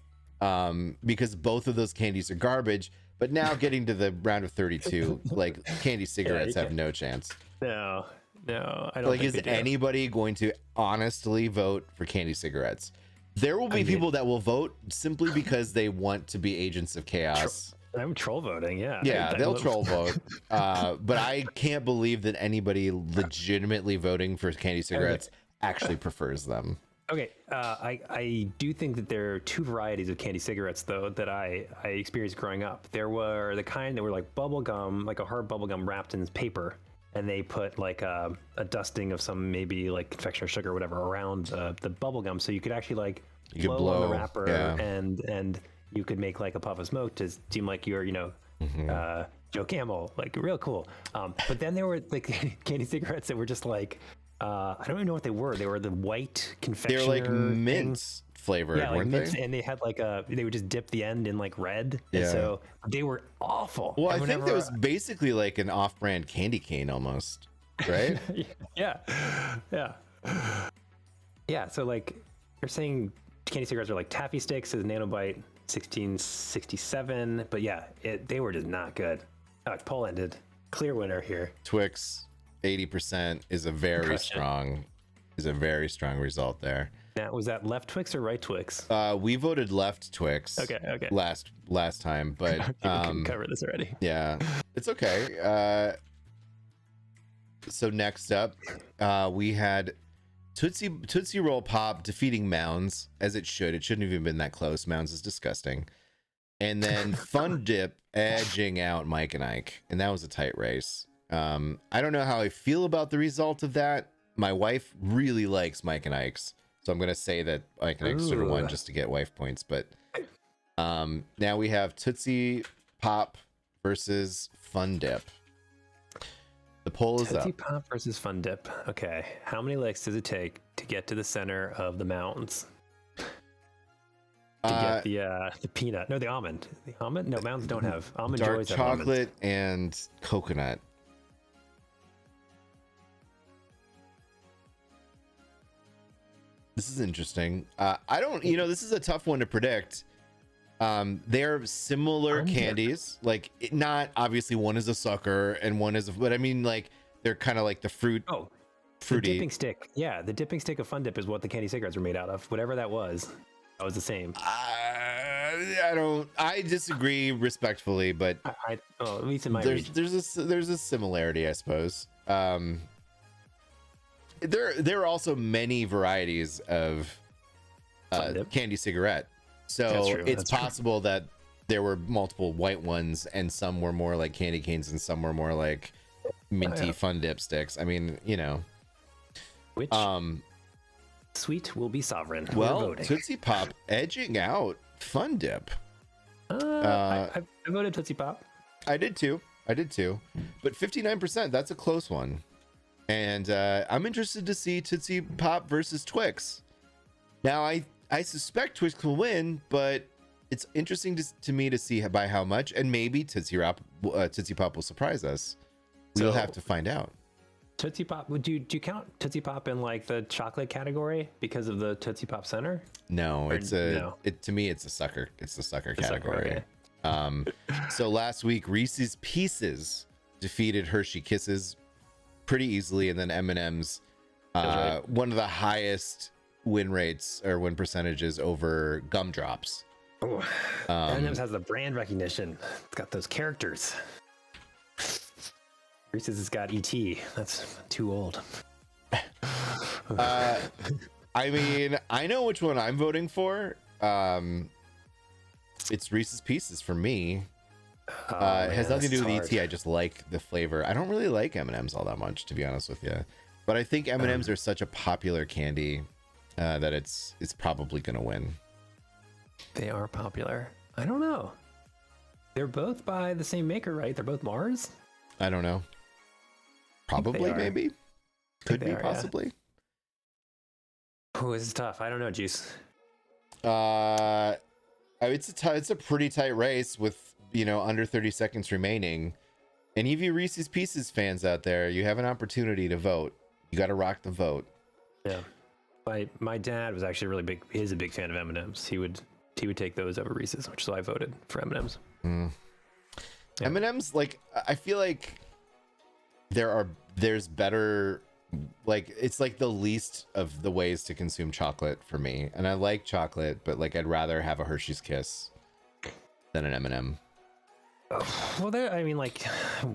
because both of those candies are garbage, but now getting to the round of 32, like Candy Cigarettes have no chance. No, I don't. Like, is anybody going to honestly vote for Candy Cigarettes? There will be people that will vote simply because they want to be agents of chaos. I'm troll voting. Yeah, they'll troll vote. But I can't believe that anybody legitimately voting for Candy Cigarettes actually prefers them. Okay, I do think that there are two varieties of candy cigarettes though that I experienced growing up. There were the kind that were like bubble gum, like a hard bubble gum wrapped in paper, and they put like a dusting of some maybe like confectioner sugar or whatever around the bubble gum, so you could actually like blow on the wrapper and you could make like a puff of smoke to seem like you're Joe Camel, like real cool. But then there were like candy cigarettes that were just like. I don't even know what they were. They were the white confectioner. They're like mint flavored, weren't they? And they had like they would just dip the end in like red. And so they were awful. Well, I think that was basically like an off-brand candy cane almost, right? Yeah. So like you're saying candy cigarettes are like Taffy Stix is Nanobite 1667, but they were just not good. Poll ended. Clear winner here. Twix. 80% is a very strong result there. Now, was that left Twix or right Twix? We voted left Twix. Okay. Last time, but we can cover this already. Yeah, it's okay. So next up, we had Tootsie Roll Pop defeating Mounds, as it should. It shouldn't have even been that close. Mounds is disgusting. And then Fun Dip edging out Mike and Ike, and that was a tight race. I don't know how I feel about the result of that. My wife really likes Mike and Ike's, so I'm gonna say that Mike and Ike should have won just to get wife points. But now we have Tootsie Pop versus Fun Dip. The poll is up. Tootsie Pop versus Fun Dip. Okay, how many licks does it take to get to the center of the mounds? To get the peanut? No, the almond. The almond? No, mounds don't have almond. Dark Joys chocolate and coconut. This is interesting. I don't, this is a tough one to predict. They're similar candies. Like, not obviously one is a sucker and one is, but I mean, like, they're kind of like the fruit. Oh, fruity. The dipping stick. Yeah, the dipping stick of Fun Dip is what the candy cigarettes were made out of. Whatever that was the same. I disagree respectfully, but at least in my region. There's a similarity, I suppose. There are also many varieties of candy cigarette, so it's possible that there were multiple white ones and some were more like candy canes and some were more like minty Fun Dip sticks. I mean, which sweet will be sovereign. Well, Tootsie Pop edging out Fun Dip. I voted Tootsie Pop. I did too, but 59%, that's a close one. And I'm interested to see Tootsie Pop versus Twix. Now, I suspect Twix will win, but it's interesting to me to see by how much, and maybe Tootsie Pop will surprise us. We'll have to find out. Tootsie Pop, do you count Tootsie Pop in like the chocolate category because of the Tootsie Pop Center? No, Or it's to me it's a sucker. It's the sucker category. Okay. So last week Reese's Pieces defeated Hershey Kisses pretty easily, and then M&M's one of the highest win rates or win percentages over Gumdrops. M&M's has the brand recognition. It's got those characters. Reese's has got ET. That's too old. I mean, I know which one I'm voting for. It's Reese's Pieces for me. It has nothing to do with ET. I just like the flavor. I don't really like M&M's all that much, to be honest with you. But I think M&M's are such a popular candy that it's probably going to win. They are popular. I don't know. They're both by the same maker, right? They're both Mars? I don't know. Probably, maybe. Could be, possibly. Yeah. Oh, this is tough. I don't know, Juice. It's a pretty tight race with, under 30 seconds remaining. Any of you Reese's Pieces fans out there, you have an opportunity to vote. You got to rock the vote. Yeah. My dad was actually really big. He's a big fan of M&M's. He would take those over Reese's, which is why I voted for M&M's. Yeah. M&M's, like, I feel like there's better, like, it's like the least of the ways to consume chocolate for me. And I like chocolate, but like I'd rather have a Hershey's Kiss than an M&M. Well, I mean, like,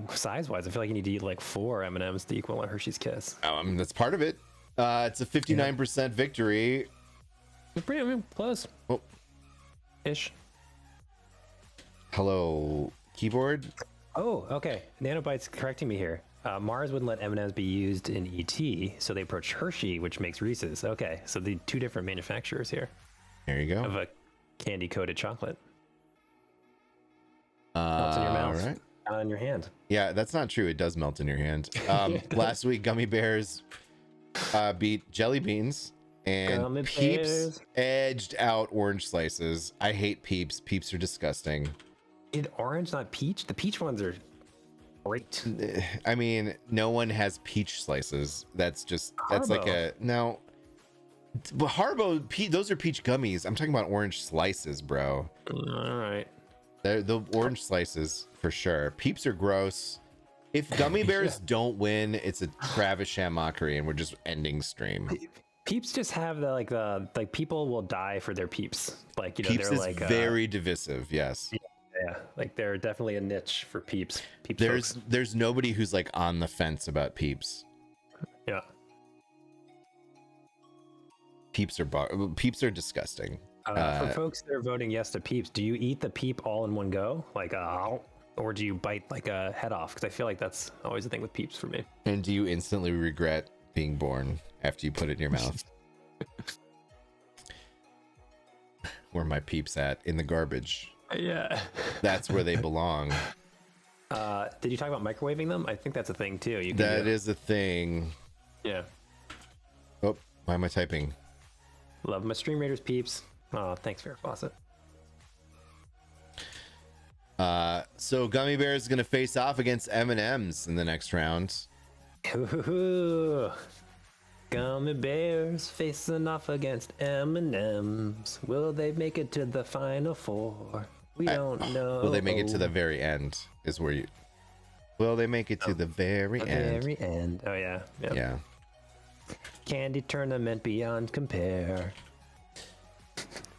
size-wise, I feel like you need to eat like 4 M&Ms to equal a Hershey's Kiss. That's part of it. It's a 59% victory. Pretty close. Oh. Ish. Hello, keyboard. Oh, okay. Nanobyte's correcting me here. Mars wouldn't let M&Ms be used in ET, so they approached Hershey, which makes Reese's. Okay, so the 2 different manufacturers here. There you go. Of a candy-coated chocolate. Melts in your mouth. Right. Not in your hand. Yeah, that's not true. It does melt in your hand. Last week, Gummy Bears beat Jelly Beans, and Gummy Peeps Bears edged out Orange Slices. I hate Peeps. Peeps are disgusting. Is orange, not peach? The peach ones are great. I mean, no one has peach slices. That's like a no. But Haribo, those are peach gummies. I'm talking about orange slices, bro. All right. They're the orange slices for sure. Peeps are gross. If Gummy Bears don't win, it's a Travis Sham mockery, and we're just ending stream. Peeps just have like people will die for their Peeps. Like, Peeps they're is like very divisive. Yes. Yeah, like they're definitely a niche for Peeps. There's nobody who's like on the fence about Peeps. Yeah. Peeps are disgusting. For folks that are voting yes to Peeps, do you eat the Peep all in one go, like or do you bite like a head off? Because I feel like that's always the thing with Peeps for me. And do you instantly regret being born after you put it in your mouth? Where my Peeps at? In the garbage. Yeah. That's where they belong. Did you talk about microwaving them? I think that's a thing too. That is a thing. Yeah. Oh, why am I typing? Love my Stream Raiders Peeps. Oh, thanks, Farrah Fawcett. So Gummy Bear is gonna face off against M&M's in the next round. Ooh, Gummy Bears facing off against M&M's. Will they make it to the final 4? We don't know. Will they make it to the very end? Is where you. Will they make it to the very end? Very end. Oh yeah. Yep. Yeah. Candy tournament beyond compare.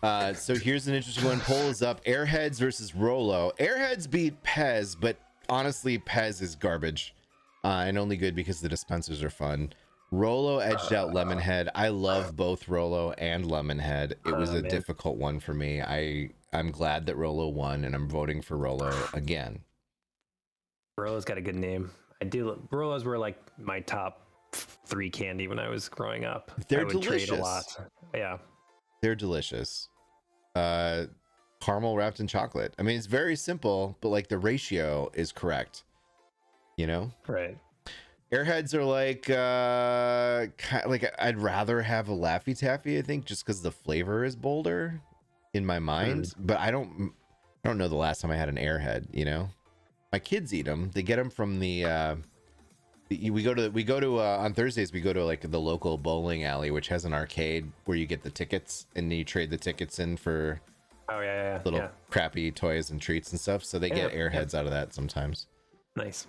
So here's an interesting one. Poll is up. Airheads versus Rolo. Airheads beat Pez, but honestly, Pez is garbage. And only good because the dispensers are fun. Rolo edged out Lemonhead. I love both Rolo and Lemonhead. It was a difficult one for me. I'm glad that Rolo won, and I'm voting for Rolo again. Rolo's got a good name. Rolos were like my top 3 candy when I was growing up. They're I would delicious. Trade a lot. Yeah. They're delicious. Caramel wrapped in chocolate. I mean, it's very simple, but like the ratio is correct. Right. Airheads are like I'd rather have a Laffy Taffy, I think, just because the flavor is bolder in my mind. But I don't know the last time I had an Airhead. You know, my kids eat them. They get them from we go to on Thursdays we go to like the local bowling alley, which has an arcade where you get the tickets and you trade the tickets in for little crappy toys and treats and stuff. So they get Airheads out of that sometimes. Nice.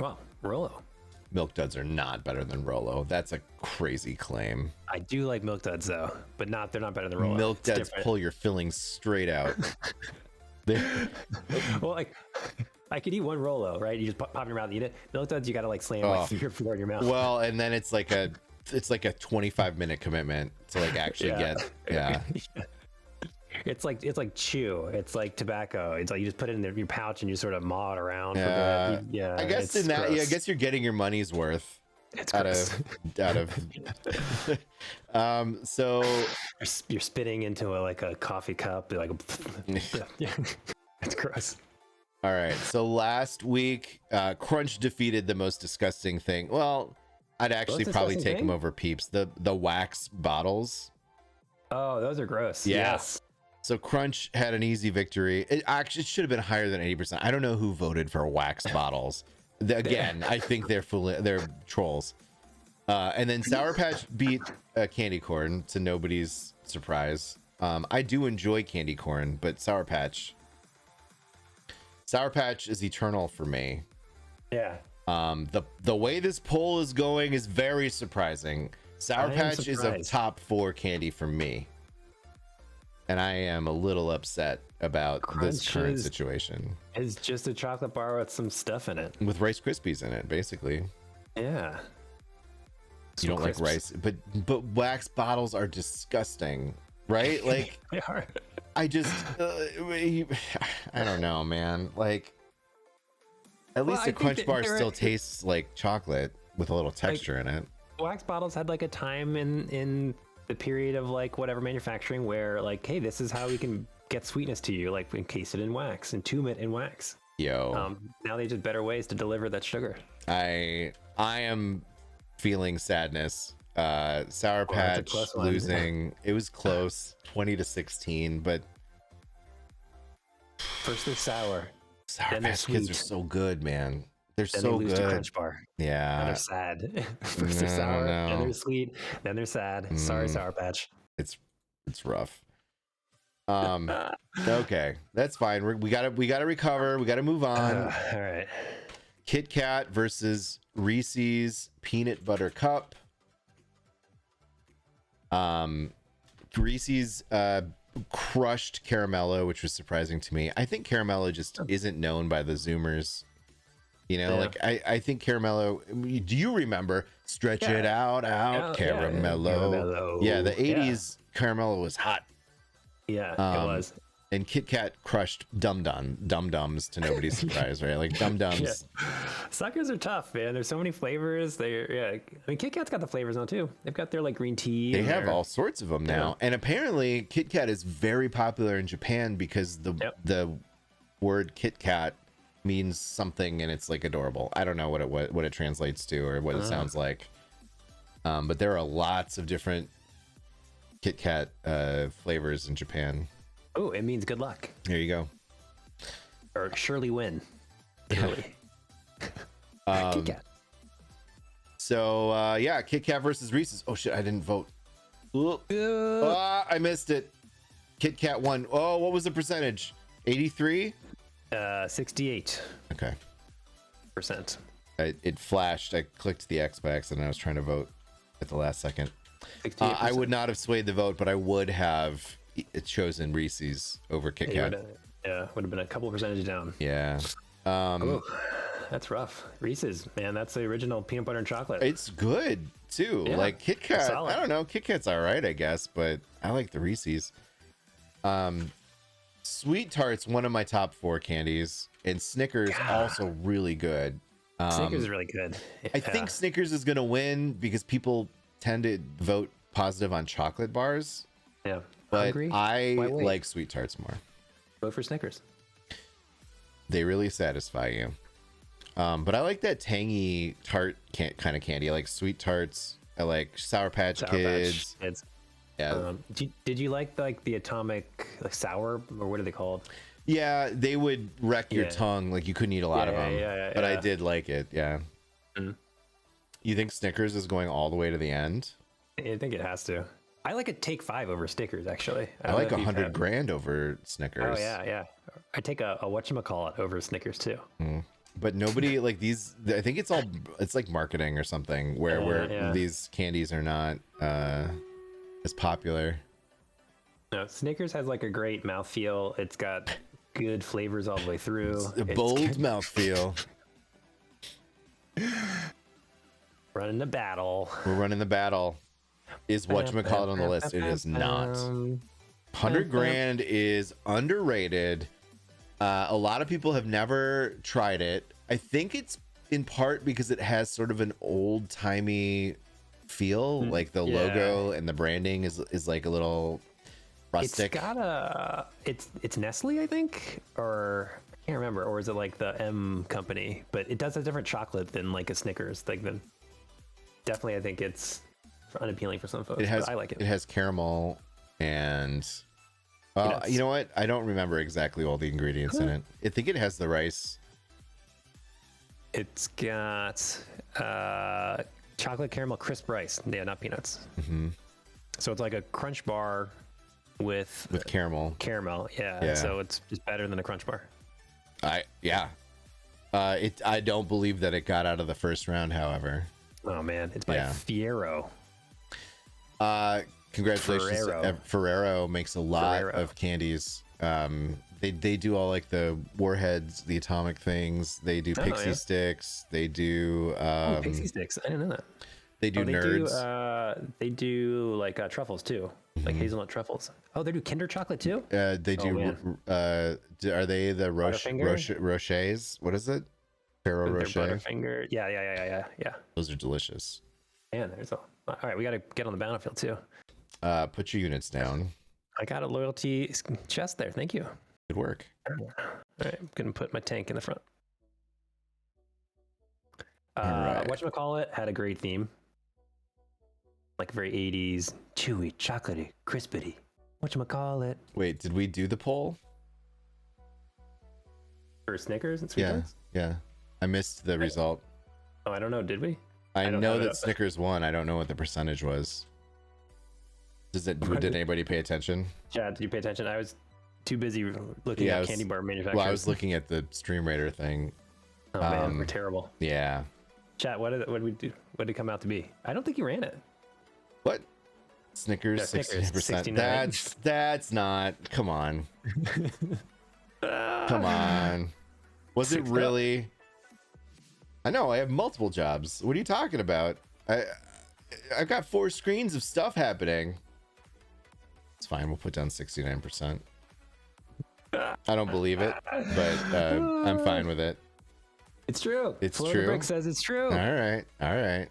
Wow, Rolo. Milk Duds are not better than Rolo. That's a crazy claim. I do like Milk Duds though, but they're not better than Rolo. Milk Duds pull your fillings straight out. Well, like I could eat one Rolo, right? You just pop in your mouth and eat it. Milk Duds, you gotta like slam like 3 or 4 in your mouth. Well, and then it's like a 25-minute commitment to like actually get It's like chew. It's like tobacco. It's like you just put it in your pouch and you sort of maw it around. Yeah. I guess in that, I guess you're getting your money's worth out of. So you're spitting into a coffee cup. Like it's gross. All right. So last week, Crunch defeated the most disgusting thing. Well, I'd actually probably take him over Peeps. The wax bottles. Oh, those are gross. Yeah. Yes. So Crunch had an easy victory. It actually should have been higher than 80%. I don't know who voted for wax bottles. Again, I think they're trolls. And then Sour Patch beat Candy Corn to nobody's surprise. I do enjoy candy corn, but Sour Patch is eternal for me. Yeah. The way this poll is going is very surprising. Sour Patch is a top 4 candy for me. And I am a little upset about this current situation. It's just a chocolate bar with some stuff in it. With Rice Krispies in it, basically. Yeah. You don't like rice, but wax bottles are disgusting, right? Like they are. I just I don't know, man. Like at least a Crunch bar still tastes like chocolate with a little texture in it. Wax bottles had like a time in the period of like whatever manufacturing where like, hey, this is how we can get sweetness to you, like encase it in wax, entomb it in wax. Yo. Now they just better ways to deliver that sugar. I am feeling sadness. Sour Patch losing. It was close, 20-16, but first they're sour. Sour Patch Kids are so good, man. They're then so they lose good. To Crunch Bar. Yeah. And they're sad. First they're sour, then they're sweet, then they're sad. Sorry, Sour Patch. It's rough. Okay, that's fine. We gotta recover. We gotta move on. All right. Kitkat versus Reese's Peanut Butter Cup. Reese's crushed Caramello, which was surprising to me. I think Caramello just isn't known by the Zoomers. You know, like I think Caramello. Do you remember Stretch It Out, Caramello? Yeah, the 80s Caramello was hot. Yeah, it was. And Kit Kat crushed Dum Dums to nobody's surprise, right? Like Dum Dums. Yeah. Suckers are tough, man. There's so many flavors. I mean, Kit Kat's got the flavors now too. They've got their like green tea. They have all sorts of them now, and apparently Kit Kat is very popular in Japan because the word Kit Kat means something, and it's like adorable. I don't know what it translates to or what it sounds like, but there are lots of different Kit Kat flavors in Japan. Oh, it means good luck. There you go. Or surely win. Surely. Kit Kat. So Kit Kat versus Reese's. Oh shit, I didn't vote. I missed it. Kit Kat won. Oh, what was the percentage? 83? 68. Okay. Percent. It flashed. I clicked the X by accident. I was trying to vote at the last second. I would not have swayed the vote, but I would have chosen Reese's over Kit Kat. Would have been a couple percentage down. Yeah. That's rough. Reese's, man, that's the original peanut butter and chocolate. It's good too. Yeah, like Kit Kat, I don't know. Kit Kat's all right, I guess, but I like the Reese's. Sweet Tart's one of my top 4 candies, and Snickers also really good. Snickers is really good. Yeah. I think Snickers is gonna win because people tend to vote positive on chocolate bars. Yeah, but I like Sweet Tarts more. Vote for Snickers. They really satisfy you. But I like that tangy tart kind of candy. I like sweet tarts. I like Sour Patch Kids. Kids. Yeah. Did you like the atomic sour, or what are they called? Yeah, they would wreck your tongue. Like you couldn't eat a lot of them. But I did like it. Yeah. Mm. You think Snickers is going all the way to the end? I think it has to. I like a Take 5 over Snickers, actually. I like $100 grand over Snickers. Oh yeah. I take a whatchamacallit over Snickers too. Mm. But nobody like these. I think it's like marketing or something where these candies are not as popular. No, Snickers has like a great mouthfeel. It's got good flavors all the way through. It's a bold mouthfeel. Running the battle. We're running the battle. Is whatchamacallit on the list? It is not. $100 grand is underrated. A lot of people have never tried it. I think it's in part because it has sort of an old-timey feel. Like the logo and the branding is like a little rustic. It's got it's Nestle, I think, or I can't remember, or is it like the M company? But it does a different chocolate than like a Snickers. Definitely, I think it's unappealing for some folks. But I like it. It has caramel and you know what? I don't remember exactly all the ingredients in it. I think it has the rice. It's got chocolate caramel crisp rice. Yeah, not peanuts. Mm-hmm. So it's like a crunch bar with caramel. Caramel, yeah. So it's just better than a crunch bar. I don't believe that it got out of the first round, however. Oh man, it's by Fiero. Congratulations. Ferrero makes a lot of candies. They do all like the Warheads, the atomic things. They do Pixie Stix. They do Pixie Stix. I didn't know that. They do Nerds. They do like truffles too, like hazelnut truffles. Oh, they do Kinder chocolate too. They do. Are they the Rochers? What is it? Ferrero Rocher. Butterfinger. Yeah. Those are delicious. Man, there's all right. We got to get on the battlefield too. Put your units down. I got a loyalty chest there. Thank you. Good work. All right, I'm gonna put my tank in the front. Whatchamacallit had a great theme. Like very 80s, chewy, chocolatey, crispity. Whatchamacallit. Wait, did we do the poll? For Snickers and Sweet Tarts? Yeah. I missed the result. Oh, I don't know. Did we? I know that Snickers won. I don't know what the percentage was. Did anybody pay attention? Chad, did you pay attention? I was too busy looking at candy bar manufacturers. Well, I was looking at the Stream Raider thing. Oh man, we're terrible. Yeah. Chat, what did we do? What did it come out to be? I don't think you ran it. What? Snickers, 60%. That's not. Come on. Come on. Was it really? I know. I have multiple jobs. What are you talking about? I've got 4 screens of stuff happening. It's fine. We'll put down 69%. I don't believe it, but I'm fine with it. It's true. It's Florida true. Brick says it's true. All right.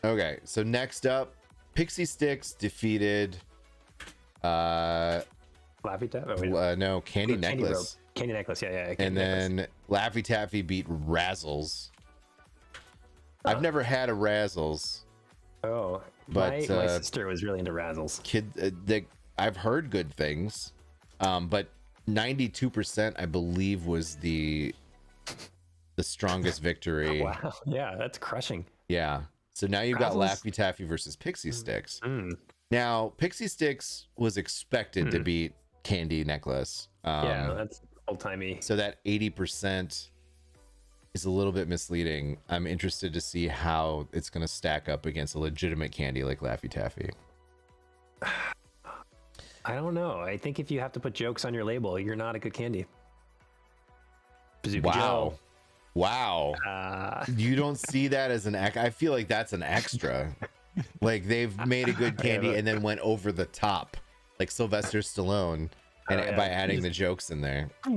Okay, so next up, Pixie Stix defeated Laffy Taffy. No, Candy Necklace. Candy Necklace, yeah. And then Laffy Taffy beat Razzles. I've never had a Razzles. Oh, but my sister was really into Razzles. I've heard good things, but 92%, I believe, was the strongest victory. Wow, yeah, that's crushing. Yeah. So now you've got Laffy Taffy versus Pixie Stix. Now, Pixie Stix was expected to beat Candy Necklace. Yeah, that's old-timey. So that 80% is a little bit misleading. I'm interested to see how it's going to stack up against a legitimate candy like Laffy Taffy. I don't know. I think if you have to put jokes on your label, you're not a good candy. Bazooka Joe. Wow. You don't see that as an I feel like that's an extra. Like they've made a good candy and then went over the top, like Sylvester Stallone, and by adding the jokes in there. I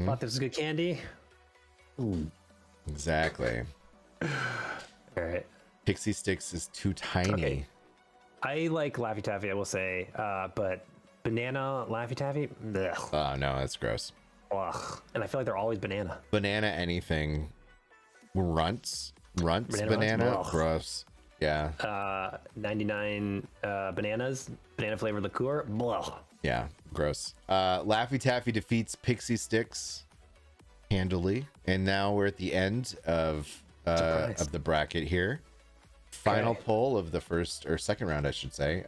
thought this was good candy. Exactly. All right. Pixie Stix is too tiny. Okay. I like Laffy Taffy, I will say, but banana Laffy Taffy. Ugh. Oh no, that's gross. Ugh. And I feel like they're always banana. Banana anything. Runts Banana banana. Runts? Ugh. Gross. Yeah. 99 bananas, banana flavored liqueur. Blah. Yeah. Gross. Laffy Taffy defeats Pixie Stix handily, and now we're at the end of the bracket here. Final poll of the first or second round, I should say.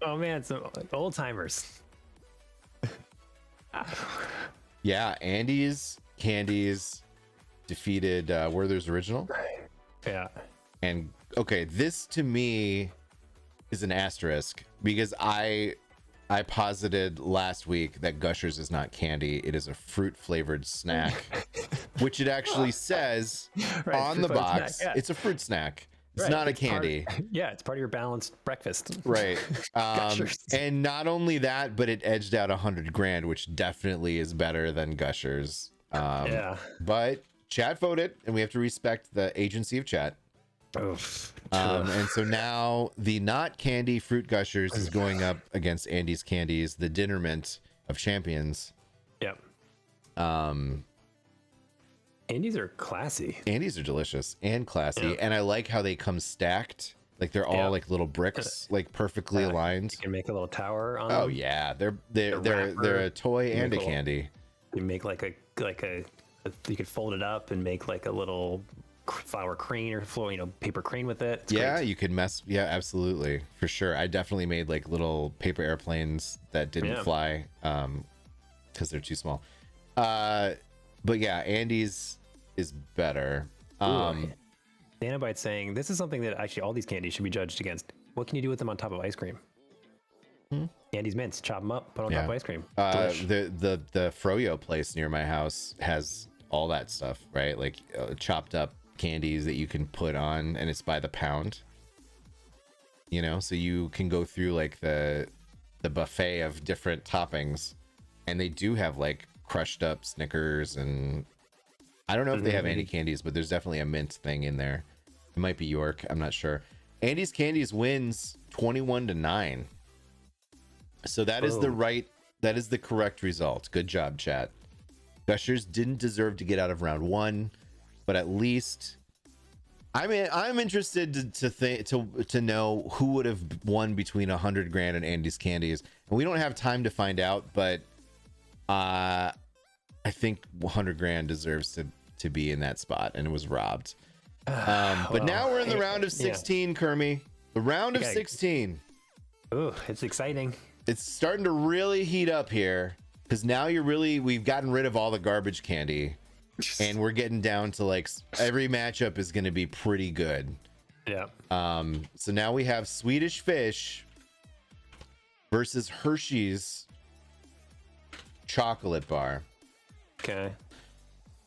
Oh man, some old timers. Yeah, Andy's Candies defeated Werther's Original. Yeah. And okay, this to me is an asterisk because I posited last week that Gushers is not candy, it is a fruit flavored snack, which it actually says on the box. Yeah. It's a fruit snack. It's not a candy. It's part of your balanced breakfast. Right. And not only that, but it edged out 100 grand, which definitely is better than Gushers. But chat voted, and we have to respect the agency of chat. And so now the not candy fruit Gushers is going up against Andy's Candies, the dinner mint of champions. Yep. Andy's are classy. Andy's are delicious and classy, and I like how they come stacked. Like they're all like little bricks, like perfectly aligned. You can make a little tower on them. Oh yeah, they're a toy and a candy. You make like a you could fold it up and make like a little flower crane or paper crane with it. It's great. You could mess. Yeah, absolutely, for sure. I definitely made like little paper airplanes that didn't fly because they're too small. But yeah, Andy's is better. Nanobite saying this is something that actually all these candies should be judged against. What can you do with them on top of ice cream? Andy's mints, chop them up, put on top of ice cream. The Froyo place near my house has all that stuff, right? Like chopped up candies that you can put on, and it's by the pound. So you can go through like the buffet of different toppings, and they do have like crushed up Snickers, and I don't know if they have any candies, but there's definitely a mint thing in there. It might be York, I'm not sure. Andy's Candies wins 21-9. So that is the correct result. Good job, chat. Gushers didn't deserve to get out of round one, but at least I'm interested to know who would have won between 100 grand and Andy's Candies. And we don't have time to find out, but I think 100 grand deserves to be in that spot, and it was robbed. But now we're in the round of 16, Kermie. The round of 16. Ooh, it's exciting. It's starting to really heat up here, because now we've gotten rid of all the garbage candy, and we're getting down to like every matchup is going to be pretty good. Yeah. So now we have Swedish Fish versus Hershey's chocolate bar. Okay.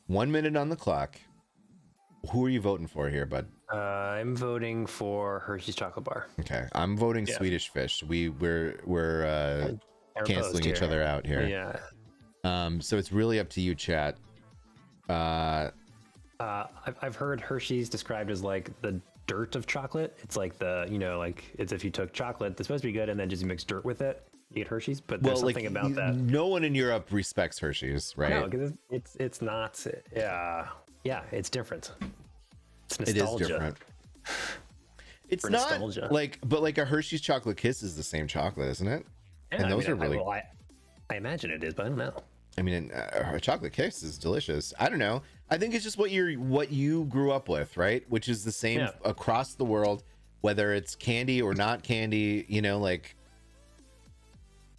1 minute on the clock. Who are you voting for here, bud? I'm voting for Hershey's chocolate bar. Okay, I'm voting Swedish Fish. We're canceling each other out here. Yeah. So it's really up to you, chat. I've heard Hershey's described as like the dirt of chocolate. It's like like it's if you took chocolate that's supposed to be good and then just mix dirt with it. You get Hershey's, but there's something about that. No one in Europe respects Hershey's, right? No, because it's not. Yeah, it's different. It's nostalgia. It is different. It's not nostalgia. But a Hershey's chocolate kiss is the same chocolate, isn't it? Yeah, and those are really. I imagine it is, but I don't know. I mean, a chocolate kiss is delicious. I don't know. I think it's just what you grew up with, right? Which is the same across the world, whether it's candy or not candy.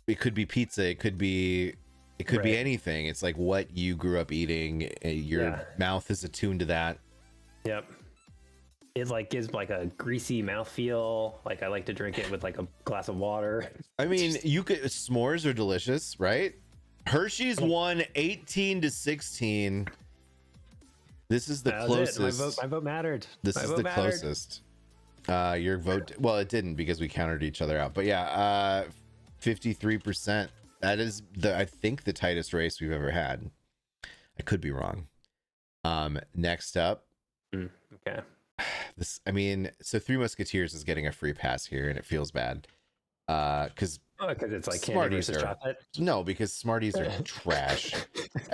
It could be pizza. It could be anything. It's like what you grew up eating. Your mouth is attuned to that. Yep. It like gives like a greasy mouthfeel. Like I like to drink it with like a glass of water. I mean, s'mores are delicious, right? Hershey's won 18-16. This is the closest. My vote mattered. This is the closest. Your vote. Well, it didn't because we countered each other out. But yeah, 53%. That is I think the tightest race we've ever had. I could be wrong. Next up. Okay. So Three Musketeers is getting a free pass here, and it feels bad. Because Because it's like candy Smarties versus are chocolate. no, because Smarties are trash.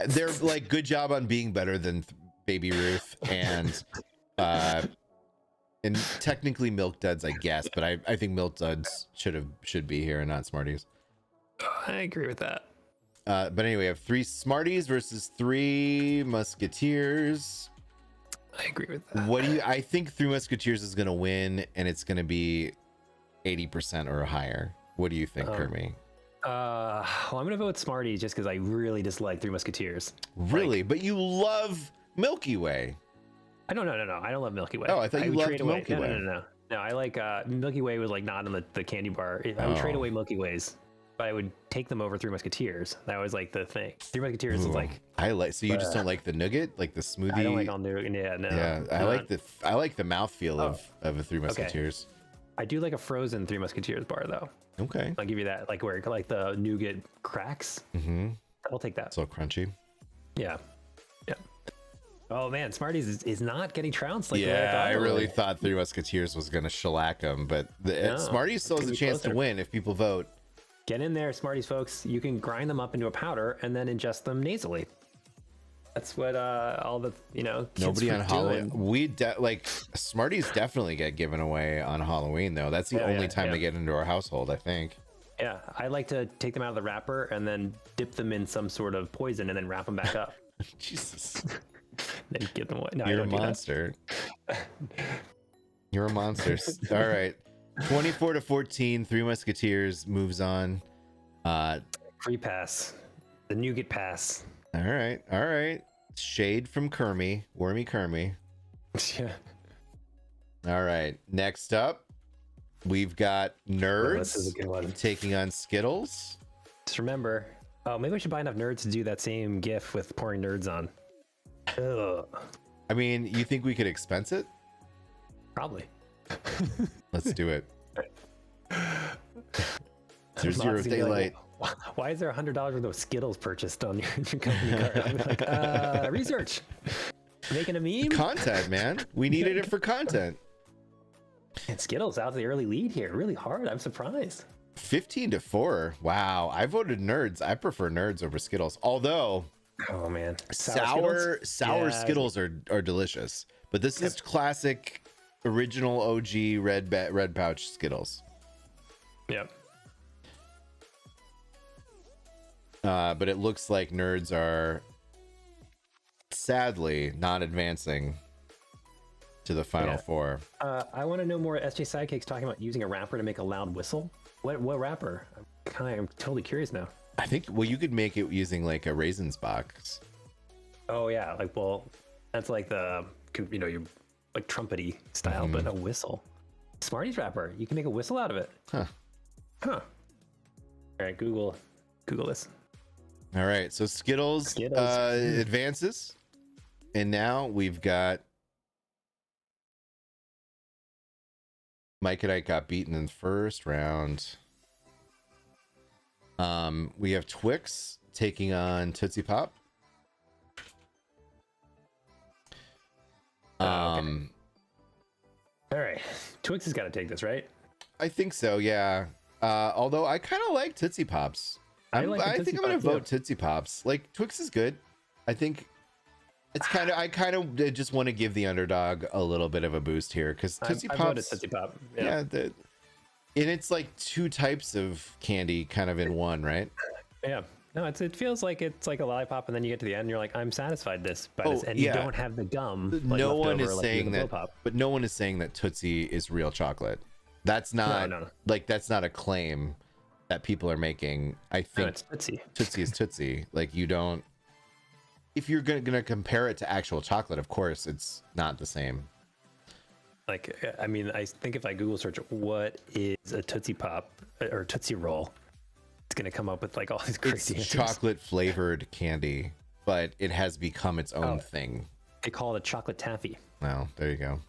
They're like good job on being better than Baby Ruth and technically Milk Duds, I guess, but I think Milk Duds should be here and not Smarties. I agree with that. But anyway, we have 3 Smarties versus 3 Musketeers. I agree with that. What do you? I think 3 Musketeers is going to win, and it's going to be 80% or higher. What do you think, Kermie? Well, I'm gonna vote Smarties just because I really dislike 3 Musketeers. Really? But you love Milky Way. I don't know. I don't love Milky Way. Oh, I thought you would loved trade away. Milky Way. No. No, I like Milky Way was like not on the candy bar. I would trade away Milky Ways, but I would take them over 3 Musketeers. That was like the thing. 3 Musketeers is like I like. So you just don't like the nougat, like the smoothie. I don't like all nougat. Yeah, no. Yeah, I like the mouthfeel of a 3 Musketeers. I do like a frozen 3 Musketeers bar though. Okay. I'll give you that. Like where like the nougat cracks. Mm-hmm. I'll take that. So crunchy. Yeah. Oh man, Smarties is not getting trounced. Like I really thought 3 Musketeers was gonna shellac them, but Smarties still has a chance to win if people vote. Get in there, Smarties, folks. You can grind them up into a powder and then ingest them nasally. That's what all the kids Nobody were on Halloween. Smarties definitely get given away on Halloween though. That's the only time they get into our household, I think. Yeah, I like to take them out of the wrapper and then dip them in some sort of poison and then wrap them back up. Jesus. Then give them away. No, You're a monster. You're a monster. All right. 24-14, 3 Musketeers moves on. Free pass. The nougat pass. All right. Shade from Kermie. Wormy Kermie. Yeah. All right. Next up, we've got Nerds this is a good one. taking on Skittles. Just remember, maybe we should buy enough nerds to do that same GIF with pouring nerds on. Ugh. I mean, you think we could expense it? Probably. Let's do it. There's your daylight. Why is there $100 worth of Skittles purchased on your company card? I'm like, research. Making a meme? Content, man. We needed it for content. And Skittles out to the early lead here. Really hard. I'm surprised. 15-4. Wow. I voted Nerds. I prefer Nerds over Skittles. Although, oh man, sour Skittles are delicious. But this is classic, original OG red pouch Skittles. Yep. But it looks like Nerds are sadly not advancing to the final 4. I want to know more. SJ Sidekicks talking about using a wrapper to make a loud whistle. What wrapper? I'm totally curious now. I think you could make it using like a raisins box. Oh yeah, that's like the you like trumpety style, but a whistle. Smarties wrapper. You can make a whistle out of it. Huh. All right, Google this. All right, so Skittles. Advances, and now we've got Mike and I got beaten in the first round. We have Twix taking on Tootsie Pop. Okay. All right, Twix has got to take this, right? I think so, yeah. Although I kind of like Tootsie Pops. I think I'm gonna vote Tootsie Pops. Like Twix is good. I think it's I kind of just want to give the underdog a little bit of a boost here because Tootsie Pops. I voted Tootsie Pop. Yeah, and it's like 2 types of candy kind of in one, right? Yeah. No, it feels like it's like a lollipop, and then you get to the end, and you're like, I'm satisfied by this, and you don't have the gum. No one is saying that, but no one is saying that Tootsie is real chocolate. That's not that's not a claim that people are making. I think it's Tootsie. Tootsie is Tootsie. Like you don't. If you're gonna compare it to actual chocolate, of course it's not the same. Like, I mean, I think if I Google search what is a Tootsie Pop or Tootsie Roll, it's gonna come up with like all these crazy answers. Chocolate flavored candy, but it has become its own thing. They call it a chocolate taffy. Well, there you go.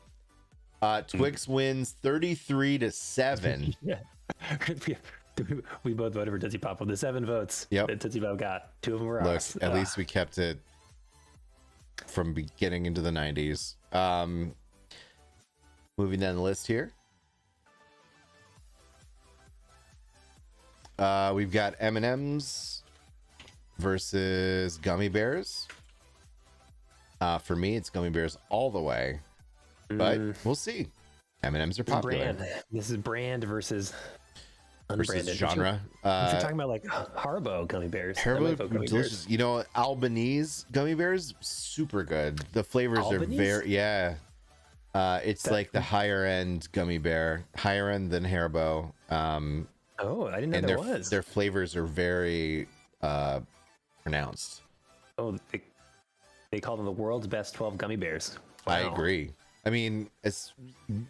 Twix wins 33-7. Yeah. We both voted for Tootsie Pop. With the 7 votes that Tootsie Pop got, 2 of them were ours. At least we kept it from getting into the 90s. Moving down the list here. We've got M&M's versus gummy bears. For me, it's gummy bears all the way, but we'll see. M&M's are popular. This is brand versus unbranded. Versus genre. If you're talking about like Haribo gummy bears, Haribo, delicious. You know, Albanese gummy bears, super good. The flavors Albanese? are very, yeah. It's like the higher end gummy bear, higher end than Haribo. Oh, I didn't know and there was. their flavors are very pronounced. Oh, they call them the world's best 12 gummy bears. Wow. I agree. I mean,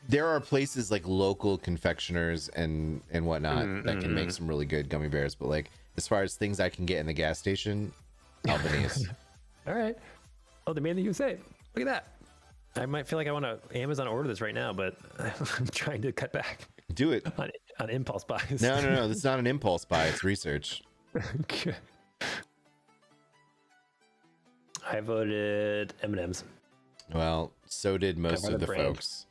there are places like local confectioners and whatnot that can make some really good gummy bears, but like as far as things I can get in the gas station, Albanese. All right. Oh, they made in the USA. Look at that. I might feel like I want to Amazon order this right now, but I'm trying to cut back Do it. on impulse buys. No. This is not an impulse buy. It's research. Okay. I voted M&M's. Well, so did most of the folks.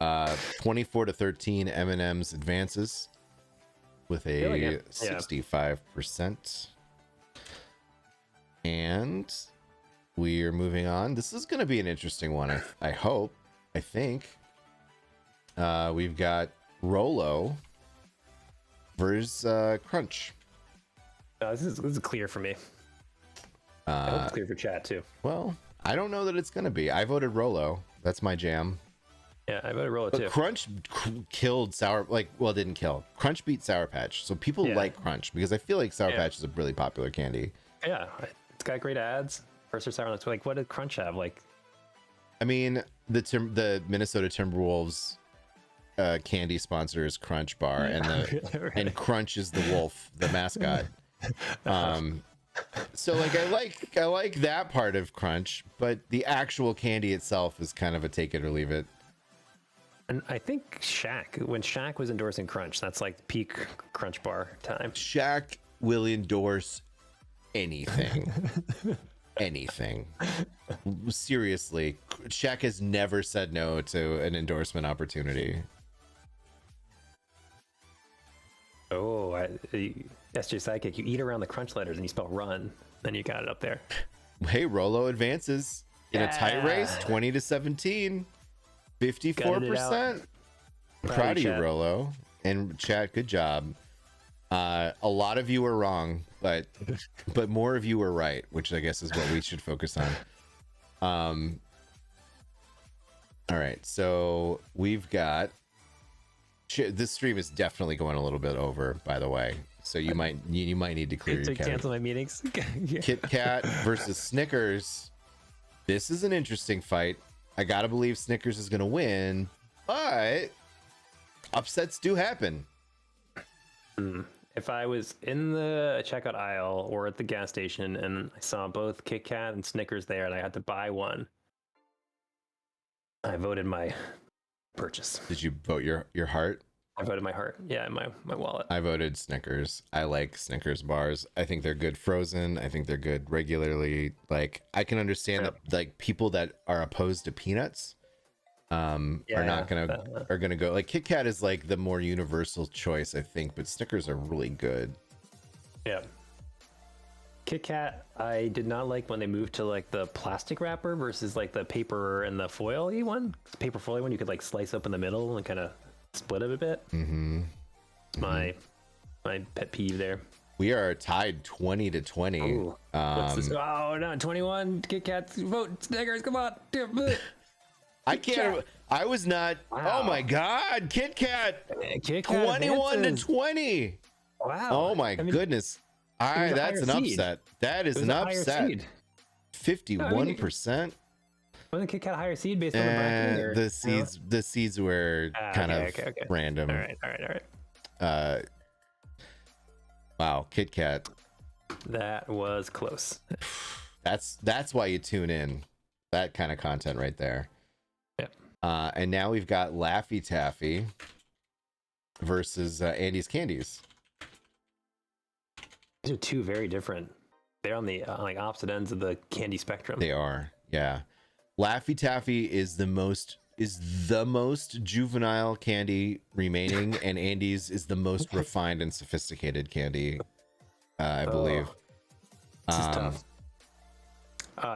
24-13, M&M's advances with a 65%. And we are moving on. This is going to be an interesting one, I hope. I think. We've got Rolo versus Crunch. This is clear for me. I hope it's clear for chat too. Well, I don't know that it's going to be. I voted Rolo. That's my jam. Yeah, I voted Rolo But too. Crunch killed didn't kill. Crunch beat Sour Patch. So people like Crunch because I feel like Sour Patch is a really popular candy. Yeah, it's got great ads. First or sour. It's like, what did Crunch have? Like, I mean, the Minnesota Timberwolves candy sponsor is Crunch Bar, and and Crunch is the wolf, the mascot. So like I like that part of Crunch, but the actual candy itself is kind of a take it or leave it. and I think when Shaq was endorsing Crunch, that's like peak Crunch Bar time. Shaq will endorse anything. Anything. Seriously, Shaq has never said no to an endorsement opportunity. Oh, SJ Sidekick, you eat around the Crunch letters and you spell run, then you got it up there. Hey, Rolo advances in a tight race, 20-17, 54%. Proud of you, Rolo. And chat, good job. A lot of you were wrong, but more of you were right, which I guess is what we should focus on. All right, so we've got this stream is definitely going a little bit over, by the way. So you might need to clear your cancel my meetings. Kitkat versus Snickers. This is an interesting fight. I gotta believe Snickers is gonna win, but upsets do happen. If I was in the checkout aisle or at the gas station and I saw both Kit Kat and Snickers there and I had to buy one, I voted my purchase. Did you vote your heart? I voted my heart. Yeah, my wallet. I voted Snickers. I like Snickers bars. I think they're good frozen. I think they're good regularly. Like, I can understand that like people that are opposed to peanuts are gonna go like Kit Kat is like the more universal choice, I think, but Snickers are really good. Yeah. Kit Kat, I did not like when they moved to like the plastic wrapper versus like the paper and the foil-y one. The paper foil one you could like slice up in the middle and kind of split it a bit. It's my pet peeve there. We are tied 20-20. Ooh, what's this? Oh no, 21 Kit Kats. Vote Snickers, come on. I can't. I was not. Wow. Oh my God, Kit Kat. Kit Kat 21-20. Wow. Oh my goodness. All right, that's an upset. That is an upset. 51%. Wasn't Kit Kat a higher seed based on the bracket? Or, the seeds were kind of random. All right. Wow, Kit Kat. That was close. That's why you tune in. That kind of content right there. Yep. And now we've got Laffy Taffy versus Andy's Candies. These are two very different. They're on the like opposite ends of the candy spectrum. They are, yeah. Laffy Taffy is the most is the most juvenile candy remaining, and Andes is the most refined and sophisticated candy, I believe. This is tough.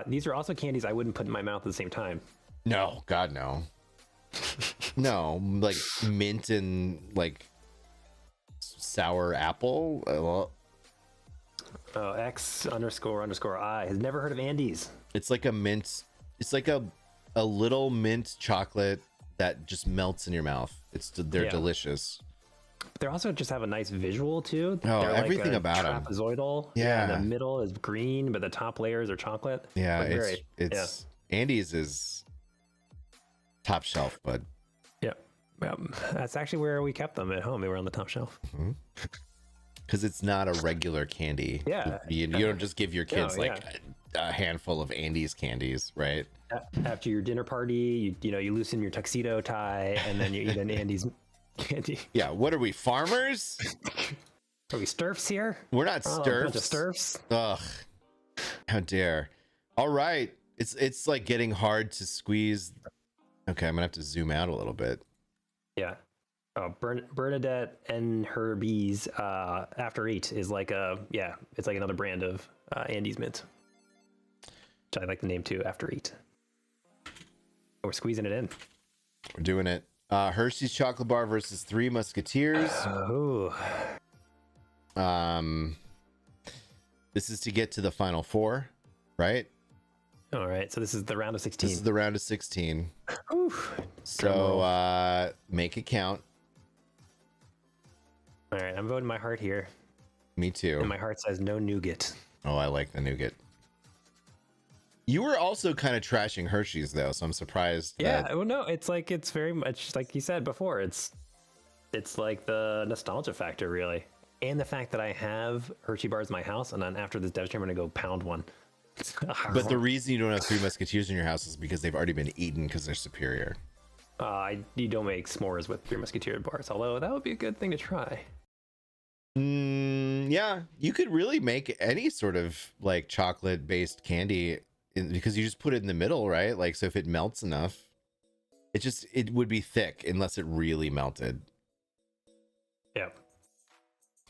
These are also candies I wouldn't put in my mouth at the same time. No, God, no. No, like mint and like sour apple. X__I has never heard of Andes. It's like a mint. It's like a little mint chocolate that just melts in your mouth. They're delicious. They also just have a nice visual too. Oh, They're everything like about them. Trapezoidal. Yeah. The middle is green, but the top layers are chocolate. Yeah, it's Andes is top shelf, bud. Yeah. That's actually where we kept them at home. They were on the top shelf. Because it's not a regular candy. Yeah. You don't just give your kids a handful of Andes candies, right? After your dinner party, you loosen your tuxedo tie and then you eat an Andes candy. Yeah. What are we, farmers? Are we sturfs here? We're not sturfs. Bunch of sturfs. Ugh. How dare. All right. It's like getting hard to squeeze. Okay, I'm gonna have to zoom out a little bit. Yeah. Oh, Bernadette and her bees after 8 is like it's like another brand of Andes mint, which I like the name too. After 8. We're squeezing it in. We're doing it. Hershey's chocolate bar versus Three Musketeers. This is to get to the final 4, right? All right, so this is the round of 16. This is the round of 16. Oof. So make it count. All right, I'm voting my heart here. Me too. And my heart says no nougat. Oh, I like the nougat. You were also kind of trashing Hershey's though, so I'm surprised. Yeah, well, no, it's very much like you said before. It's like the nostalgia factor, really, and the fact that I have Hershey bars in my house, and then after this dev stream, I'm gonna go pound one. But the reason you don't have Three Musketeers in your house is because they've already been eaten because they're superior. You don't make s'mores with Three Musketeer bars, although that would be a good thing to try. Yeah, you could really make any sort of like chocolate-based candy because you just put it in the middle, right? Like, so if it melts enough, it would be thick unless it really melted. Yeah.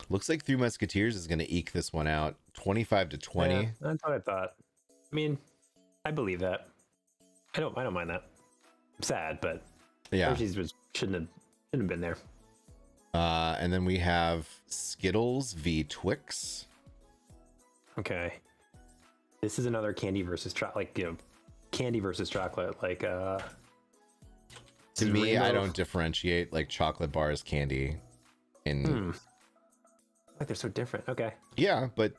Looks like Three Musketeers is going to eke this one out, 25-20. Yeah, that's what I thought. I mean, I believe that. I don't mind that. I'm sad, but yeah, Hershey's shouldn't have been there. And then we have Skittles V Twix. Okay. This is another candy versus candy versus chocolate. Like, to me, I don't differentiate like chocolate bars candy. Like they're so different. Okay. Yeah, but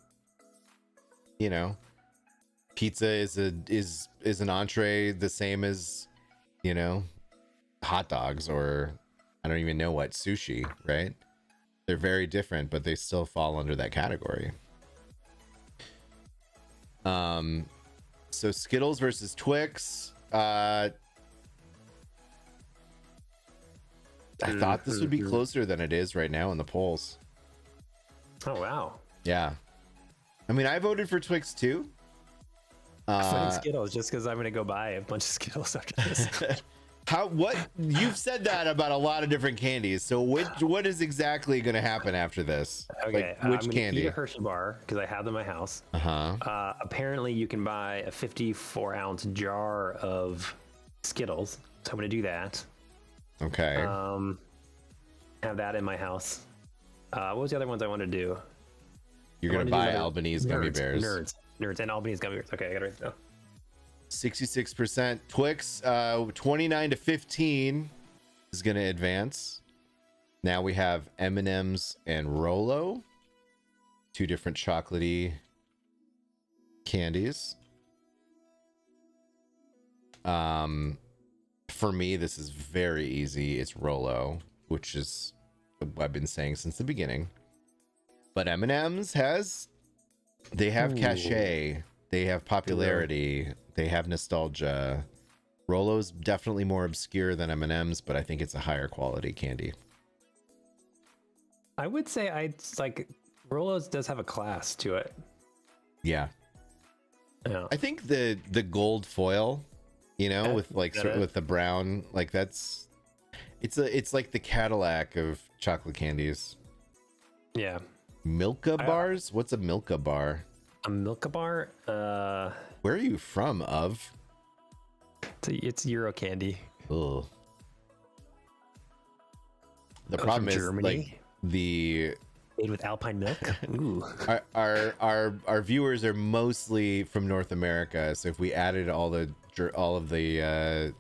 pizza is an entree the same as hot dogs, or I don't even know what, sushi, right? They're very different, but they still fall under that category. So Skittles versus Twix. I thought this would be closer than it is right now in the polls. Oh wow. Yeah. I mean, I voted for Twix too. Skittles just because I'm gonna go buy a bunch of Skittles after this. What you've said that about a lot of different candies. So what is exactly going to happen after this? Okay, like, which I'm candy? Eat a Hershey bar because I have them in my house. Apparently, you can buy a 54-ounce jar of Skittles, so I'm gonna do that. Okay. Have that in my house. What was the other ones I wanted to do? You're gonna buy Albanese gummy bears. Nerds, and Albanese gummy bears. Okay, I gotta write it down. 66% Twix, 29-15 is going to advance. Now we have M&M's and Rolo, two different chocolatey candies. For me, this is very easy. It's Rolo, which is what I've been saying since the beginning. But M&M's they have cachet, they have popularity, they have nostalgia. Rolo's definitely more obscure than M&M's, but I think it's a higher quality candy. I would say Rolo's does have a class to it. Yeah. Yeah. I think the gold foil, you know, with like sort of with the brown, like that's it's like the Cadillac of chocolate candies. Yeah. Milka Bars? What's a Milka Bar? A Milka Bar? Where are you from, of? It's Euro candy. Ugh. The Comes problem from is Germany. like the Made with alpine milk. Ooh. our viewers are mostly from North America, so if we added all of the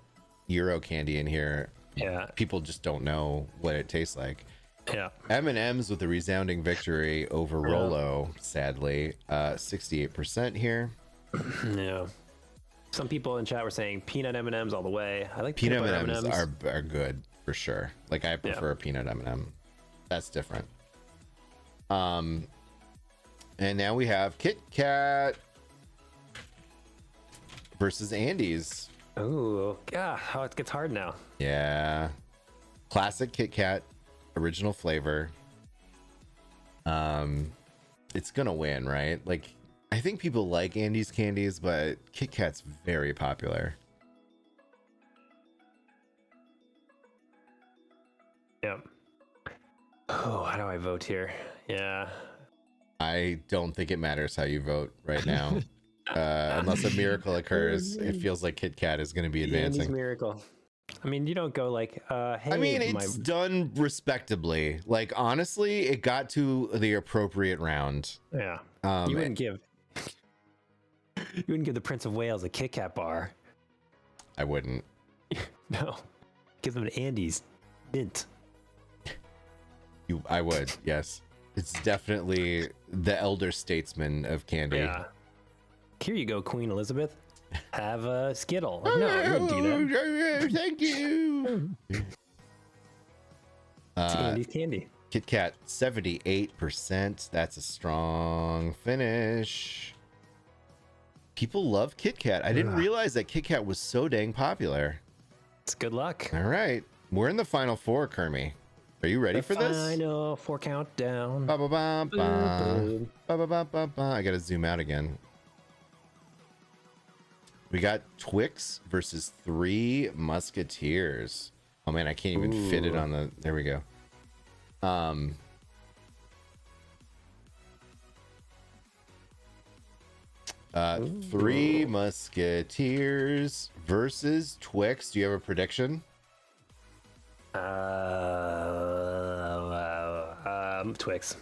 Euro candy in here, Yeah. people just don't know what it tastes like. Yeah. M&M's with a resounding victory over Rolo, sadly. 68% here. Yeah. Some people in chat were saying peanut M&Ms all the way. I like Peanut butter M&Ms are good for sure. Like I prefer a peanut M&M. That's different. And now we have Kitkat versus Andes. Ooh, God, how it gets hard now. Yeah. Classic Kitkat, original flavor. It's gonna win, right? Like, I think people like Andes candies, but Kitkat's very popular. Yeah. Oh, how do I vote here? Yeah. I don't think it matters how you vote right now. Unless a miracle occurs, it feels like Kitkat is going to be Andes advancing. miracle. I mean, you don't go like, hey, I mean, it's done respectably. Like, honestly, it got to the appropriate round. Yeah. You wouldn't give the Prince of Wales a Kit Kat bar. I wouldn't. No. Give them an Andes mint. I would, yes. It's definitely the elder statesman of candy. Yeah. Here you go, Queen Elizabeth. Have a Skittle. Like, no, you wouldn't do that. Thank you. It's Andes candy. Kit Kat 78%. That's a strong finish. People love Kit Kat. I didn't realize that Kit Kat was so dang popular. It's good luck. All right, we're in the final four, Kermie. Are you ready for this? Final four countdown. Ba, ba, ba, ba. Boom. Ba, ba, ba, ba, ba. I gotta zoom out again. We got Twix versus Three Musketeers. Oh man, I can't even fit it on the. There we go. Three Musketeers versus Twix. Do you have a prediction? Twix.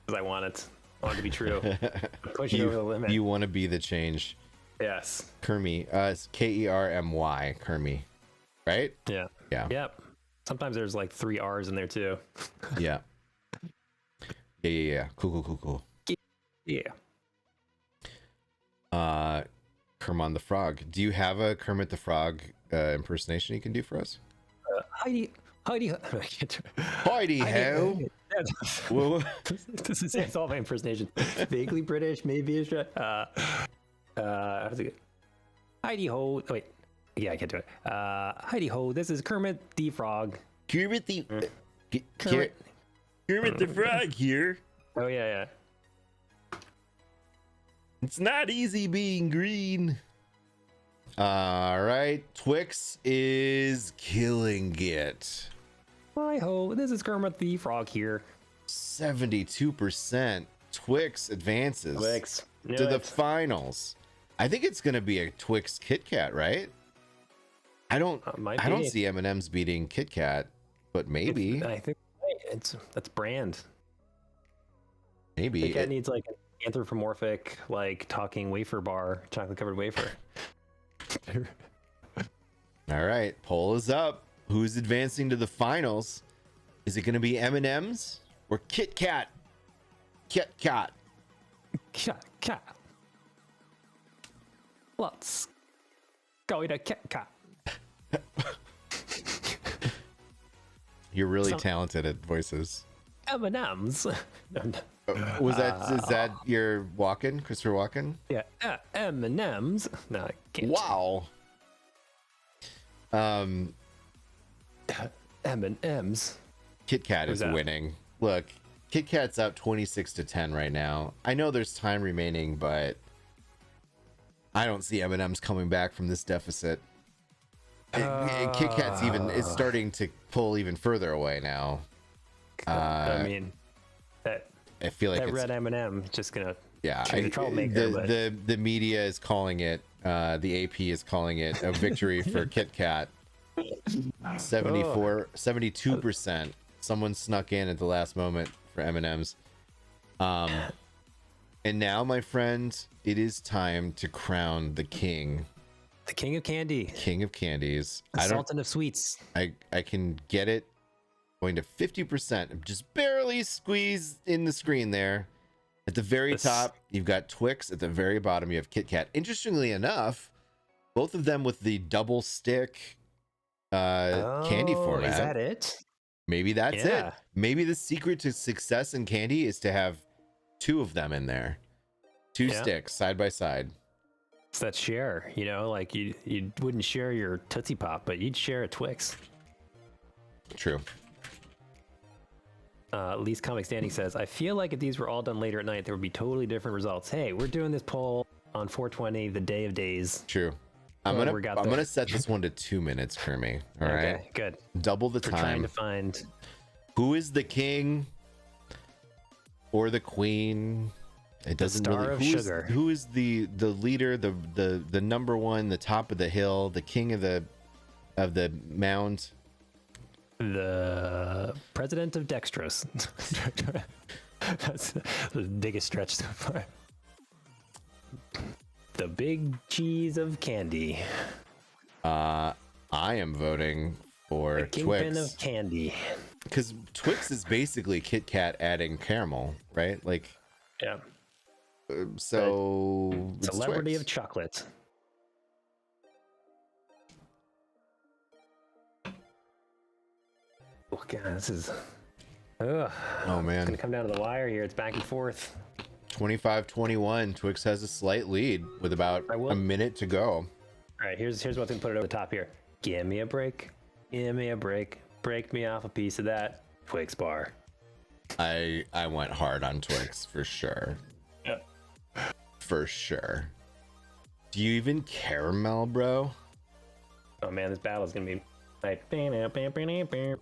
Because I want it. I want it to be true. Push it over the limit. You want to be the change. Yes. Kermie. It's Kermy. Kermie. Right? Yeah. Yeah. Yep. Sometimes there's like 3 R's in there too. Yeah. Yeah. Cool. Yeah. Kermit the Frog. Do you have a Kermit the Frog impersonation you can do for us? Heidi. Heidi ho. Whoa. This is it's all my impersonation. Vaguely British, maybe. How does it go? Heidi ho. Oh, wait. Yeah, I can't do it. Heidi ho. This is Kermit the Frog. Kermit the Kermit. Kermit the Frog here. Oh yeah. It's not easy being green. All right, Twix is killing it. Hi ho. This is Kermit the Frog here. 72%. Twix advances Twix. to the finals. I think it's gonna be a Twix Kit Kat, right? I don't see M&M's beating Kit Kat, but maybe. I think that's brand. Maybe Kit Kat needs like an anthropomorphic, like talking wafer bar, chocolate covered wafer. All right, poll is up. Who's advancing to the finals? Is it going to be M&M's or Kit Kat? Kit Kat. Cat. Let's go to Kit Kat. You're really talented at voices. M&M's. Is that your Walken, Christopher Walken? Yeah, M&M's. No, I can't. Wow. M&M's. Kit Kat is winning. Look, Kit Kat's up 26-10 right now. I know there's time remaining, but I don't see M&M's coming back from this deficit. Kit Kat's even is starting to pull even further away now. I mean, that I feel like that it's red M&M just gonna yeah. treat a troublemaker. But The media is calling it. The AP is calling it a victory for Kit Kat. 72%. Someone snuck in at the last moment for M&Ms. And now, my friend, it is time to crown the king. the king of candy, King of candies. the sultan of sweets. I can get it going to 50%. Just barely squeezed in the screen there. At the very top, you've got Twix. At the very bottom, you have Kit Kat. Interestingly enough, both of them with the double stick candy format. Is that it? Maybe that's Yeah. it. Maybe the secret to success in candy is to have two of them in there. Two sticks side by side. It's that share, you know, like you wouldn't share your Tootsie Pop, but you'd share a Twix. True. Least Comic Standing says, I feel like if these were all done later at night, there would be totally different results. Hey, we're doing this poll on 420, the day of days. True. I'm gonna set this one to 2 minutes, Kermie. All right. Okay, good. Double the We're time. trying to find Who is the king or the queen? It doesn't star really. of sugar. Who is the leader, the number one, the top of the hill, the king of the mound? the president of Dextrose. That's the biggest stretch so far. The big cheese of candy. I am voting for The kingpin Twix of candy. because Twix is basically Kit Kat adding caramel, right? Like, Yeah. so it's Celebrity Twix. of chocolate. Oh god, this is. Ugh. Oh It's man, gonna come down to the wire here. It's back and forth. 25-21. Twix has a slight lead with about a minute to go. All right, here's what's gonna put it over the top here. Give me a break. Give me a break. Break me off a piece of that Twix bar. I went hard on Twix for sure. Yeah. For sure. Do you even caramel, bro? Oh man, this battle is gonna be like. The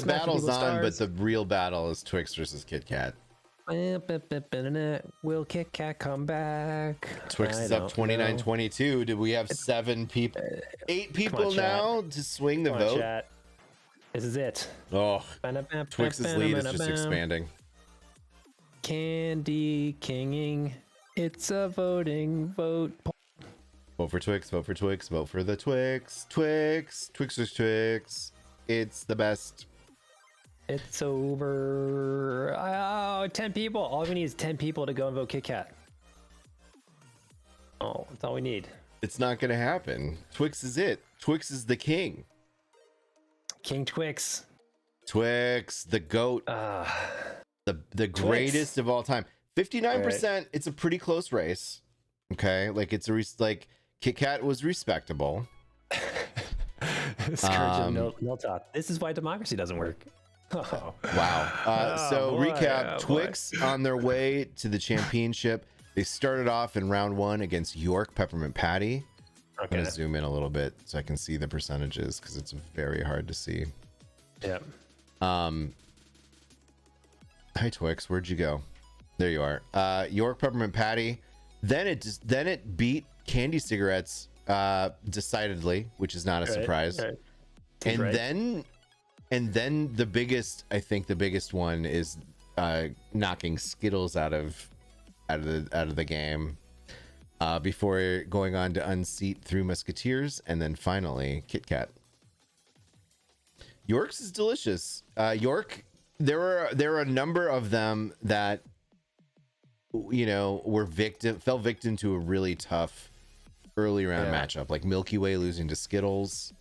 battle's on, but the real battle is Twix versus Kit Kat. Will Kit Kat come back? Twix is up 29-22. Did we have 7 people? 8 people now to swing the Come on, vote? chat. This is it. Oh, Twix's lead is just expanding. Candy kinging. It's a voting vote. Vote for Twix, vote for Twix, vote for the Twix. Twix, Twixer's Twix. It's the best. It's over. Oh, 10 people. All we need is 10 people to go and vote Kit Kat. Oh, that's all we need. It's not going to happen. Twix is it. Twix is the king. King Twix. Twix, the GOAT. The greatest of all time. 59%. Right. It's a pretty close race. Okay, like it's like Kit Kat was respectable. Scourge of Miltop. This is why democracy doesn't work. Oh. Wow. So recap: Twix on their way to the championship. They started off in round 1 against York Peppermint Patty. I'm gonna zoom in a little bit so I can see the percentages because it's very hard to see. Yep. Hi Twix, where'd you go? There you are. York Peppermint Patty. Then it beat Candy Cigarettes decidedly, which is not a surprise. Right. And then the biggest one is knocking Skittles out of the game before going on to unseat Three Musketeers and then finally Kit Kat. York's is delicious. York, there are a number of them that fell victim to a really tough early round matchup, like Milky Way losing to Skittles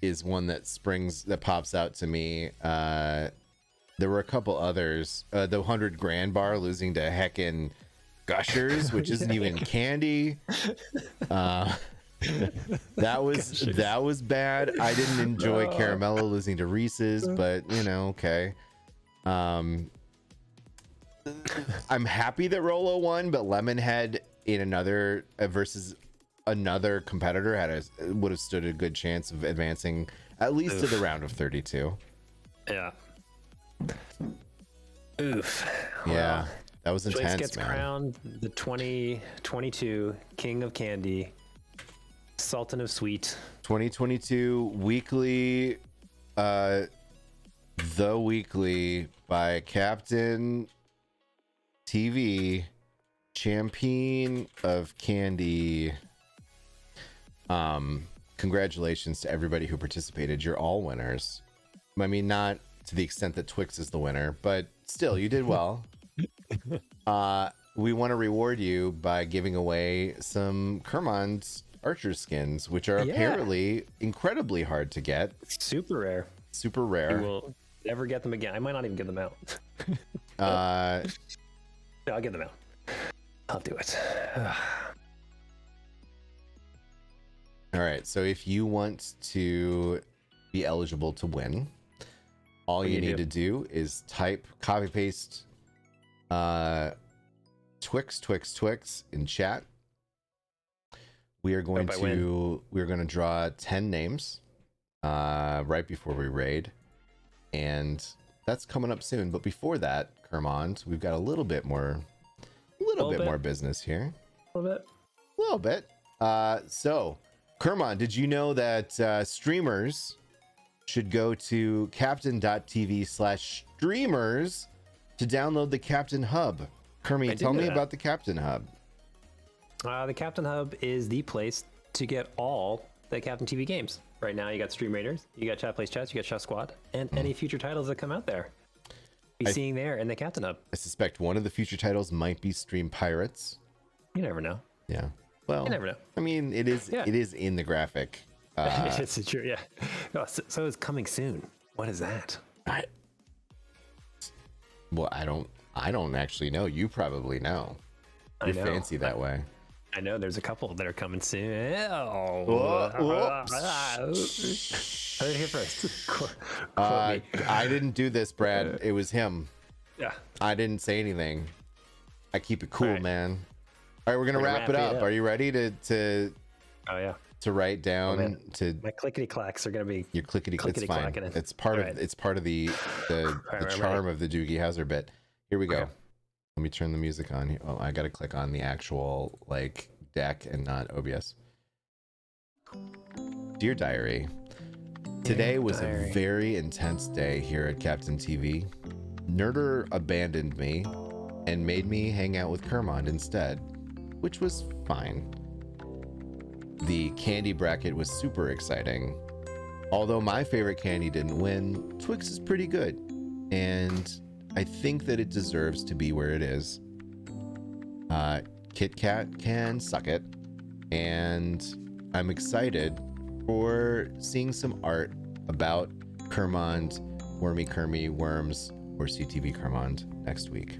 is one that pops out to me. There were a couple others. The 100 Grand Bar losing to heckin' Gushers, which isn't even candy. That was bad. I didn't enjoy Caramello losing to Reese's, but okay. I'm happy that Rolo won, but Lemonhead in another versus another competitor would have stood a good chance of advancing at least to the round of 32. Yeah. Oof. Yeah, Well, that was Twix intense, gets man. crowned the 2022 King of Candy, Sultan of Sweet. 2022 weekly, the weekly by Captain TV, champion of candy. Congratulations to everybody who participated. You're all winners. I mean, not to the extent that Twix is the winner, but still, you did well. We want to reward you by giving away some Kermond Archer skins, which are apparently incredibly hard to get. Super rare. Super You rare. will never get them again. I might not even get them out. Uh, No, I'll get them out. I'll do it. all right. So if you want to be eligible to win, all you need to do is copy paste Twix in chat. We're going to draw 10 names right before we raid, and that's coming up soon. But before that, Kermond, we've got a little bit more business here. A little bit. So Kermond, did you know that streamers should go to captain.tv/streamers to download the Captain Hub? Kermie, tell me about the Captain Hub. The Captain Hub is the place to get all the Captain TV games. Right now, you got Stream Raiders, you got Chat Plays Chats, you got Chef Squad, and any future titles that come out there. Be seeing there in the Captain Hub. I suspect one of the future titles might be Stream Pirates. You never know. Yeah. Well, You never know. I mean, it is in the graphic. It's true, yeah. Oh, so it's coming soon. What is that? I don't actually know. You probably know. You're fancy that way. I know there's a couple that are coming soon. Oh. Heard it here first. Quote me. I didn't do this, Brad. It was him. Yeah. I didn't say anything. I keep it cool, All right. man. All right, we're gonna wrap it up. Are you ready to Oh yeah. to write down to My clickety clacks are gonna be your clickety clickety fine. clacking it. It's part of All right. it's part of the charm of the Doogie Howser bit. Here we go. Okay. Let me turn the music on here. Oh, I gotta click on the actual like deck and not OBS. Dear Diary, today was a very intense day here at Captain TV. Nerder abandoned me and made me hang out with Kermond instead, which was fine. The candy bracket was super exciting. Although my favorite candy didn't win, Twix is pretty good, and I think that it deserves to be where it is. Kitkat can suck it, and I'm excited for seeing some art about Kermond, Wormy Kermy, Worms, or CTV Kermond next week.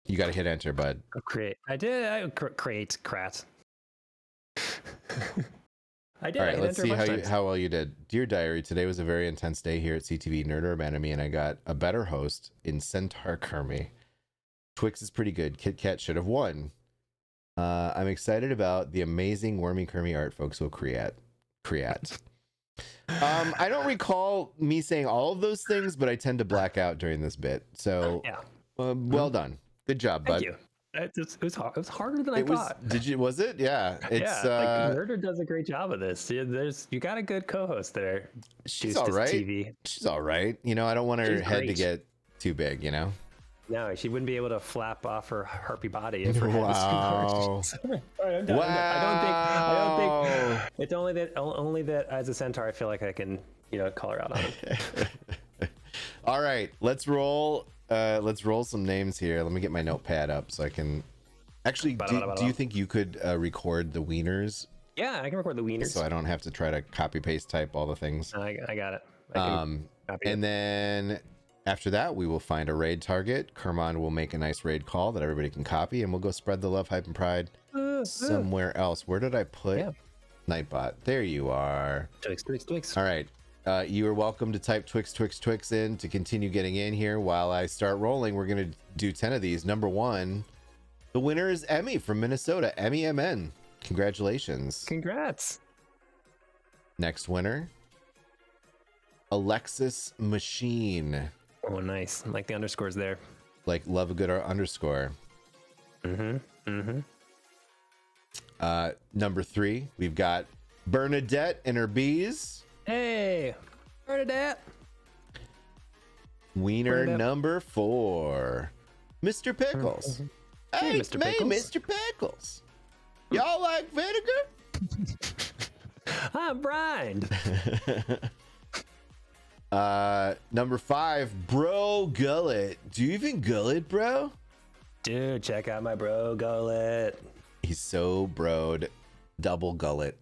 You got to hit enter, bud. Create. I did. Create. Crat. I did. All right, I let's see times. how well you did. Dear Diary, today was a very intense day here at CTV. Nerder abandoned me, and I got a better host in Centaur Kermy. Twix is pretty good. Kit Kat should have won. I'm excited about the amazing Wormy Kermy art folks will create. I don't recall me saying all of those things, but I tend to black out during this bit. So, Yeah. Well done. Good job, bud. Thank you. It was harder than I thought. Was it? Yeah. It's Nerder does a great job of this. You got a good co-host there. She's all right. TV. She's all right. You know, I don't want her She's head to great. get too big, you know? No, she wouldn't be able to flap off her harpy body. Wow. I'm done. I don't think. It's only that as a centaur, I feel like I can, call her out on it. All right, let's roll some names here. Let me get my notepad up so I can actually do you think you could record the wieners? Yeah, I can record the wieners. So I don't have to try to copy paste type all the things. I got it. And then after that, we will find a raid target. Kermond will make a nice raid call that everybody can copy, and we'll go spread the love, hype, and pride somewhere else. Where did I put Nightbot? There you are. Twix. All right. You are welcome to type Twix in to continue getting in here while I start rolling. We're going to do 10 of these. Number one The winner is Emmy from Minnesota. Emmy MN. Congratulations. Congrats. Next winner, Alexis Machine. Oh, nice. I like the underscores there. Like love a good underscore. Number 3, we've got Bernadette and her bees. Hey, Bernadette. Wiener Bernadette. number 4, Mr. Pickles. Hey, Mr. Pickles. Mr. Pickles. Y'all like vinegar? I'm Brian. Number 5, Bro Gullet. Do you even gullet, bro? Dude, check out my bro gullet. He's so broed. Double gullet.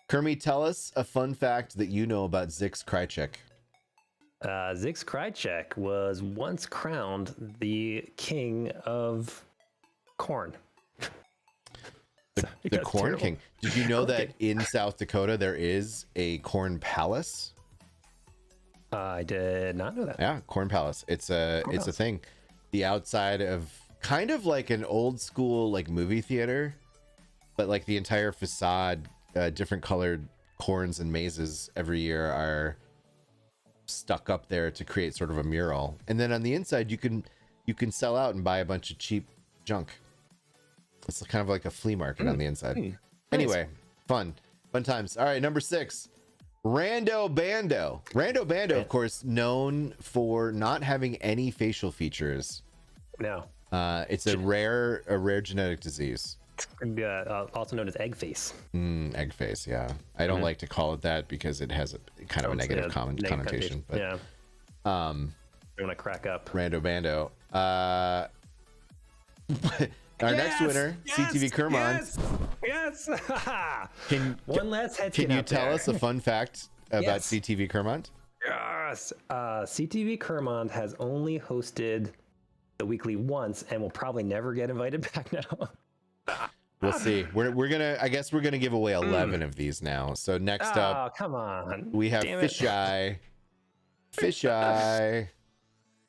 Kermie, tell us a fun fact that you know about Zix Krychek. Zix Krychek was once crowned the king of corn. The Corn King. Did you know that in South Dakota there is a corn palace? I did not know that. Yeah, corn palace. It's a thing. The outside of kind of like an old school like movie theater, but like the entire facade, different colored corns and mazes every year are stuck up there to create sort of a mural. And then on the inside you can sell out and buy a bunch of cheap junk. It's kind of like a flea market on the inside. Anyway, fun times. All right, number 6, Rando Bando. Rando Bando, of course, known for not having any facial features. No. It's a rare genetic disease. Also known as egg face. Egg face, yeah. I don't like to call it that because it has a kind of a negative connotation. But yeah. I'm gonna crack up. Rando Bando. Our next winner, CTV Kermond. Yes. One last head. Can you tell us a fun fact about CTV Kermond? Yes. CTV Kermond has only hosted the weekly once and will probably never get invited back now. We'll see. We're gonna. I guess we're gonna give away 11 of these now. So next up, oh come on, we have Fisheye. Fisheye.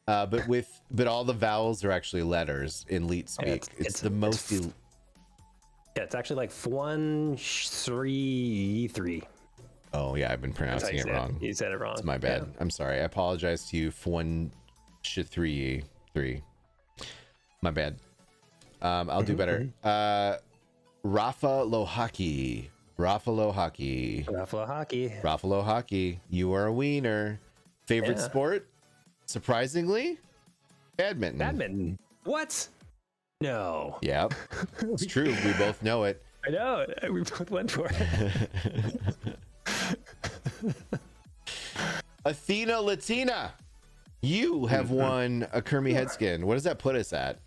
But all the vowels are actually letters in Leet speak. It's the most. Yeah, it's actually like 1, 3. Oh yeah, I've been pronouncing it wrong. You said it wrong. It's my bad. Yeah. I'm sorry. I apologize to you. 1, 3. My bad. I'll do better. Rafa Lohaki. Rafa Lohaki. You are a wiener. Favorite sport? Surprisingly, badminton. What? No. Yep. It's true. We both know it. I know. We both went for it. Athena Latina. You have won a Kermie Headskin. What does that put us at?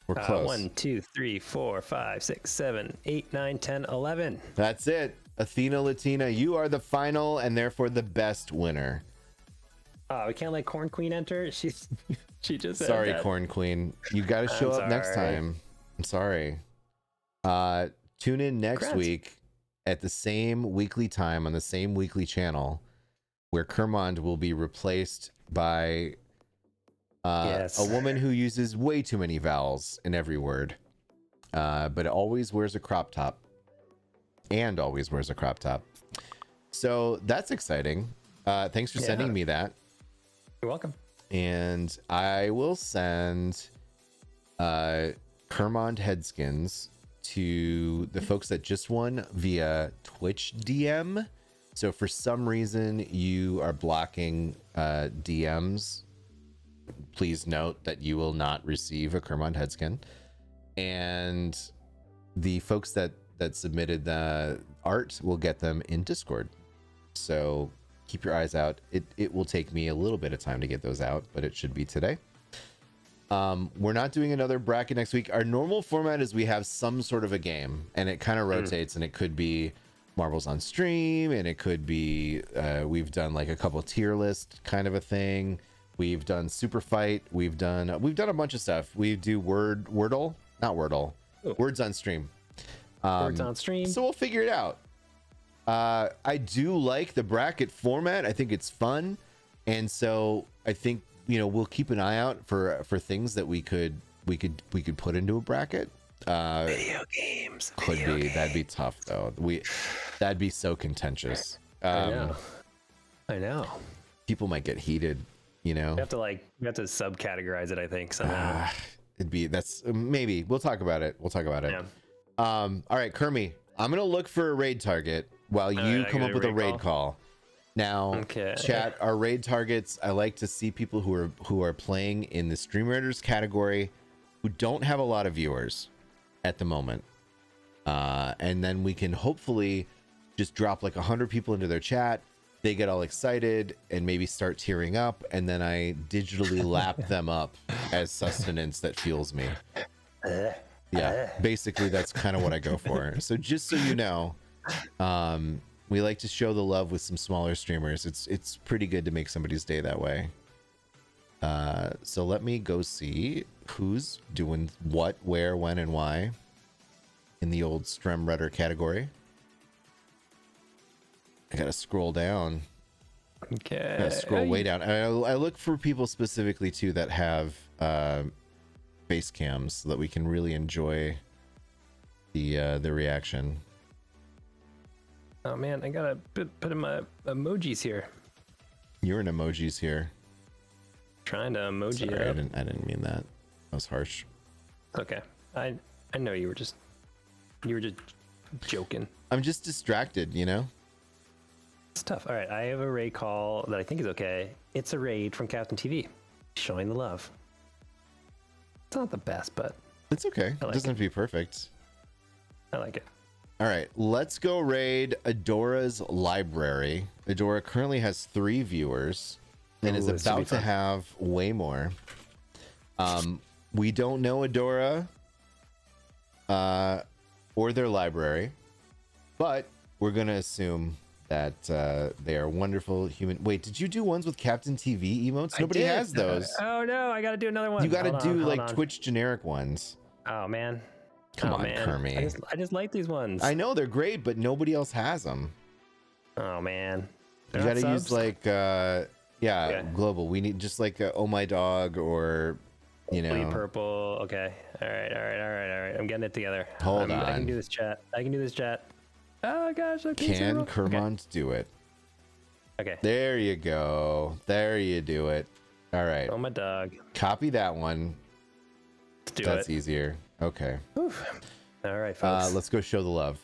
We're close. 1, 2, 3, 4, 5, 6, 7, 8, 9, 10, 11. That's it. Athena Latina, you are the final and therefore the best winner. We can't let Corn Queen enter. She just said sorry, that. Corn Queen. You got to show up next time. I'm sorry. Tune in next week at the same weekly time on the same weekly channel, where Kermond will be replaced by a woman who uses way too many vowels in every word, but always wears a crop top. So that's exciting. Thanks for sending me that. You're welcome. And I will send Kermond Headskins to the folks that just won via Twitch DM. So for some reason you are blocking DMs, please note that you will not receive a Kermond Headskin. And the folks that submitted the art will get them in Discord. So keep your eyes out. It will take me a little bit of time to get those out, but it should be today. We're not doing another bracket next week. Our normal format is we have some sort of a game, and it kind of rotates, and it could be Marbles on Stream, and it could be we've done like a couple tier list kind of a thing. We've done Super Fight. We've done a bunch of stuff. We do Wordle, not Wordle, Words on Stream. Words on Stream. So we'll figure it out. I do like the bracket format. I think it's fun, and so I think we'll keep an eye out for things that we could we could put into a bracket. Video games. Could be. That'd be tough though. That'd be so contentious. I know. People might get heated, you know. We have to subcategorize it, I think, somehow. That's maybe we'll talk about it. Yeah. All right, Kermie, I'm gonna look for a raid target while you come up with a raid call. Now, Okay. chat, our raid targets. I like to see people who are playing in the Stream Raiders category who don't have a lot of viewers at the moment, and then we can hopefully just drop like 100 people into their chat. They get all excited and maybe start tearing up, and then I digitally lap them up as sustenance that fuels me. Yeah, basically that's kind of what I go for. So just so you know, we like to show the love with some smaller streamers. It's pretty good to make somebody's day that way. So let me go see who's doing what, where, when, and why in the old Strem Rudder category. I gotta scroll down. Okay. I gotta scroll way down. I look for people specifically too that have face cams so that we can really enjoy the reaction. Oh man, I gotta put in my emojis here. You're in emojis here. Trying to emoji Sorry, it I up. didn't mean that. That was harsh. Okay. I know you were just joking. I'm just distracted, you know. It's tough. All right, I have a raid call that I think is okay. It's a raid from Captain TV, showing the love. It's not the best, but It's okay. I It like doesn't have to be perfect. I like it. All right, let's go raid Adora's library. Adora currently has 3 viewers and is Ooh, this should be about to fun. have way more. We don't know Adora or their library, but we're gonna assume that they are wonderful human. Wait, did you do ones with Captain TV emotes? Nobody did. has those. Oh no, I gotta do another one. You got to Hold do on, hold like on. Twitch generic ones. Oh man. Come Oh, on, man. Kermie. I just like these ones. I know they're great, but nobody else has them. Oh man. You They're got to not use subs? like Okay. global. We need just like Oh My Dog or Bleed purple. Okay. All right. I'm getting it together. Hold I on. can do this chat. Oh gosh. Okay. Can okay. Kermont do it? Okay. There you go. There you do it. All right. Oh my dog. Copy that one. Let's do That's it. easier. Okay. Oof. All right, folks. Let's go show the love.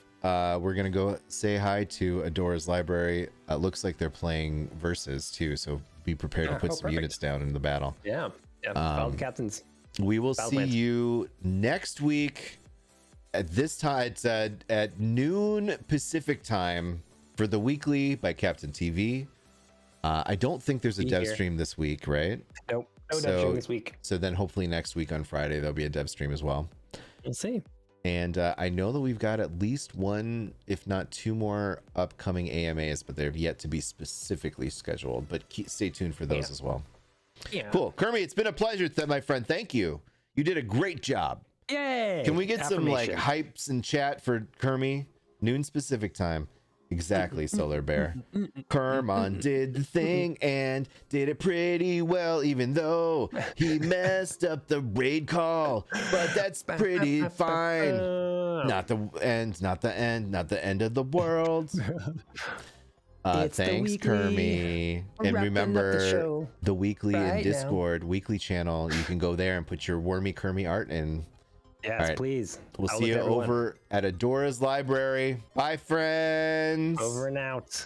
We're gonna go say hi to Adora's library. Looks like they're playing versus too, so be prepared to put some perfect. units down in the battle. Yeah. Follow the captains. We will Battle see plans. you next week at this time. It's at noon Pacific time for the weekly by Captain TV. I don't think there's a Be dev here. stream this week, right? Nope. No So- dev stream this week. So then hopefully next week on Friday there'll be a dev stream as well. We'll see. And I know that we've got at least one, if not 2 more upcoming AMAs, but they're yet to be specifically scheduled. But stay tuned for those Yeah. as well. Yeah. Cool. Kermie, it's been a pleasure, my friend. Thank you. You did a great job. Yay. Can we get some like Affirmation. hypes in chat for Kermie? Noon specific time. Exactly, Solar Bear. Kermon did the thing and did it pretty well, even though he messed up the raid call. But that's pretty fine. Not the end, not the end, not the end of the world. It's the Thanks, weekly. Kermie. We're And wrapping up the remember show the weekly in right now. Discord, weekly channel. You can go there and put your Wormy Kermie art in. Yes, All right. please. We'll I'll see look you at everyone. over at Adora's library. Bye, friends. Over and out.